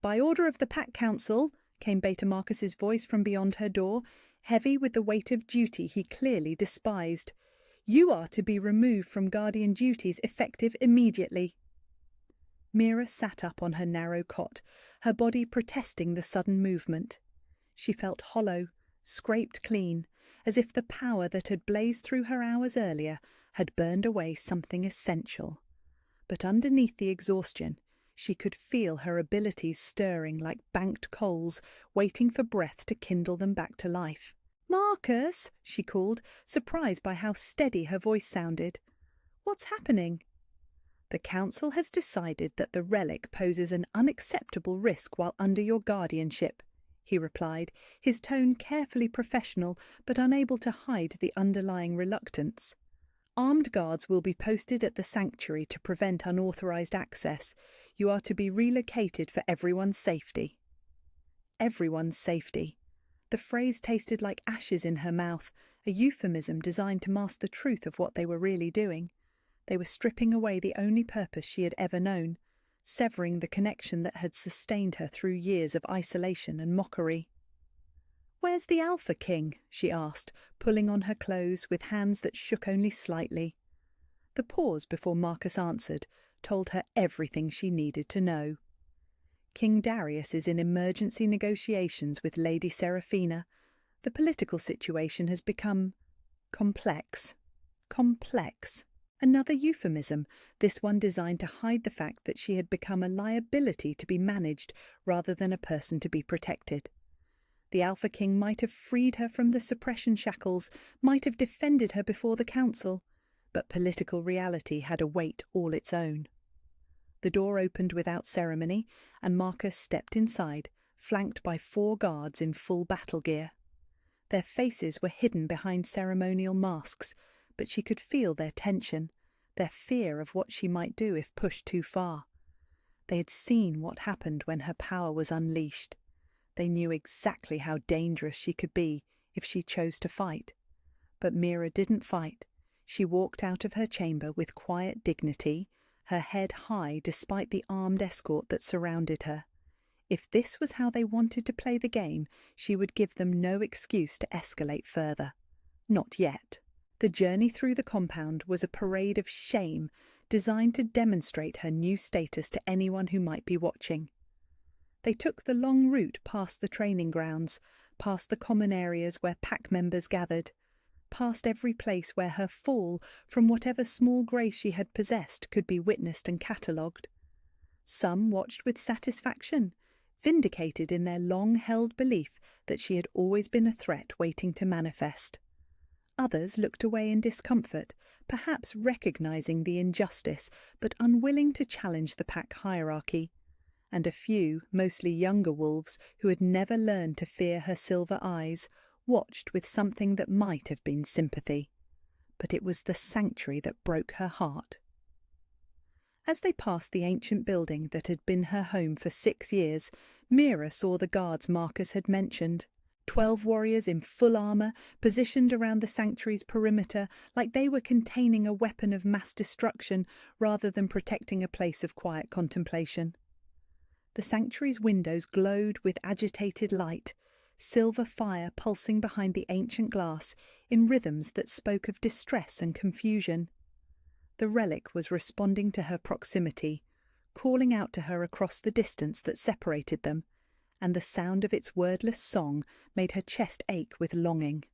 "By order of the Pack Council," came Beta Marcus's voice from beyond her door, heavy with the weight of duty he clearly despised. "You are to be removed from guardian duties effective immediately." Mira sat up on her narrow cot, her body protesting the sudden movement. She felt hollow, scraped clean, as if the power that had blazed through her hours earlier had burned away something essential. But underneath the exhaustion, she could feel her abilities stirring like banked coals, waiting for breath to kindle them back to life. "Marcus," she called, surprised by how steady her voice sounded. "What's happening?" "The Council has decided that the relic poses an unacceptable risk while under your guardianship," he replied, his tone carefully professional but unable to hide the underlying reluctance. "Armed guards will be posted at the sanctuary to prevent unauthorized access. You are to be relocated for everyone's safety." Everyone's safety. The phrase tasted like ashes in her mouth, a euphemism designed to mask the truth of what they were really doing. They were stripping away the only purpose she had ever known, severing the connection that had sustained her through years of isolation and mockery. "Where's the Alpha King?" she asked, pulling on her clothes with hands that shook only slightly. The pause before Marcus answered told her everything she needed to know. King Darius is in emergency negotiations with Lady Seraphina. The political situation has become complex. Complex. Another euphemism, this one designed to hide the fact that she had become a liability to be managed rather than a person to be protected. The Alpha King might have freed her from the suppression shackles, might have defended her before the council, but political reality had a weight all its own. The door opened without ceremony, and Marcus stepped inside, flanked by 4 guards in full battle gear. Their faces were hidden behind ceremonial masks, but she could feel their tension, their fear of what she might do if pushed too far. They had seen what happened when her power was unleashed. They knew exactly how dangerous she could be if she chose to fight. But Mira didn't fight. She walked out of her chamber with quiet dignity, her head high despite the armed escort that surrounded her. If this was how they wanted to play the game, she would give them no excuse to escalate further. Not yet. The journey through the compound was a parade of shame designed to demonstrate her new status to anyone who might be watching. They took the long route past the training grounds, past the common areas where pack members gathered, past every place where her fall from whatever small grace she had possessed could be witnessed and catalogued. Some watched with satisfaction, vindicated in their long-held belief that she had always been a threat waiting to manifest. Others looked away in discomfort, perhaps recognizing the injustice but unwilling to challenge the pack hierarchy. And a few, mostly younger wolves, who had never learned to fear her silver eyes, watched with something that might have been sympathy. But it was the sanctuary that broke her heart. As they passed the ancient building that had been her home for 6 years, Mira saw the guards Marcus had mentioned. 12 warriors in full armor, positioned around the sanctuary's perimeter like they were containing a weapon of mass destruction rather than protecting a place of quiet contemplation. The sanctuary's windows glowed with agitated light, silver fire pulsing behind the ancient glass in rhythms that spoke of distress and confusion. The relic was responding to her proximity, calling out to her across the distance that separated them, and the sound of its wordless song made her chest ache with longing.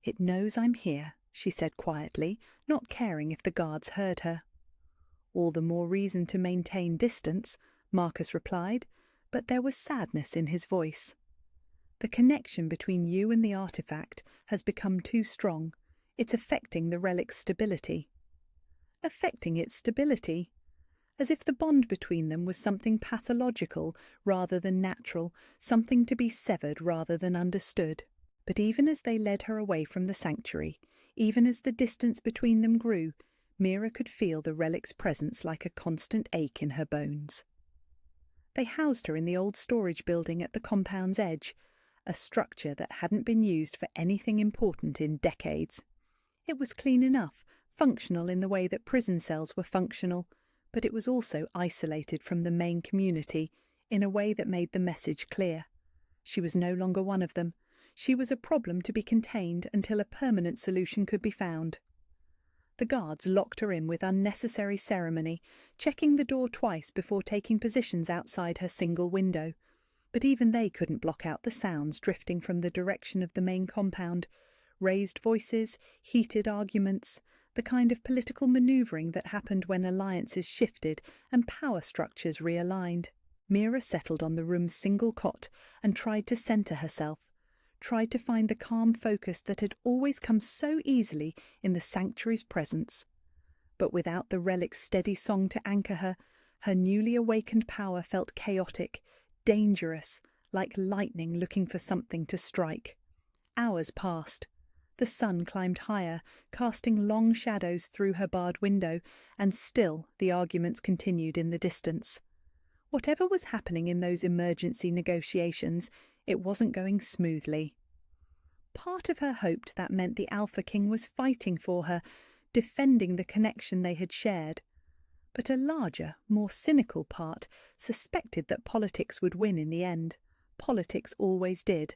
"It knows I'm here," she said quietly, not caring if the guards heard her. "All the more reason to maintain distance," Marcus replied, but there was sadness in his voice. "The connection between you and the artifact has become too strong. It's affecting the relic's stability." Affecting its stability? As if the bond between them was something pathological rather than natural, something to be severed rather than understood. But even as they led her away from the sanctuary, even as the distance between them grew, Mira could feel the relic's presence like a constant ache in her bones. They housed her in the old storage building at the compound's edge, a structure that hadn't been used for anything important in decades. It was clean enough, functional in the way that prison cells were functional, but it was also isolated from the main community in a way that made the message clear. She was no longer one of them. She was a problem to be contained until a permanent solution could be found. The guards locked her in with unnecessary ceremony, checking the door twice before taking positions outside her single window. But even they couldn't block out the sounds drifting from the direction of the main compound. Raised voices, heated arguments, the kind of political manoeuvring that happened when alliances shifted and power structures realigned. Mira settled on the room's single cot and tried to centre herself, tried to find the calm focus that had always come so easily in the sanctuary's presence. But without the relic's steady song to anchor her, her newly awakened power felt chaotic, dangerous, like lightning looking for something to strike. Hours passed. The sun climbed higher, casting long shadows through her barred window, and still the arguments continued in the distance. Whatever was happening in those emergency negotiations, it wasn't going smoothly. Part of her hoped that meant the Alpha King was fighting for her, defending the connection they had shared. But a larger, more cynical part suspected that politics would win in the end. Politics always did.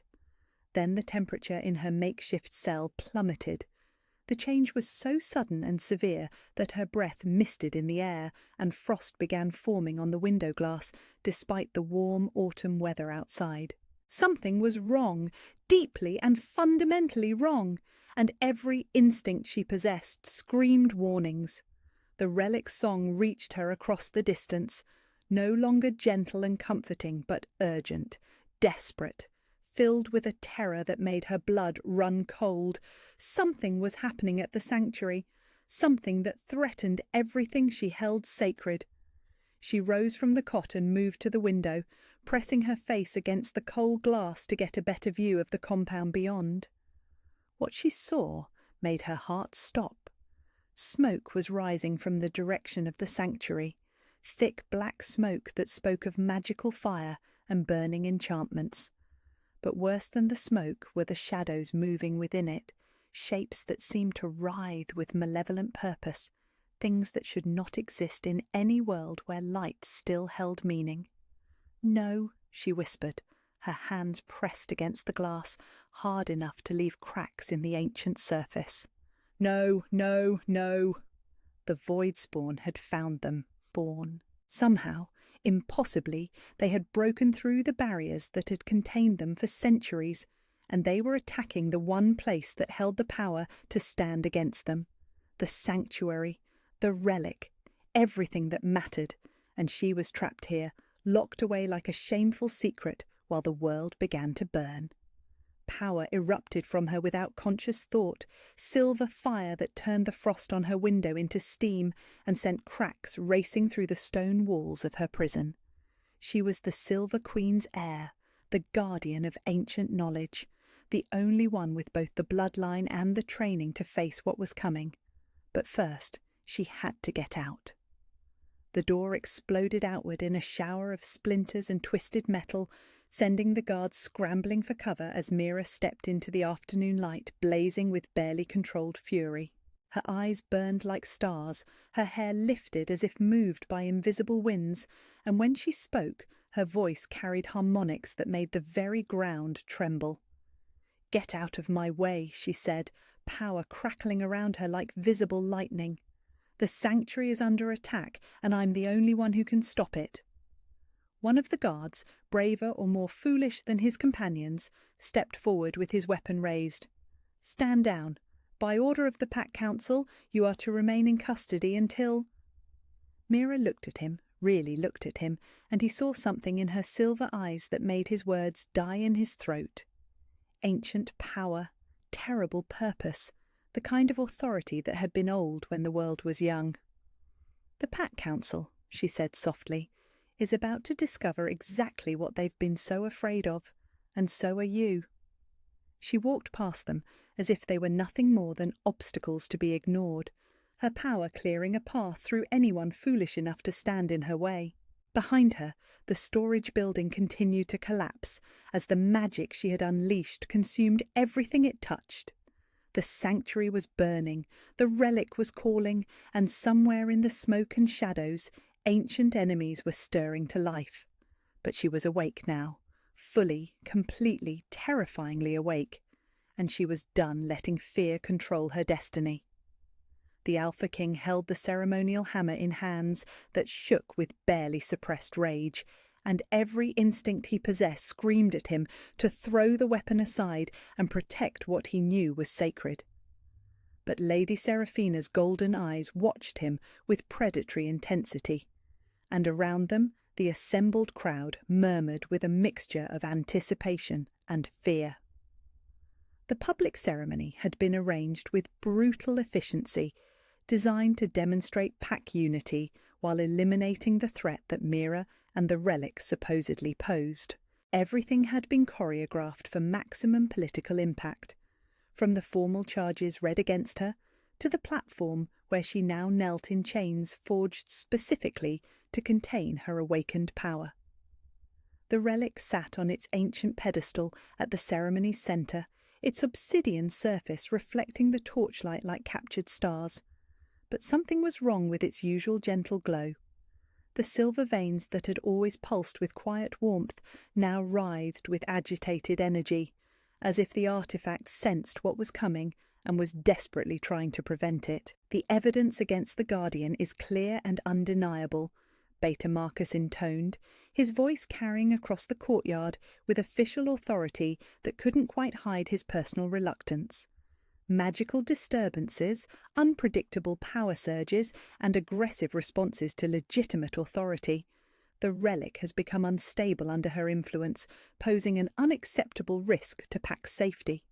Then the temperature in her makeshift cell plummeted. The change was so sudden and severe that her breath misted in the air and frost began forming on the window glass despite the warm autumn weather outside. Something was wrong, deeply and fundamentally wrong, and every instinct she possessed screamed warnings. The relic song reached her across the distance, no longer gentle and comforting, but urgent, desperate, filled with a terror that made her blood run cold. Something was happening at the sanctuary, something that threatened everything she held sacred. She rose from the cot and moved to the window, pressing her face against the cold glass to get a better view of the compound beyond. What she saw made her heart stop. Smoke was rising from the direction of the sanctuary, thick black smoke that spoke of magical fire and burning enchantments. But worse than the smoke were the shadows moving within it, shapes that seemed to writhe with malevolent purpose, things that should not exist in any world where light still held meaning. "No," she whispered, her hands pressed against the glass, hard enough to leave cracks in the ancient surface. "No, no, no." The void spawn had found them, born. Somehow, impossibly, they had broken through the barriers that had contained them for centuries, and they were attacking the one place that held the power to stand against them. The sanctuary, the relic, everything that mattered, and she was trapped here, locked away like a shameful secret while the world began to burn. Power erupted from her without conscious thought, silver fire that turned the frost on her window into steam and sent cracks racing through the stone walls of her prison. She was the Silver Queen's heir, the guardian of ancient knowledge, the only one with both the bloodline and the training to face what was coming. But first, she had to get out. The door exploded outward in a shower of splinters and twisted metal, sending the guards scrambling for cover as Mira stepped into the afternoon light, blazing with barely controlled fury. Her eyes burned like stars, her hair lifted as if moved by invisible winds, and when she spoke, her voice carried harmonics that made the very ground tremble. "Get out of my way," she said, power crackling around her like visible lightning. "The sanctuary is under attack, and I'm the only one who can stop it." One of the guards, braver or more foolish than his companions, stepped forward with his weapon raised. "Stand down. By order of the Pack Council, you are to remain in custody until—" Mira looked at him, really looked at him, and he saw something in her silver eyes that made his words die in his throat. Ancient power, terrible purpose, the kind of authority that had been old when the world was young. "The Pack Council," she said softly, "is about to discover exactly what they've been so afraid of, and so are you." She walked past them as if they were nothing more than obstacles to be ignored, her power clearing a path through anyone foolish enough to stand in her way. Behind her, the storage building continued to collapse as the magic she had unleashed consumed everything it touched. The sanctuary was burning, the relic was calling, and somewhere in the smoke and shadows, ancient enemies were stirring to life. But she was awake now, fully, completely, terrifyingly awake, and she was done letting fear control her destiny. The Alpha King held the ceremonial hammer in hands that shook with barely suppressed rage, and every instinct he possessed screamed at him to throw the weapon aside and protect what he knew was sacred. But Lady Seraphina's golden eyes watched him with predatory intensity, and around them the assembled crowd murmured with a mixture of anticipation and fear. The public ceremony had been arranged with brutal efficiency, designed to demonstrate pack unity while eliminating the threat that Mira and the Relic supposedly posed. Everything had been choreographed for maximum political impact, from the formal charges read against her to the platform where she now knelt in chains forged specifically to contain her awakened power. The Relic sat on its ancient pedestal at the ceremony's centre, its obsidian surface reflecting the torchlight like captured stars. But something was wrong with its usual gentle glow. The silver veins that had always pulsed with quiet warmth now writhed with agitated energy, as if the artifact sensed what was coming and was desperately trying to prevent it. "The evidence against the Guardian is clear and undeniable," Beta Marcus intoned, his voice carrying across the courtyard with official authority that couldn't quite hide his personal reluctance. Magical disturbances, unpredictable power surges, and aggressive responses to legitimate authority. The Relic has become unstable under her influence, posing an unacceptable risk to Pack's safety.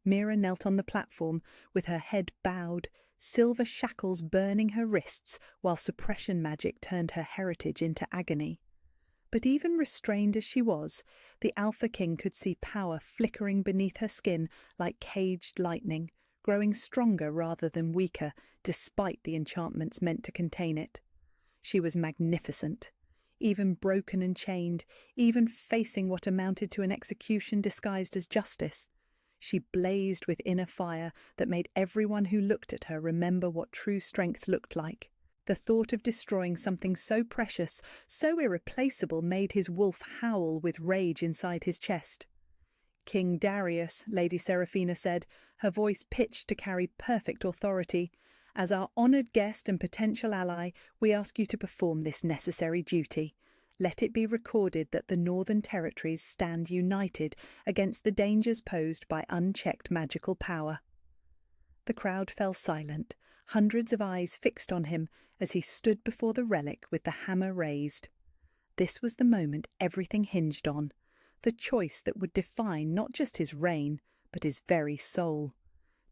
Mira knelt on the platform with her head bowed, silver shackles burning her wrists while suppression magic turned her heritage into agony. But even restrained as she was, the Alpha King could see power flickering beneath her skin like caged lightning, growing stronger rather than weaker, despite the enchantments meant to contain it. She was magnificent. Even broken and chained, even facing what amounted to an execution disguised as justice, she blazed with inner fire that made everyone who looked at her remember what true strength looked like. The thought of destroying something so precious, so irreplaceable, made his wolf howl with rage inside his chest. "King Darius," Lady Seraphina said, her voice pitched to carry perfect authority, "as our honoured guest and potential ally, we ask you to perform this necessary duty. Let it be recorded that the Northern Territories stand united against the dangers posed by unchecked magical power." The crowd fell silent, hundreds of eyes fixed on him as he stood before the Relic with the hammer raised. This was the moment everything hinged on, the choice that would define not just his reign, but his very soul.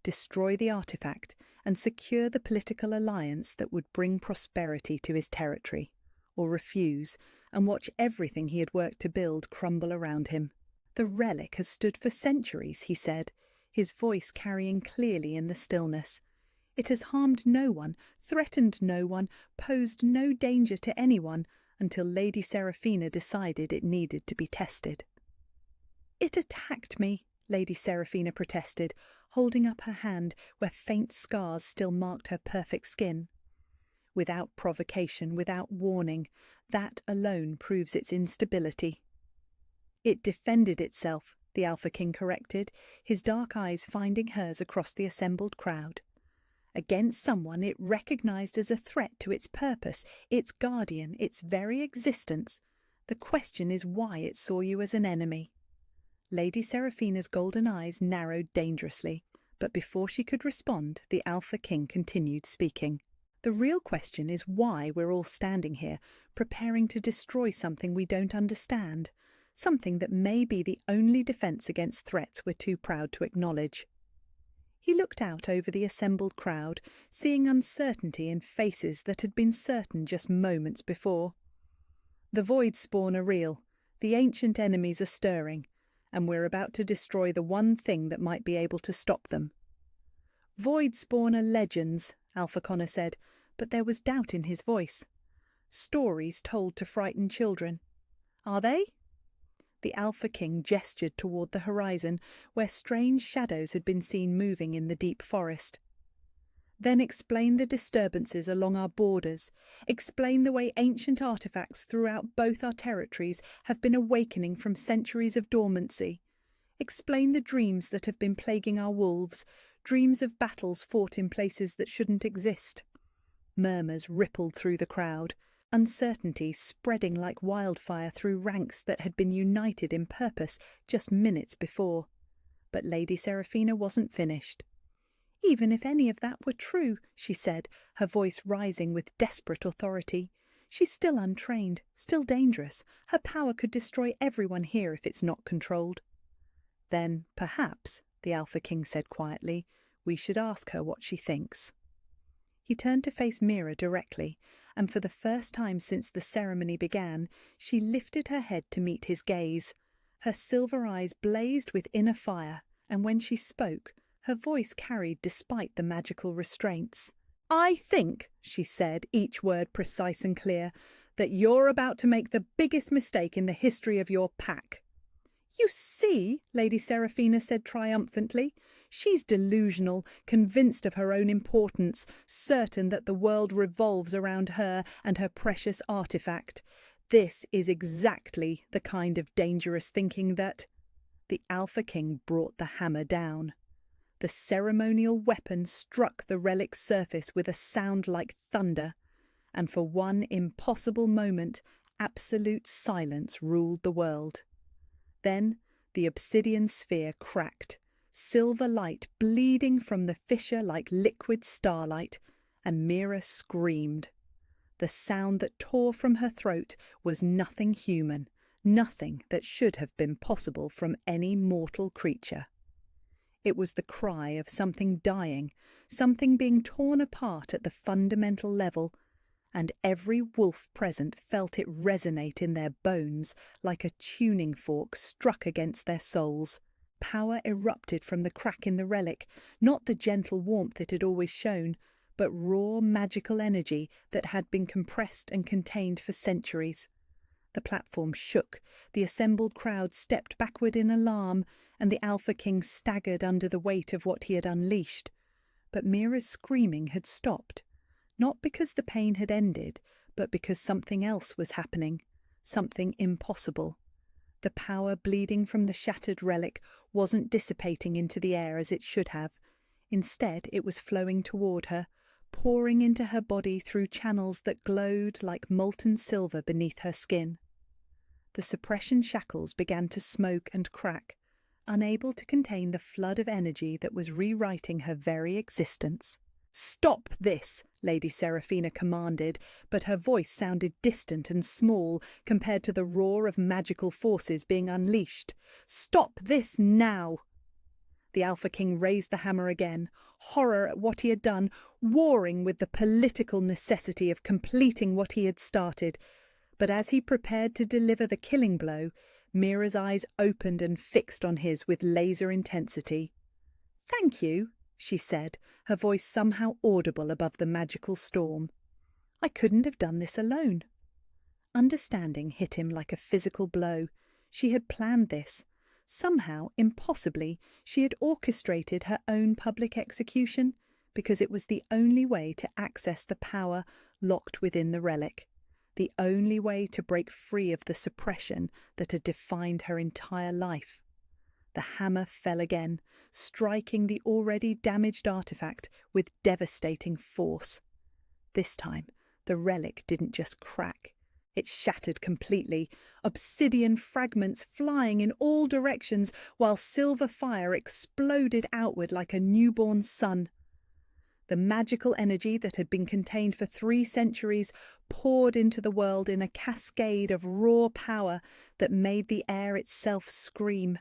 Destroy the artifact and secure the political alliance that would bring prosperity to his territory, or refuse and watch everything he had worked to build crumble around him. "The Relic has stood for centuries," he said, his voice carrying clearly in the stillness. "It has harmed no one, threatened no one, posed no danger to anyone, until Lady Seraphina decided it needed to be tested. "It attacked me," Lady Seraphina protested, holding up her hand where faint scars still marked her perfect skin. Without provocation, without warning, that alone proves its instability. "It defended itself," the Alpha King corrected, his dark eyes finding hers across the assembled crowd. "Against someone it recognized as a threat to its purpose, its guardian, its very existence. The question is why it saw you as an enemy." Lady Seraphina's golden eyes narrowed dangerously, but before she could respond, the Alpha King continued speaking. "The real question is why we're all standing here, preparing to destroy something we don't understand, something that may be the only defense against threats we're too proud to acknowledge." He looked out over the assembled crowd, seeing uncertainty in faces that had been certain just moments before. "The void spawn are real, the ancient enemies are stirring, and we're about to destroy the one thing that might be able to stop them." "Void spawn are legends," Alpha Connor said, but there was doubt in his voice. "Stories told to frighten children." "Are they?" The Alpha King gestured toward the horizon, where strange shadows had been seen moving in the deep forest. "Then explain the disturbances along our borders. Explain the way ancient artifacts throughout both our territories have been awakening from centuries of dormancy. Explain the dreams that have been plaguing our wolves, dreams of battles fought in places that shouldn't exist." Murmurs rippled through the crowd, uncertainty spreading like wildfire through ranks that had been united in purpose just minutes before. But Lady Seraphina wasn't finished. "Even if any of that were true," she said, her voice rising with desperate authority, "she's still untrained, still dangerous. Her power could destroy everyone here if it's not controlled." "Then, perhaps," the Alpha King said quietly, "we should ask her what she thinks." He turned to face Mira directly, and for the first time since the ceremony began, she lifted her head to meet his gaze. Her silver eyes blazed with inner fire, and when she spoke, her voice carried despite the magical restraints. "I think," she said, each word precise and clear, "that you're about to make the biggest mistake in the history of your pack." "You see," Lady Seraphina said triumphantly, "she's delusional, convinced of her own importance, certain that the world revolves around her and her precious artifact. This is exactly the kind of dangerous thinking that—" The Alpha King brought the hammer down. The ceremonial weapon struck the relic's surface with a sound like thunder, and for one impossible moment, absolute silence ruled the world. Then the obsidian sphere cracked, silver light bleeding from the fissure like liquid starlight, and Mira screamed. The sound that tore from her throat was nothing human, nothing that should have been possible from any mortal creature. It was the cry of something dying, something being torn apart at the fundamental level, and every wolf present felt it resonate in their bones like a tuning fork struck against their souls. Power erupted from the crack in the relic, not the gentle warmth it had always shown, but raw magical energy that had been compressed and contained for centuries. The platform shook, the assembled crowd stepped backward in alarm, and the Alpha King staggered under the weight of what he had unleashed. But Mira's screaming had stopped. Not because the pain had ended, but because something else was happening, something impossible. The power bleeding from the shattered relic wasn't dissipating into the air as it should have. Instead, it was flowing toward her, pouring into her body through channels that glowed like molten silver beneath her skin. The suppression shackles began to smoke and crack, unable to contain the flood of energy that was rewriting her very existence. "Stop this!" Lady Seraphina commanded, but her voice sounded distant and small compared to the roar of magical forces being unleashed. "Stop this now!" The Alpha King raised the hammer again, horror at what he had done, warring with the political necessity of completing what he had started. But as he prepared to deliver the killing blow, Mira's eyes opened and fixed on his with laser intensity. "Thank you," she said, her voice somehow audible above the magical storm. "I couldn't have done this alone." Understanding hit him like a physical blow. She had planned this. Somehow, impossibly, she had orchestrated her own public execution, because it was the only way to access the power locked within the relic, the only way to break free of the suppression that had defined her entire life. The hammer fell again, striking the already damaged artifact with devastating force. This time, the relic didn't just crack. It shattered completely, obsidian fragments flying in all directions while silver fire exploded outward like a newborn sun. The magical energy that had been contained for 3 centuries poured into the world in a cascade of raw power that made the air itself scream.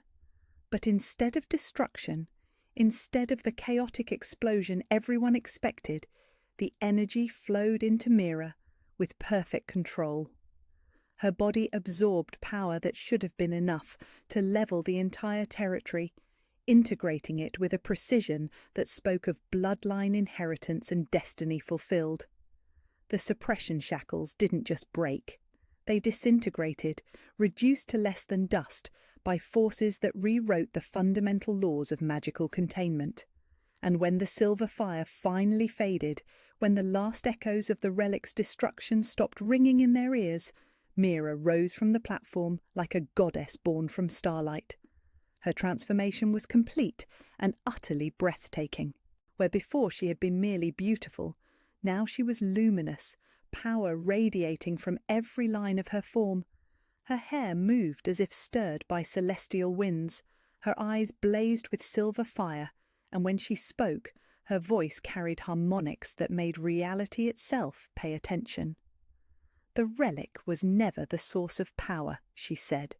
But instead of destruction, instead of the chaotic explosion everyone expected, the energy flowed into Mira with perfect control. Her body absorbed power that should have been enough to level the entire territory, integrating it with a precision that spoke of bloodline inheritance and destiny fulfilled. The suppression shackles didn't just break. They disintegrated, reduced to less than dust by forces that rewrote the fundamental laws of magical containment. And when the silver fire finally faded, when the last echoes of the relic's destruction stopped ringing in their ears, Mira rose from the platform like a goddess born from starlight. Her transformation was complete and utterly breathtaking. Where before she had been merely beautiful, now she was luminous, power radiating from every line of her form. Her hair moved as if stirred by celestial winds, her eyes blazed with silver fire, and when she spoke, her voice carried harmonics that made reality itself pay attention. "The relic was never the source of power," she said,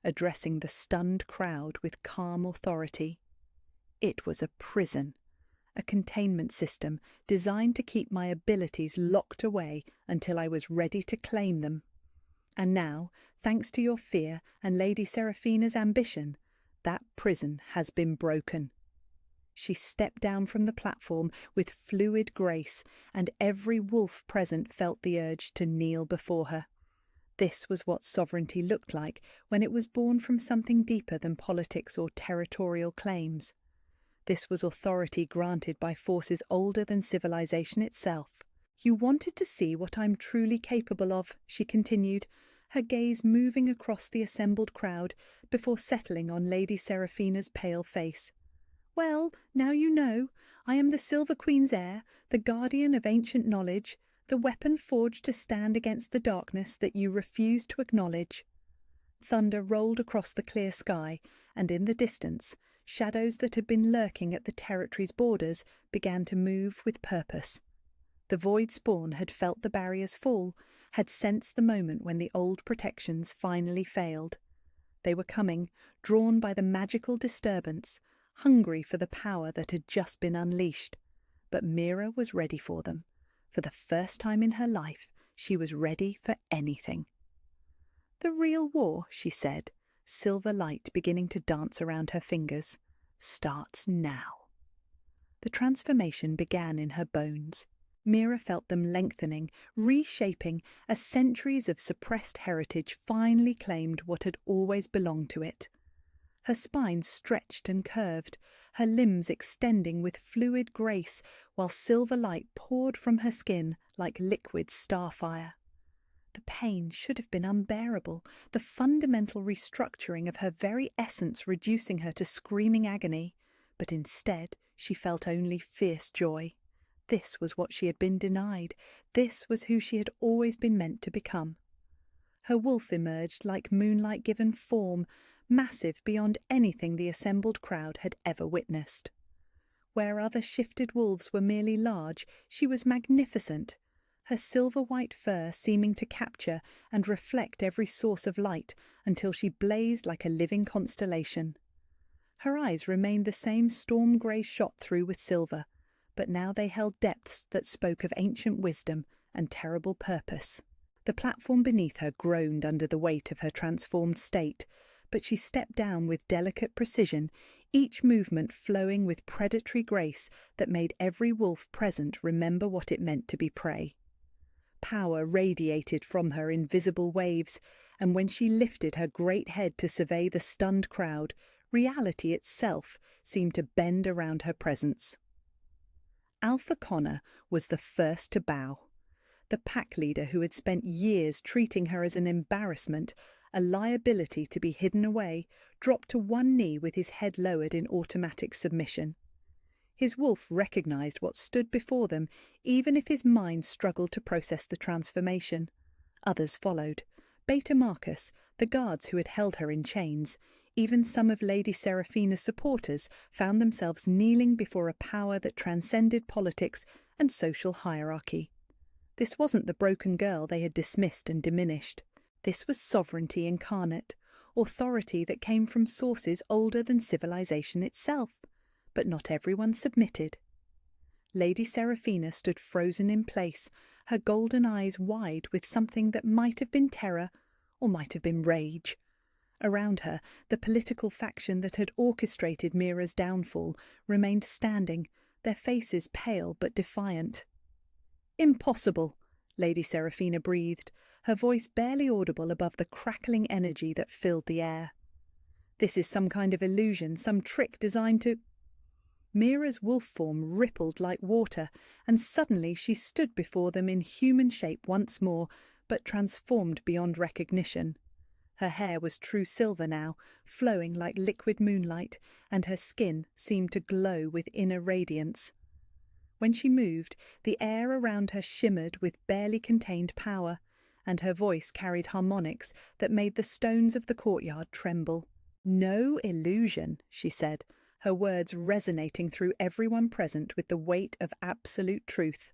addressing the stunned crowd with calm authority. "It was a prison, a containment system designed to keep my abilities locked away until I was ready to claim them. And now, thanks to your fear and Lady Seraphina's ambition, that prison has been broken." She stepped down from the platform with fluid grace, and every wolf present felt the urge to kneel before her. This was what sovereignty looked like when it was born from something deeper than politics or territorial claims. This was authority granted by forces older than civilization itself. "You wanted to see what I'm truly capable of," she continued, her gaze moving across the assembled crowd before settling on Lady Seraphina's pale face. "Well, now you know. I am the Silver Queen's heir, the guardian of ancient knowledge, the weapon forged to stand against the darkness that you refuse to acknowledge." Thunder rolled across the clear sky, and in the distance, shadows that had been lurking at the territory's borders began to move with purpose. The void spawn had felt the barriers fall, had sensed the moment when the old protections finally failed. They were coming, drawn by the magical disturbance, hungry for the power that had just been unleashed. But Mira was ready for them. For the first time in her life, she was ready for anything. "The real war," she said, silver light beginning to dance around her fingers, "starts now." The transformation began in her bones. Mira felt them lengthening, reshaping, as centuries of suppressed heritage finally claimed what had always belonged to it. Her spine stretched and curved, her limbs extending with fluid grace, while silver light poured from her skin like liquid starfire. The pain should have been unbearable, the fundamental restructuring of her very essence reducing her to screaming agony, but instead she felt only fierce joy. This was what she had been denied. This was who she had always been meant to become. Her wolf emerged like moonlight-given form, massive beyond anything the assembled crowd had ever witnessed. Where other shifted wolves were merely large, she was magnificent, her silver-white fur seeming to capture and reflect every source of light until she blazed like a living constellation. Her eyes remained the same storm-grey shot through with silver, but now they held depths that spoke of ancient wisdom and terrible purpose. The platform beneath her groaned under the weight of her transformed state, but she stepped down with delicate precision, each movement flowing with predatory grace that made every wolf present remember what it meant to be prey. power radiated from her in visible waves, and when she lifted her great head to survey the stunned crowd, reality itself seemed to bend around her presence. Alpha Connor was the first to bow. The pack leader who had spent years treating her as an embarrassment, a liability to be hidden away, dropped to one knee with his head lowered in automatic submission. His wolf recognized what stood before them, even if his mind struggled to process the transformation. Others followed. Beta Marcus, the guards who had held her in chains, even some of Lady Seraphina's supporters found themselves kneeling before a power that transcended politics and social hierarchy. This wasn't the broken girl they had dismissed and diminished. This was sovereignty incarnate, authority that came from sources older than civilization itself. But not everyone submitted. Lady Seraphina stood frozen in place, her golden eyes wide with something that might have been terror or might have been rage. Around her, the political faction that had orchestrated Mira's downfall remained standing, their faces pale but defiant. "Impossible," Lady Seraphina breathed, her voice barely audible above the crackling energy that filled the air. "This is some kind of illusion, some trick designed to—" Mira's wolf form rippled like water, and suddenly she stood before them in human shape once more, but transformed beyond recognition. Her hair was true silver now, flowing like liquid moonlight, and her skin seemed to glow with inner radiance. When she moved, the air around her shimmered with barely contained power, and her voice carried harmonics that made the stones of the courtyard tremble. "No illusion," she said, her words resonating through everyone present with the weight of absolute truth.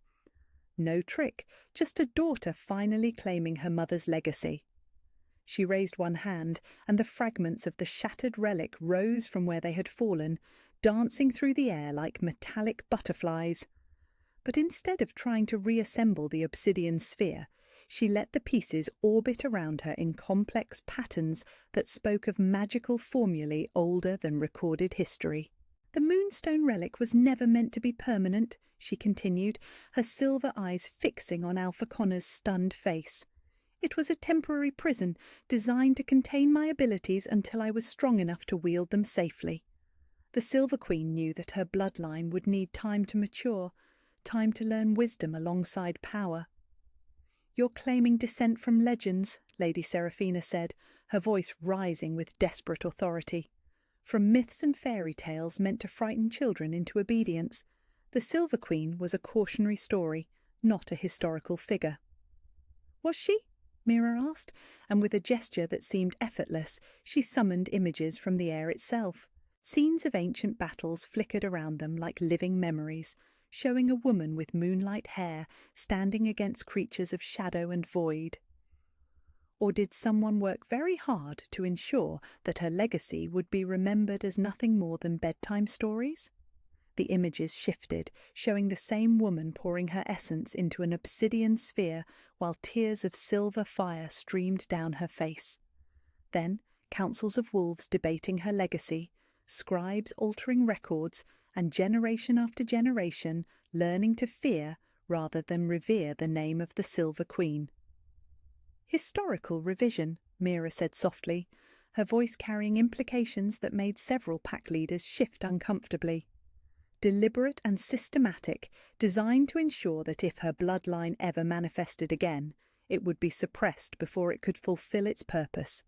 No trick, just a daughter finally claiming her mother's legacy. She raised one hand, and the fragments of the shattered relic rose from where they had fallen, dancing through the air like metallic butterflies. But instead of trying to reassemble the obsidian sphere, she let the pieces orbit around her in complex patterns that spoke of magical formulae older than recorded history. "The moonstone relic was never meant to be permanent," she continued, her silver eyes fixing on Alpha Connor's stunned face. "It was a temporary prison, designed to contain my abilities until I was strong enough to wield them safely. The Silver Queen knew that her bloodline would need time to mature, time to learn wisdom alongside power." "You're claiming descent from legends," Lady Seraphina said, her voice rising with desperate authority. "From myths and fairy tales meant to frighten children into obedience. The Silver Queen was a cautionary story, not a historical figure." "Was she?" Mira asked, and with a gesture that seemed effortless, she summoned images from the air itself. Scenes of ancient battles flickered around them like living memories, showing a woman with moonlight hair standing against creatures of shadow and void. Or did someone work very hard to ensure that her legacy would be remembered as nothing more than bedtime stories? The images shifted, showing the same woman pouring her essence into an obsidian sphere while tears of silver fire streamed down her face. Then councils of wolves debating her legacy, scribes altering records, and generation after generation learning to fear rather than revere the name of the Silver Queen. "Historical revision," Mira said softly, her voice carrying implications that made several pack leaders shift uncomfortably. Deliberate and systematic, designed to ensure that if her bloodline ever manifested again, it would be suppressed before it could fulfill its purpose.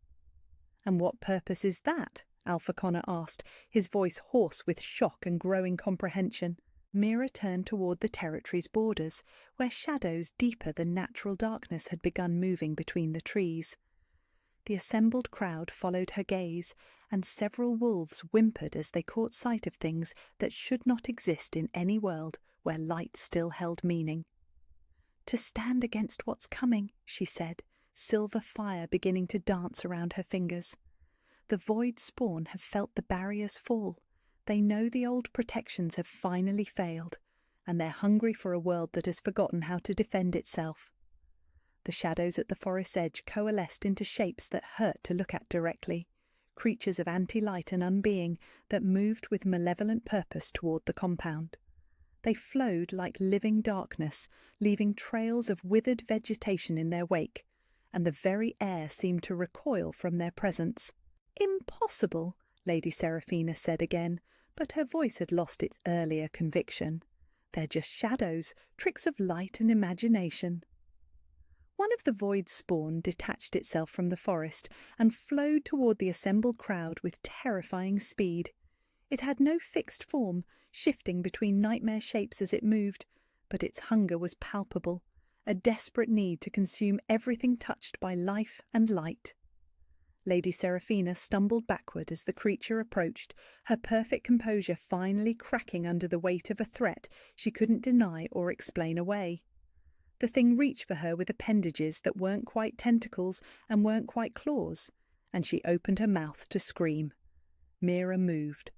"And what purpose is that?" Alpha Connor asked, his voice hoarse with shock and growing comprehension. Mira turned toward the territory's borders, where shadows deeper than natural darkness had begun moving between the trees. The assembled crowd followed her gaze, and several wolves whimpered as they caught sight of things that should not exist in any world where light still held meaning. "To stand against what's coming," she said, silver fire beginning to dance around her fingers. "The void spawn have felt the barriers fall. They know the old protections have finally failed, and they're hungry for a world that has forgotten how to defend itself." The shadows at the forest's edge coalesced into shapes that hurt to look at directly, creatures of anti-light and unbeing that moved with malevolent purpose toward the compound. They flowed like living darkness, leaving trails of withered vegetation in their wake, and the very air seemed to recoil from their presence. "Impossible," Lady Seraphina said again, but her voice had lost its earlier conviction. "They're just shadows, tricks of light and imagination." One of the void spawn detached itself from the forest and flowed toward the assembled crowd with terrifying speed. It had no fixed form, shifting between nightmare shapes as it moved, but its hunger was palpable, a desperate need to consume everything touched by life and light. Lady Seraphina stumbled backward as the creature approached, her perfect composure finally cracking under the weight of a threat she couldn't deny or explain away. The thing reached for her with appendages that weren't quite tentacles and weren't quite claws, and she opened her mouth to scream. Mira moved.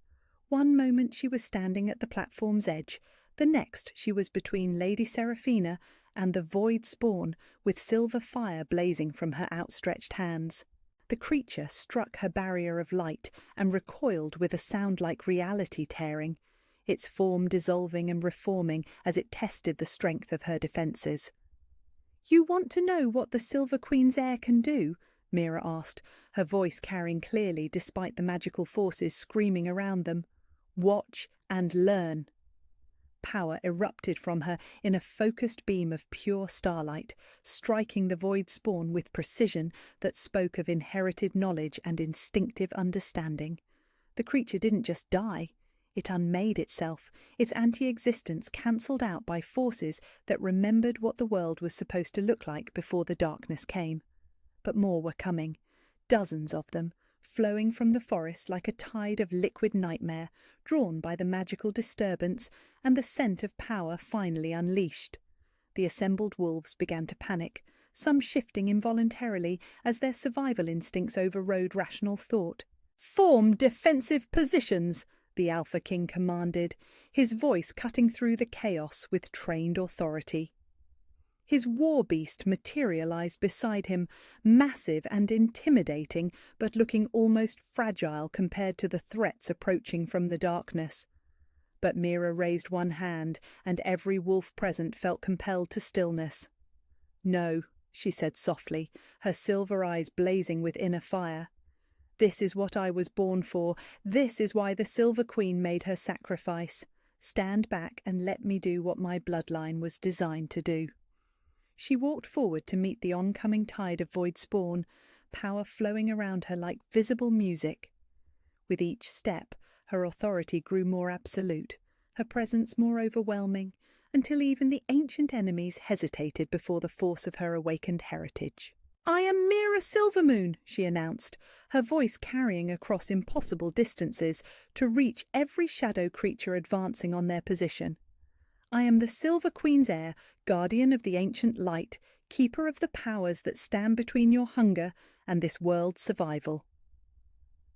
One moment she was standing at the platform's edge, the next she was between Lady Seraphina and the void spawn with silver fire blazing from her outstretched hands. The creature struck her barrier of light and recoiled with a sound like reality tearing, its form dissolving and reforming as it tested the strength of her defences. "You want to know what the Silver Queen's heir can do?" Mira asked, her voice carrying clearly despite the magical forces screaming around them. "Watch and learn." Power erupted from her in a focused beam of pure starlight, striking the void spawn with precision that spoke of inherited knowledge and instinctive understanding. The creature didn't just die. It unmade itself, its anti-existence cancelled out by forces that remembered what the world was supposed to look like before the darkness came. But more were coming, dozens of them, flowing from the forest like a tide of liquid nightmare, drawn by the magical disturbance and the scent of power finally unleashed. The assembled wolves began to panic, some shifting involuntarily as their survival instincts overrode rational thought. "Form defensive positions!" the Alpha King commanded, his voice cutting through the chaos with trained authority. His war beast materialized beside him, massive and intimidating, but looking almost fragile compared to the threats approaching from the darkness. But Mira raised one hand, and every wolf present felt compelled to stillness. "No," she said softly, her silver eyes blazing with inner fire. "This is what I was born for. This is why the Silver Queen made her sacrifice. Stand back and let me do what my bloodline was designed to do." She walked forward to meet the oncoming tide of void spawn, power flowing around her like visible music. With each step, her authority grew more absolute, her presence more overwhelming, until even the ancient enemies hesitated before the force of her awakened heritage. "I am Mira Silvermoon," she announced, her voice carrying across impossible distances to reach every shadow creature advancing on their position. "I am the Silver Queen's heir, guardian of the ancient light, keeper of the powers that stand between your hunger and this world's survival."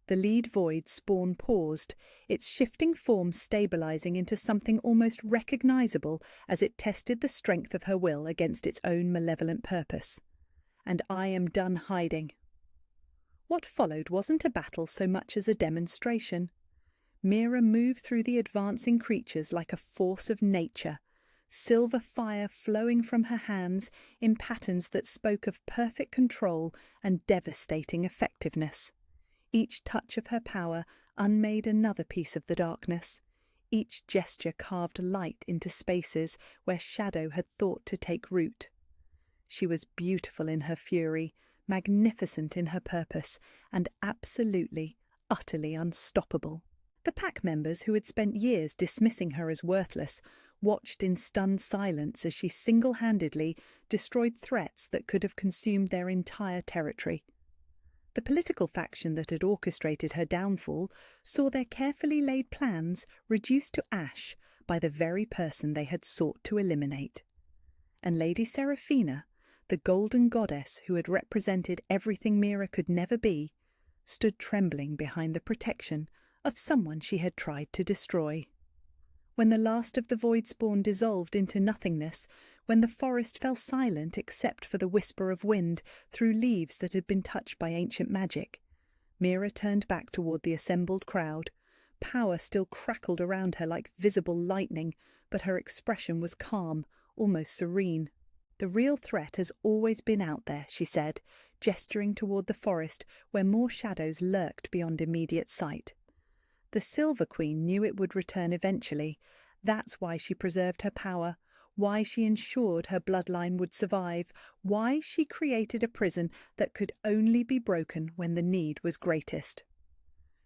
The lead void spawn paused, its shifting form stabilizing into something almost recognizable as it tested the strength of her will against its own malevolent purpose. "And I am done hiding." What followed wasn't a battle so much as a demonstration. Mira moved through the advancing creatures like a force of nature, silver fire flowing from her hands in patterns that spoke of perfect control and devastating effectiveness. Each touch of her power unmade another piece of the darkness. Each gesture carved light into spaces where shadow had thought to take root. She was beautiful in her fury, magnificent in her purpose, and absolutely, utterly unstoppable. The pack members, who had spent years dismissing her as worthless, watched in stunned silence as she single-handedly destroyed threats that could have consumed their entire territory. The political faction that had orchestrated her downfall saw their carefully laid plans reduced to ash by the very person they had sought to eliminate. And Lady Seraphina, the golden goddess who had represented everything Mira could never be, stood trembling behind the protection of someone she had tried to destroy. When the last of the void spawn dissolved into nothingness, when the forest fell silent except for the whisper of wind through leaves that had been touched by ancient magic, Mira turned back toward the assembled crowd. Power still crackled around her like visible lightning, but her expression was calm, almost serene. "The real threat has always been out there," she said, gesturing toward the forest where more shadows lurked beyond immediate sight. "The Silver Queen knew it would return eventually. That's why she preserved her power, why she ensured her bloodline would survive, why she created a prison that could only be broken when the need was greatest."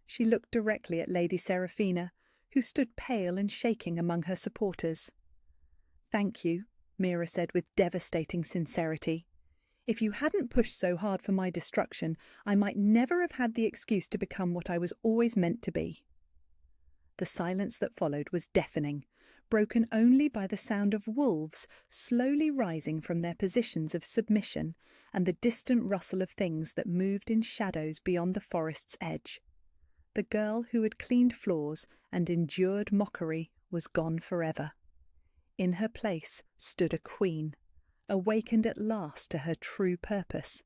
She looked directly at Lady Seraphina, who stood pale and shaking among her supporters. "Thank you," Mira said with devastating sincerity. "If you hadn't pushed so hard for my destruction, I might never have had the excuse to become what I was always meant to be." The silence that followed was deafening, broken only by the sound of wolves slowly rising from their positions of submission and the distant rustle of things that moved in shadows beyond the forest's edge. The girl who had cleaned floors and endured mockery was gone forever. In her place stood a queen, awakened at last to her true purpose,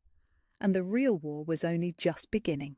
and the real war was only just beginning.